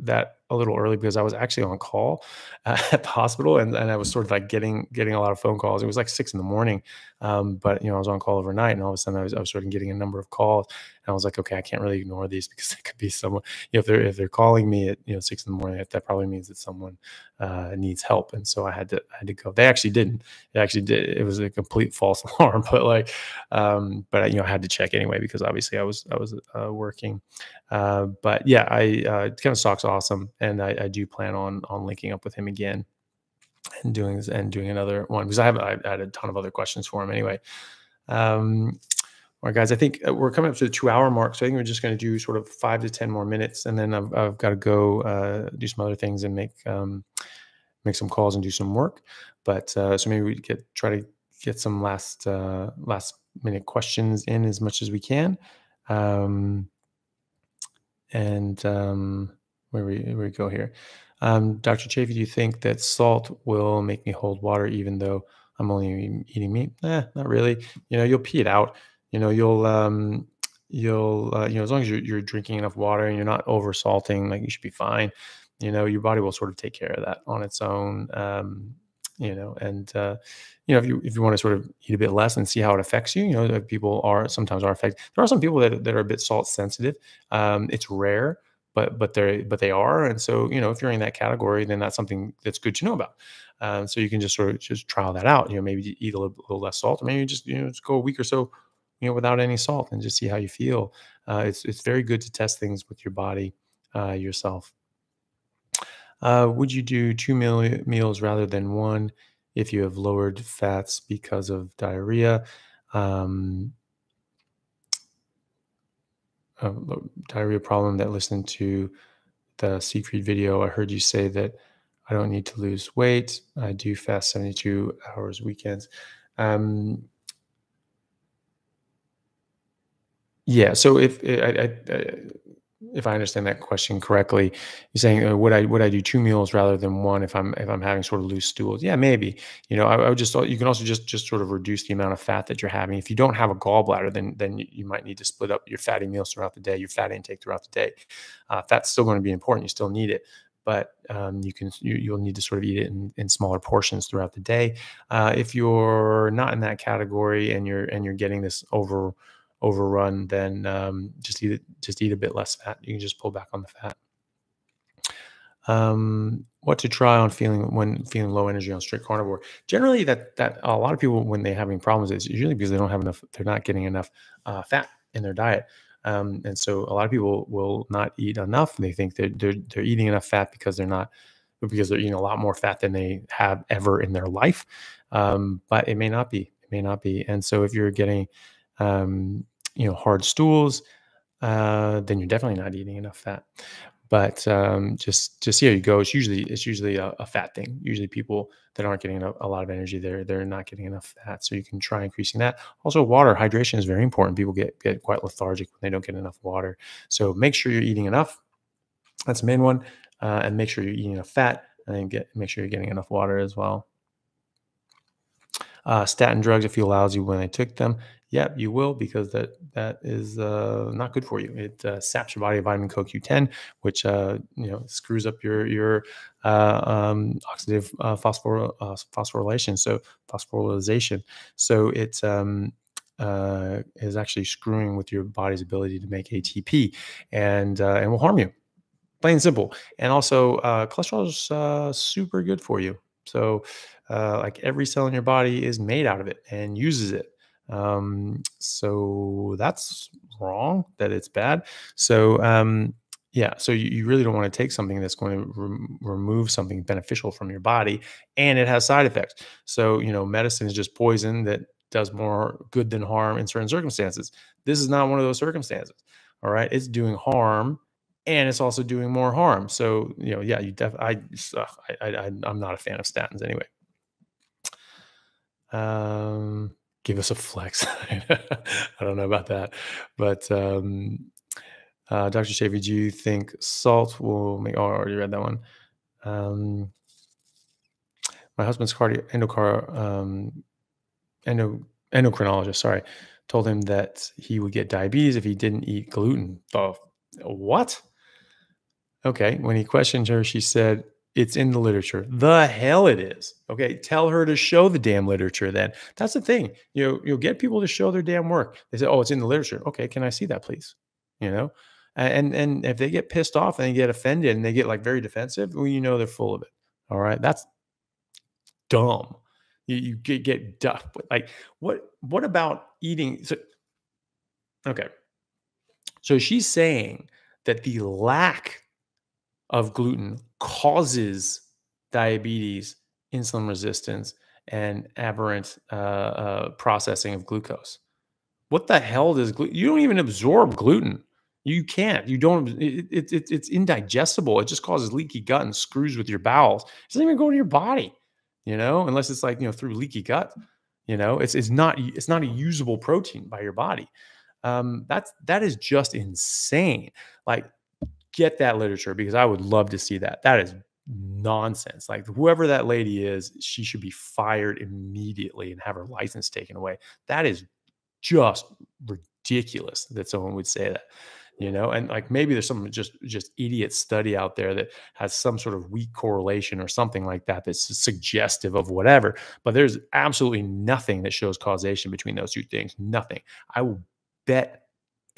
a little early because I was actually on call at the hospital, and I was sort of like getting a lot of phone calls. It was like 6 in the morning, but I was on call overnight, and all of a sudden I was sort of getting a number of calls, and I was like, okay, I can't really ignore these because it could be someone. If they're calling me at 6 in the morning, that probably means that someone needs help, and so I had to go. They actually didn't. It actually did. It was a complete false alarm, but like. But I had to check anyway because obviously I was working. But yeah, Kevin Stock's awesome, and I do plan on linking up with him again and doing another one because I had a ton of other questions for him anyway. All right, guys, I think we're coming up to the 2 hour mark, so I think we're just going to do sort of 5 to 10 more minutes, and then I've got to go do some other things and make some calls and do some work. But so maybe we try to get some last minute questions in as much as we can. Where we go here. Dr. Chaffee, do you think that salt will make me hold water even though I'm only eating meat? Not really. You'll pee it out. As long as you're drinking enough water and you're not over salting, like you should be fine. Your body will sort of take care of that on its own. And if you want to sort of eat a bit less and see how it affects you, people sometimes are affected. There are some people that are a bit salt sensitive. It's rare, but they are. And so, if you're in that category, then that's something that's good to know about. So you can just sort of just trial that out. Maybe eat a little less salt, or maybe just go a week or so, without any salt, and just see how you feel. It's very good to test things with your body yourself. Would you do two meals rather than one if you have lowered fats because of diarrhea? Um, Diarrhea problem that listened to the Siegfried video. I heard you say that I don't need to lose weight. I do fast 72 hours weekends. Um, Yeah. So if I understand that question correctly, you're saying, would I do two meals rather than one if I'm having sort of loose stools? Yeah, maybe. I would just you can also just sort of reduce the amount of fat that you're having. If you don't have a gallbladder, then you might need to split up your fatty meals throughout the day, your fat intake throughout the day. Fat's still going to be important. You still need it, but you'll need to sort of eat it in smaller portions throughout the day. If you're not in that category and you're getting this overrun, then just eat a bit less fat. You can just pull back on the fat. What to try on when feeling low energy on strict carnivore? Generally, that a lot of people, when they're having problems, it's usually because they don't have enough. They're not getting enough fat in their diet. And so a lot of people will not eat enough. They think they're eating enough fat because they're eating a lot more fat than they have ever in their life. But it may not be. It may not be. And so if you're getting hard stools, then you're definitely not eating enough fat. But just see how you go. It's usually a fat thing. Usually people that aren't getting a lot of energy, they're not getting enough fat. So you can try increasing that. Also, water hydration is very important. People get quite lethargic when they don't get enough water. So make sure you're eating enough. That's the main one. And make sure you're eating enough fat, and then make sure you're getting enough water as well. Statin drugs, if you lousy when I took them. Yep, you will, because that is not good for you. It saps your body of vitamin CoQ10, which screws up your oxidative phosphorylation, so phosphorylation. So it is actually screwing with your body's ability to make ATP, and will harm you. Plain and simple. And also, cholesterol is super good for you. So, like every cell in your body is made out of it and uses it. So that's wrong, that it's bad. So, yeah, so you really don't want to take something that's going to remove something beneficial from your body, and it has side effects. So, medicine is just poison that does more good than harm in certain circumstances. This is not one of those circumstances. All right. It's doing harm, and it's also doing more harm. So, yeah, I'm not a fan of statins anyway. Give us a flex. I don't know about that, but Dr. Chaffee, do you think salt will make? Oh, I already read that one. My husband's endocrinologist, sorry, told him that he would get diabetes if he didn't eat gluten. Oh, what? Okay. When he questioned her, she said, it's in the literature. The hell it is. Okay. Tell her to show the damn literature then. That's the thing. You'll get people to show their damn work. They say, oh, it's in the literature. Okay. Can I see that, please? And if they get pissed off and they get offended and they get like very defensive, well, they're full of it. All right. That's dumb. You get duff. Like, what about eating? So, okay. So she's saying that the lack of gluten causes diabetes, insulin resistance, and aberrant processing of glucose. What the hell does gluten? You don't even absorb gluten. You can't. You don't. It's indigestible. It just causes leaky gut and screws with your bowels. It doesn't even go to your body, unless it's like through leaky gut. It's not a usable protein by your body. That is just insane. Like, get that literature, because I would love to see that. That is nonsense. Like, whoever that lady is, she should be fired immediately and have her license taken away. That is just ridiculous that someone would say that. And like, maybe there's some just idiot study out there that has some sort of weak correlation or something like that that's suggestive of whatever, but there's absolutely nothing that shows causation between those two things. Nothing. I will bet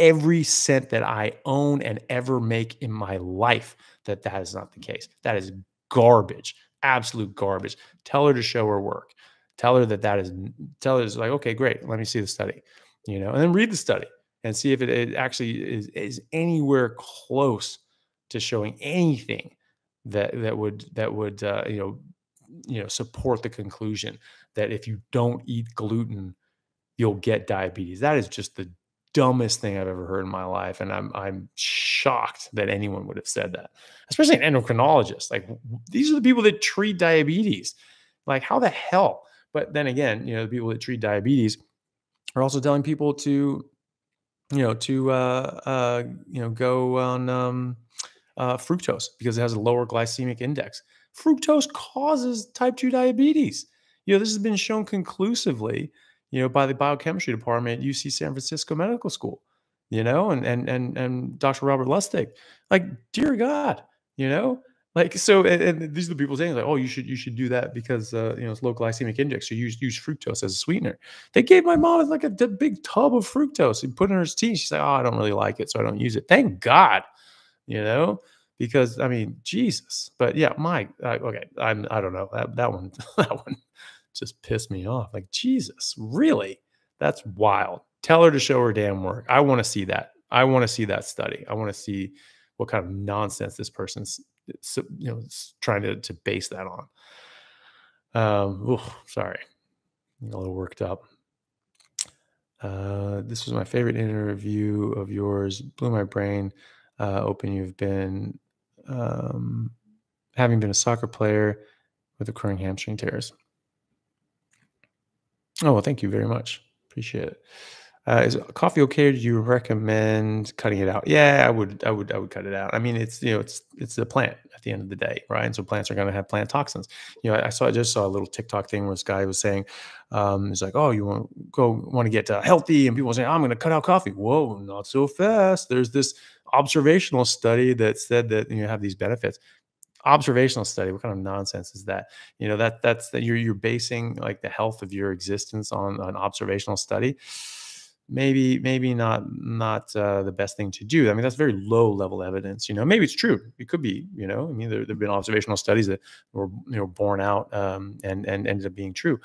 every cent that I own and ever make in my life that that is not the case. That is garbage, absolute garbage. Tell her to show her work. Tell her that that is, tell her it's like, okay, great. Let me see the study, and then read the study and see if it actually is anywhere close to showing anything that would support the conclusion that if you don't eat gluten, you'll get diabetes. That is just the dumbest thing I've ever heard in my life, and I'm shocked that anyone would have said that, especially an endocrinologist. Like, these are the people that treat diabetes. Like, how the hell? But then again, the people that treat diabetes are also telling people to go on fructose because it has a lower glycemic index. Fructose causes type 2 diabetes. This has been shown conclusively, by the biochemistry department at UC San Francisco Medical School, and Dr. Robert Lustig. Like, dear God, you know, like, so, and these are the people saying, like, oh, you should do that because it's low glycemic index. So use fructose as a sweetener. They gave my mom like a big tub of fructose and put it in her tea. She's like, oh, I don't really like it, so I don't use it. Thank God, you know, because I mean, Jesus. But yeah, okay, I don't know, that one that one just pissed me off. Like, Jesus, really? That's wild. Tell her to show her damn work. I want to see that. I want to see that study. I want to see what kind of nonsense this person's trying to base that on. Sorry, I'm a little worked up. This was my favorite interview of yours. Blew my brain open. You've been having been a soccer player with occurring hamstring tears. Oh, well, thank you very much. Appreciate it. Is coffee okay, or do you recommend cutting it out? Yeah, I would cut it out. I mean, it's a plant at the end of the day, right? And so plants are going to have plant toxins. I just saw a little TikTok thing where this guy was saying, it's like, oh, you want to get healthy, and people were saying, I'm going to cut out coffee. Whoa, not so fast. There's this observational study that said that you have these benefits. Observational study, what kind of nonsense is that? That's that you're basing like the health of your existence on an observational study. Maybe not the best thing to do. I mean, that's very low level evidence. Maybe it's true. It could be. I mean, there have been observational studies that were borne out and ended up being true,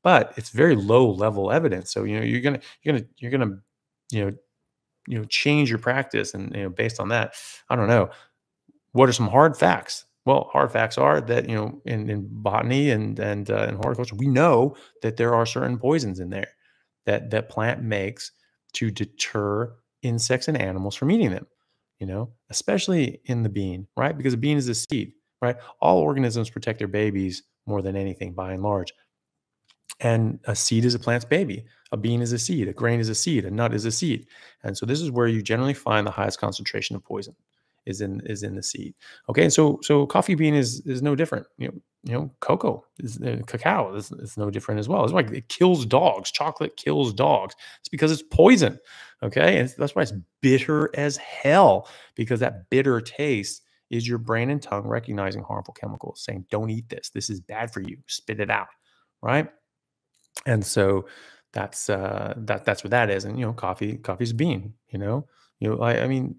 but it's very low level evidence. So you're gonna change your practice, and based on that, I don't know. What are some hard facts? Well, hard facts are that in botany and horticulture, we know that there are certain poisons in there that plant makes to deter insects and animals from eating them. Especially in the bean, right? Because a bean is a seed, right? All organisms protect their babies more than anything, by and large. And a seed is a plant's baby. A bean is a seed. A grain is a seed. A nut is a seed. And so this is where you generally find the highest concentration of poison is in the seed. Okay, so coffee bean is no different. Cocoa is cacao is no different as well. It's like it kills dogs. Chocolate kills dogs. It's because it's poison. Okay, and that's why it's bitter as hell, because that bitter taste is your brain and tongue recognizing harmful chemicals, saying, "Don't eat this. This is bad for you. Spit it out." Right? And so that's what that is. And coffee's a bean. I mean,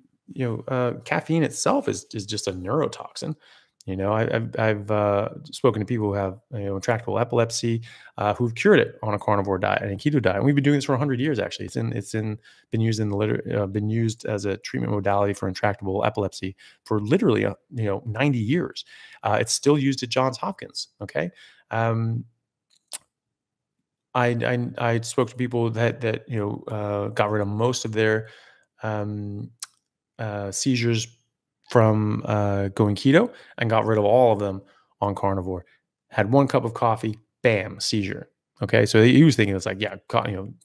caffeine itself is just a neurotoxin. I've spoken to people who have intractable epilepsy, who've cured it on a carnivore diet and a keto diet. And we've been doing this for 100 years. Actually, been used in the been used as a treatment modality for intractable epilepsy for literally 90 years. It's still used at Johns Hopkins. Okay. I spoke to people that got rid of most of their seizures from going keto and got rid of all of them on carnivore. Had one cup of coffee, bam, seizure. Okay, so he was thinking it's like, yeah,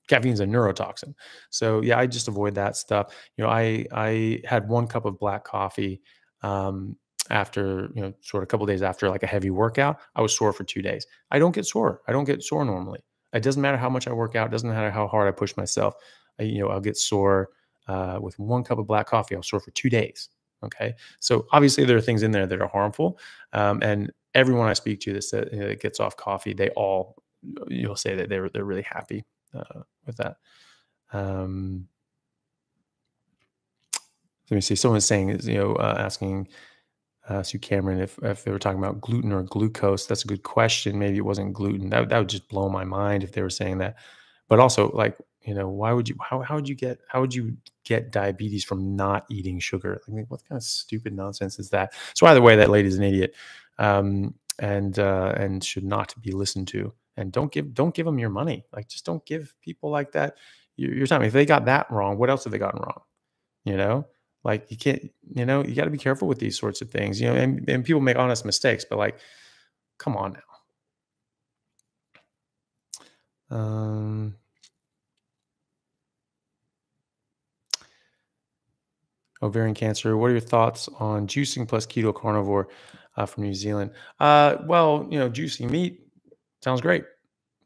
caffeine's a neurotoxin. So yeah, I just avoid that stuff. I had one cup of black coffee after sort of a couple of days after like a heavy workout. I was sore for 2 days. I don't get sore. I don't get sore normally. It doesn't matter how much I work out. It doesn't matter how hard I push myself. I'll get sore with one cup of black coffee. I was sore for 2 days. Okay, so obviously there are things in there that are harmful, and everyone I speak to that gets off coffee, they all you'll say that they're really happy with that. let me see. Someone's saying, asking Sue Cameron if they were talking about gluten or glucose. That's a good question. Maybe it wasn't gluten. That would just blow my mind if they were saying that. But also, like, why would you? How would you get diabetes from not eating sugar? I mean, what kind of stupid nonsense is that? So either way, that lady's an idiot, and should not be listened to. And don't give them your money. Like, just don't give people like that your time. If they got that wrong, what else have they gotten wrong? You know, like, you can't, you got to be careful with these sorts of things, and people make honest mistakes, but, like, come on now. Ovarian cancer. What are your thoughts on juicing plus keto carnivore from New Zealand? Well, juicing meat sounds great.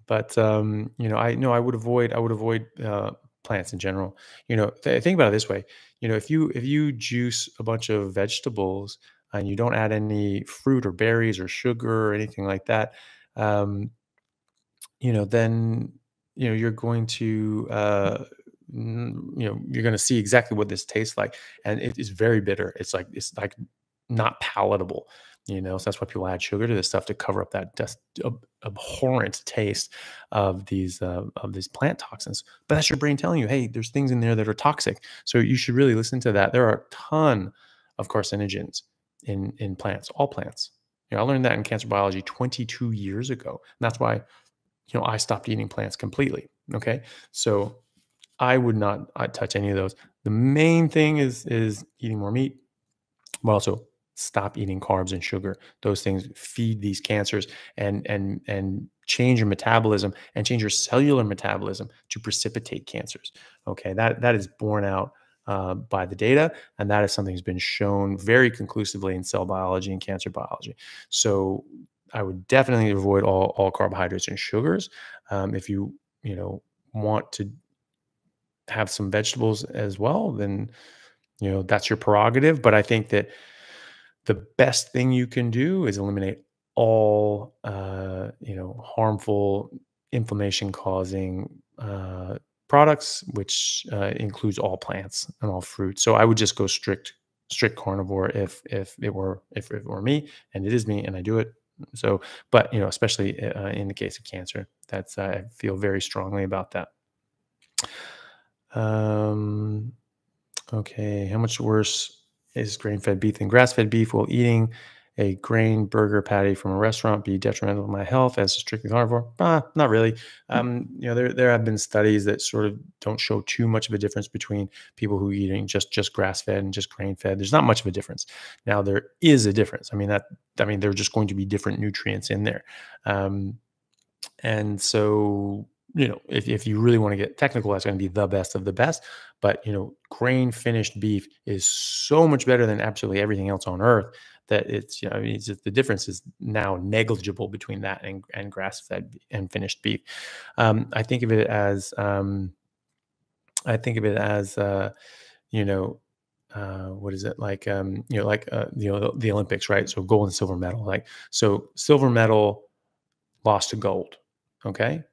But I know I would avoid plants in general. Think about it this way. If you juice a bunch of vegetables and you don't add any fruit or berries or sugar or anything like that, um, then you're going to you're going to see exactly what this tastes like, and it is very bitter. It's like not palatable. So that's why people add sugar to this stuff to cover up that just abhorrent taste of these plant toxins. But that's your brain telling you, hey, there's things in there that are toxic. So you should really listen to that. There are a ton of carcinogens in plants, all plants. I learned that in cancer biology 22 years ago. And that's why I stopped eating plants completely. Okay. So I would not touch any of those. The main thing is eating more meat, but also stop eating carbs and sugar. Those things feed these cancers and change your metabolism and change your cellular metabolism to precipitate cancers. Okay. That is borne out by the data, and that is something that's been shown very conclusively in cell biology and cancer biology. So I would definitely avoid all carbohydrates and sugars. If you want to have some vegetables as well, then that's your prerogative. But I think that the best thing you can do is eliminate all harmful inflammation causing products, which includes all plants and all fruits. So I would just go strict carnivore if it were me, and it is me, and I do it. So, but especially in the case of cancer, that's I feel very strongly about that. Um, Okay, how much worse is grain-fed beef than grass-fed beef? Will eating a grain burger patty from a restaurant be detrimental to my health as a strictly carnivore? Not really. There have been studies that sort of don't show too much of a difference between people who are eating just grass-fed and just grain-fed. There's not much of a difference. Now, there is a difference. There are just going to be different nutrients in there. And so, if you really want to get technical, that's going to be the best of the best. But, grain finished beef is so much better than absolutely everything else on earth that it's just, the difference is now negligible between that and grass fed and finished beef. I think of it as, you know, what is it like? The Olympics, right? So gold and silver medal, so silver medal lost to gold. Okay.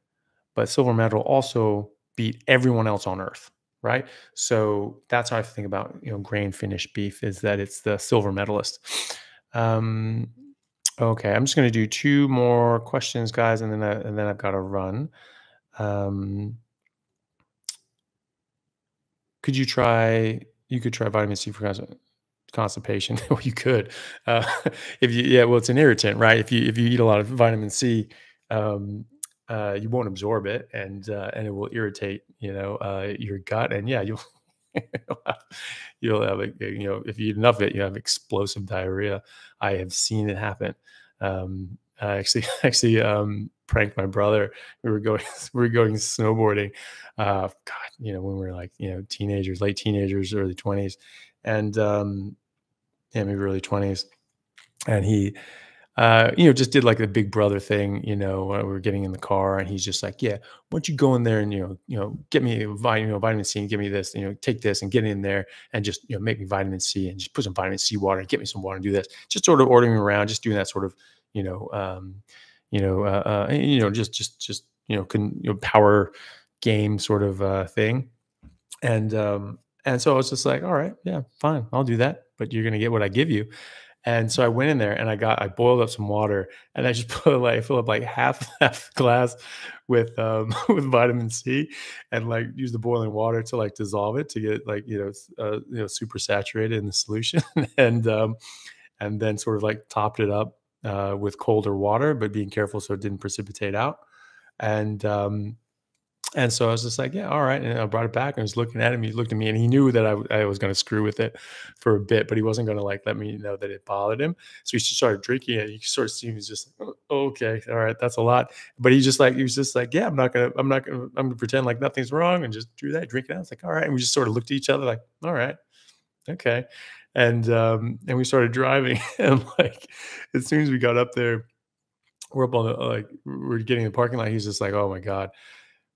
But silver medal also beat everyone else on earth, right? So that's how I think about grain finished beef, is that it's the silver medalist. Um, okay, I'm just going to do two more questions, guys, and then I've got to run. Um, could you try? You could try vitamin C for constipation. Well, you could, uh, if you yeah. Well, it's an irritant, right? If you eat a lot of vitamin C, um, you won't absorb it, and it will irritate your gut, and yeah, you'll you'll have if you eat enough of it, you have explosive diarrhea. I have seen it happen. I actually pranked my brother. We were going we were going snowboarding. God, when we were like teenagers, late teenagers, early 20s, and yeah, maybe early 20s, and he just did like the big brother thing, we were getting in the car, and he's just like, yeah, why don't you go in there and, get me vitamin C, and give me this, take this and get in there and just, make me vitamin C, and just put some vitamin C water and get me some water and do this. Just sort of ordering around, just doing that sort of, power game sort of thing. And, And so I was just like, all right, yeah, fine, I'll do that. But you're gonna get what I give you. And so I went in there and I boiled up some water and I just put like fill up like half glass with with vitamin C and like use the boiling water to like dissolve it to get like super saturated in the solution and then sort of like topped it up with colder water, but being careful so it didn't precipitate out. And and so I was just like, yeah, all right. And I brought it back and I was looking at him. He looked at me and he knew that I was going to screw with it for a bit, but he wasn't going to like let me know that it bothered him. So he just started drinking it. You sort of see him, he's just like, "Oh, okay, all right, that's a lot." But he was just like, yeah, I'm gonna pretend like nothing's wrong and just do that, drink it out. It's like, all right. And we just sort of looked at each other like, all right, okay. And we started driving. And like as soon as we got up there, we're up on the we're getting in the parking lot. He's just like, oh my God.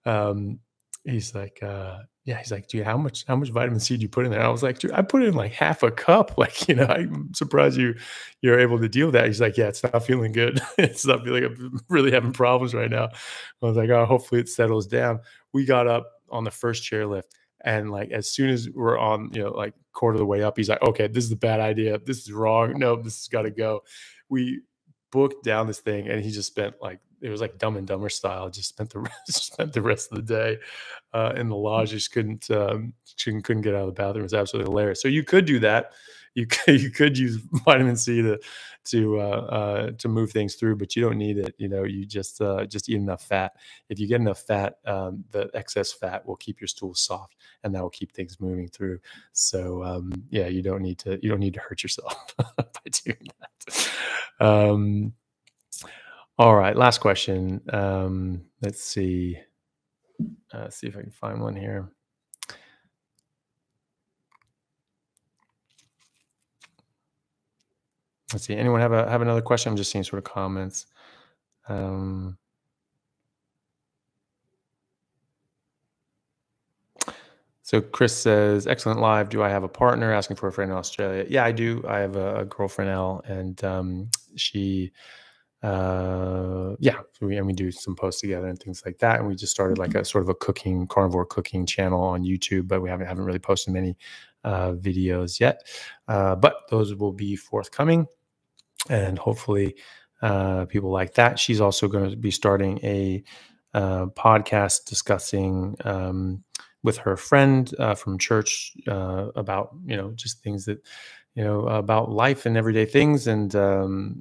Um, he's like, yeah, he's like, "Dude, how much vitamin C do you put in there?" I was like, "Dude, I put in like half a cup." Like, I'm surprised you're able to deal with that. He's like, "Yeah, it's not feeling good. It's not feeling I'm really having problems right now." I was like, "Oh, hopefully it settles down." We got up on the first chairlift, and like as soon as we're on, like quarter of the way up, he's like, "Okay, this is a bad idea. This is wrong. No, this has got to go." We booked down this thing, and he just spent like it was like Dumb and Dumber style. Just spent the spent the rest of the day in the lodge. Just couldn't get out of the bathroom. It was absolutely hilarious. So you could do that. You could use vitamin C to move things through, but you don't need it. You just eat enough fat. If you get enough fat, the excess fat will keep your stool soft, and that will keep things moving through. So yeah, you don't need to hurt yourself by doing that. All right, last question. Let's see. See if I can find one here. Let's see. Anyone have another question? I'm just seeing sort of comments. Um, so Chris says, "Excellent live. Do I have a partner?" Asking for a friend in Australia. Yeah, I do. I have a girlfriend Elle, and she yeah, so we do some posts together and things like that. And we just started like a sort of a carnivore cooking channel on YouTube, but we haven't really posted many videos yet. But those will be forthcoming, and hopefully people like that. She's also going to be starting a podcast discussing with her friend from church about just things that about life and everyday things. And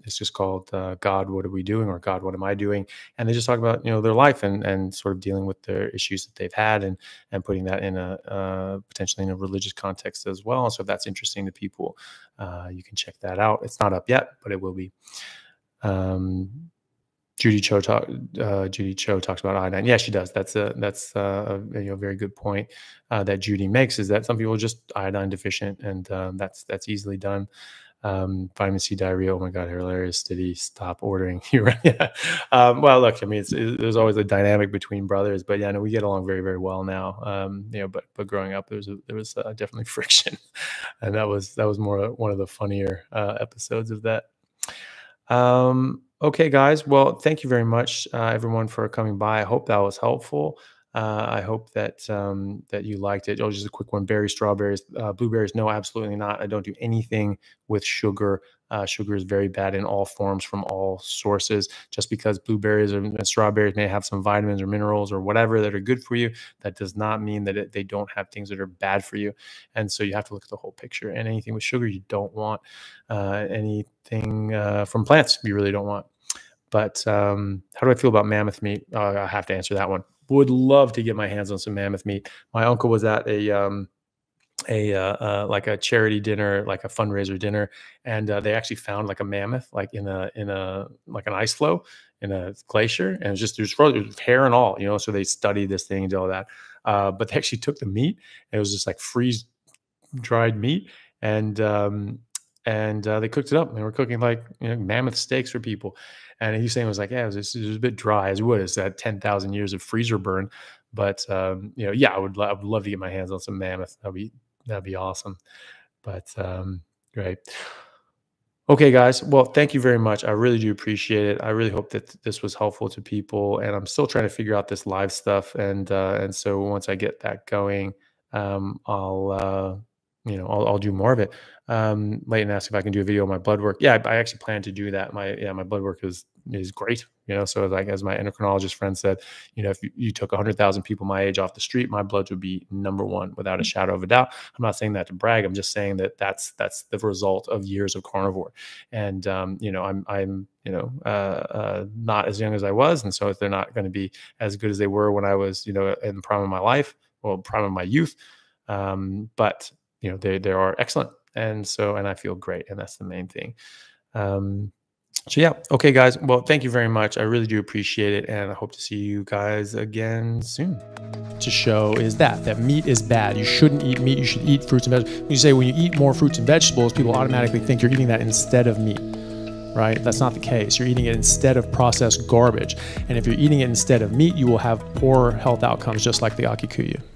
it's just called God, What Are We Doing? Or God, What Am I Doing? And they just talk about their life and sort of dealing with their issues that they've had, and putting that in a potentially in a religious context as well. So if that's interesting to people, you can check that out. It's not up yet, but it will be. Judy Cho talks about iodine. Yeah, she does. That's a very good point that Judy makes, is that some people are just iodine deficient, and that's easily done. Vitamin C diarrhea. Oh my God, hilarious! Did he stop ordering? You're right. Yeah. Well, look, I mean, there's always a dynamic between brothers, but yeah, no, we get along very, very well now. But growing up, there was definitely friction, and that was more one of the funnier episodes of that. Okay, guys. Well, thank you very much, everyone, for coming by. I hope that was helpful. I hope that you liked it. Oh, just a quick one: berries, strawberries, blueberries. No, absolutely not. I don't do anything with sugar. Sugar is very bad in all forms from all sources. Just because blueberries and strawberries may have some vitamins or minerals or whatever that are good for you, that does not mean that they don't have things that are bad for you. And so you have to look at the whole picture. And anything with sugar, you don't want. Anything from plants, you really don't want. But how do I feel about mammoth meat? I have to answer that one. Would love to get my hands on some mammoth meat. My uncle was at like a charity dinner, like a fundraiser dinner, and they actually found like a mammoth, like in a like an ice floe in a glacier, and there's hair and all, So they studied this thing and did all that, but they actually took the meat, and it was just like freeze dried meat, and they cooked it up. They were cooking like mammoth steaks for people, and he's saying it was like, yeah, it was a bit dry as wood. It's that 10,000 years of freezer burn, but yeah, I would love to get my hands on some mammoth. That'd be awesome. But great. Okay, guys. Well, thank you very much. I really do appreciate it. I really hope that this was helpful to people. And I'm still trying to figure out this live stuff. And so once I get that going, I'll do more of it. Leighton asked if I can do a video on my blood work. Yeah, I actually plan to do that. My blood work is great. So like as my endocrinologist friend said, if you took 100,000 people my age off the street, my blood would be _1 without a shadow of a doubt. I'm not saying that to brag. I'm just saying that's the result of years of carnivore. And I'm not as young as I was, and so they're not going to be as good as they were when I was in the prime of my life, well, prime of my youth. But they are excellent. And I feel great. And that's the main thing. So yeah. Okay, guys. Well, thank you very much. I really do appreciate it. And I hope to see you guys again soon. To show is that meat is bad. You shouldn't eat meat. You should eat fruits and vegetables. When you say when you eat more fruits and vegetables, people automatically think you're eating that instead of meat, right? That's not the case. You're eating it instead of processed garbage. And if you're eating it instead of meat, you will have poor health outcomes, just like the Akikuyu.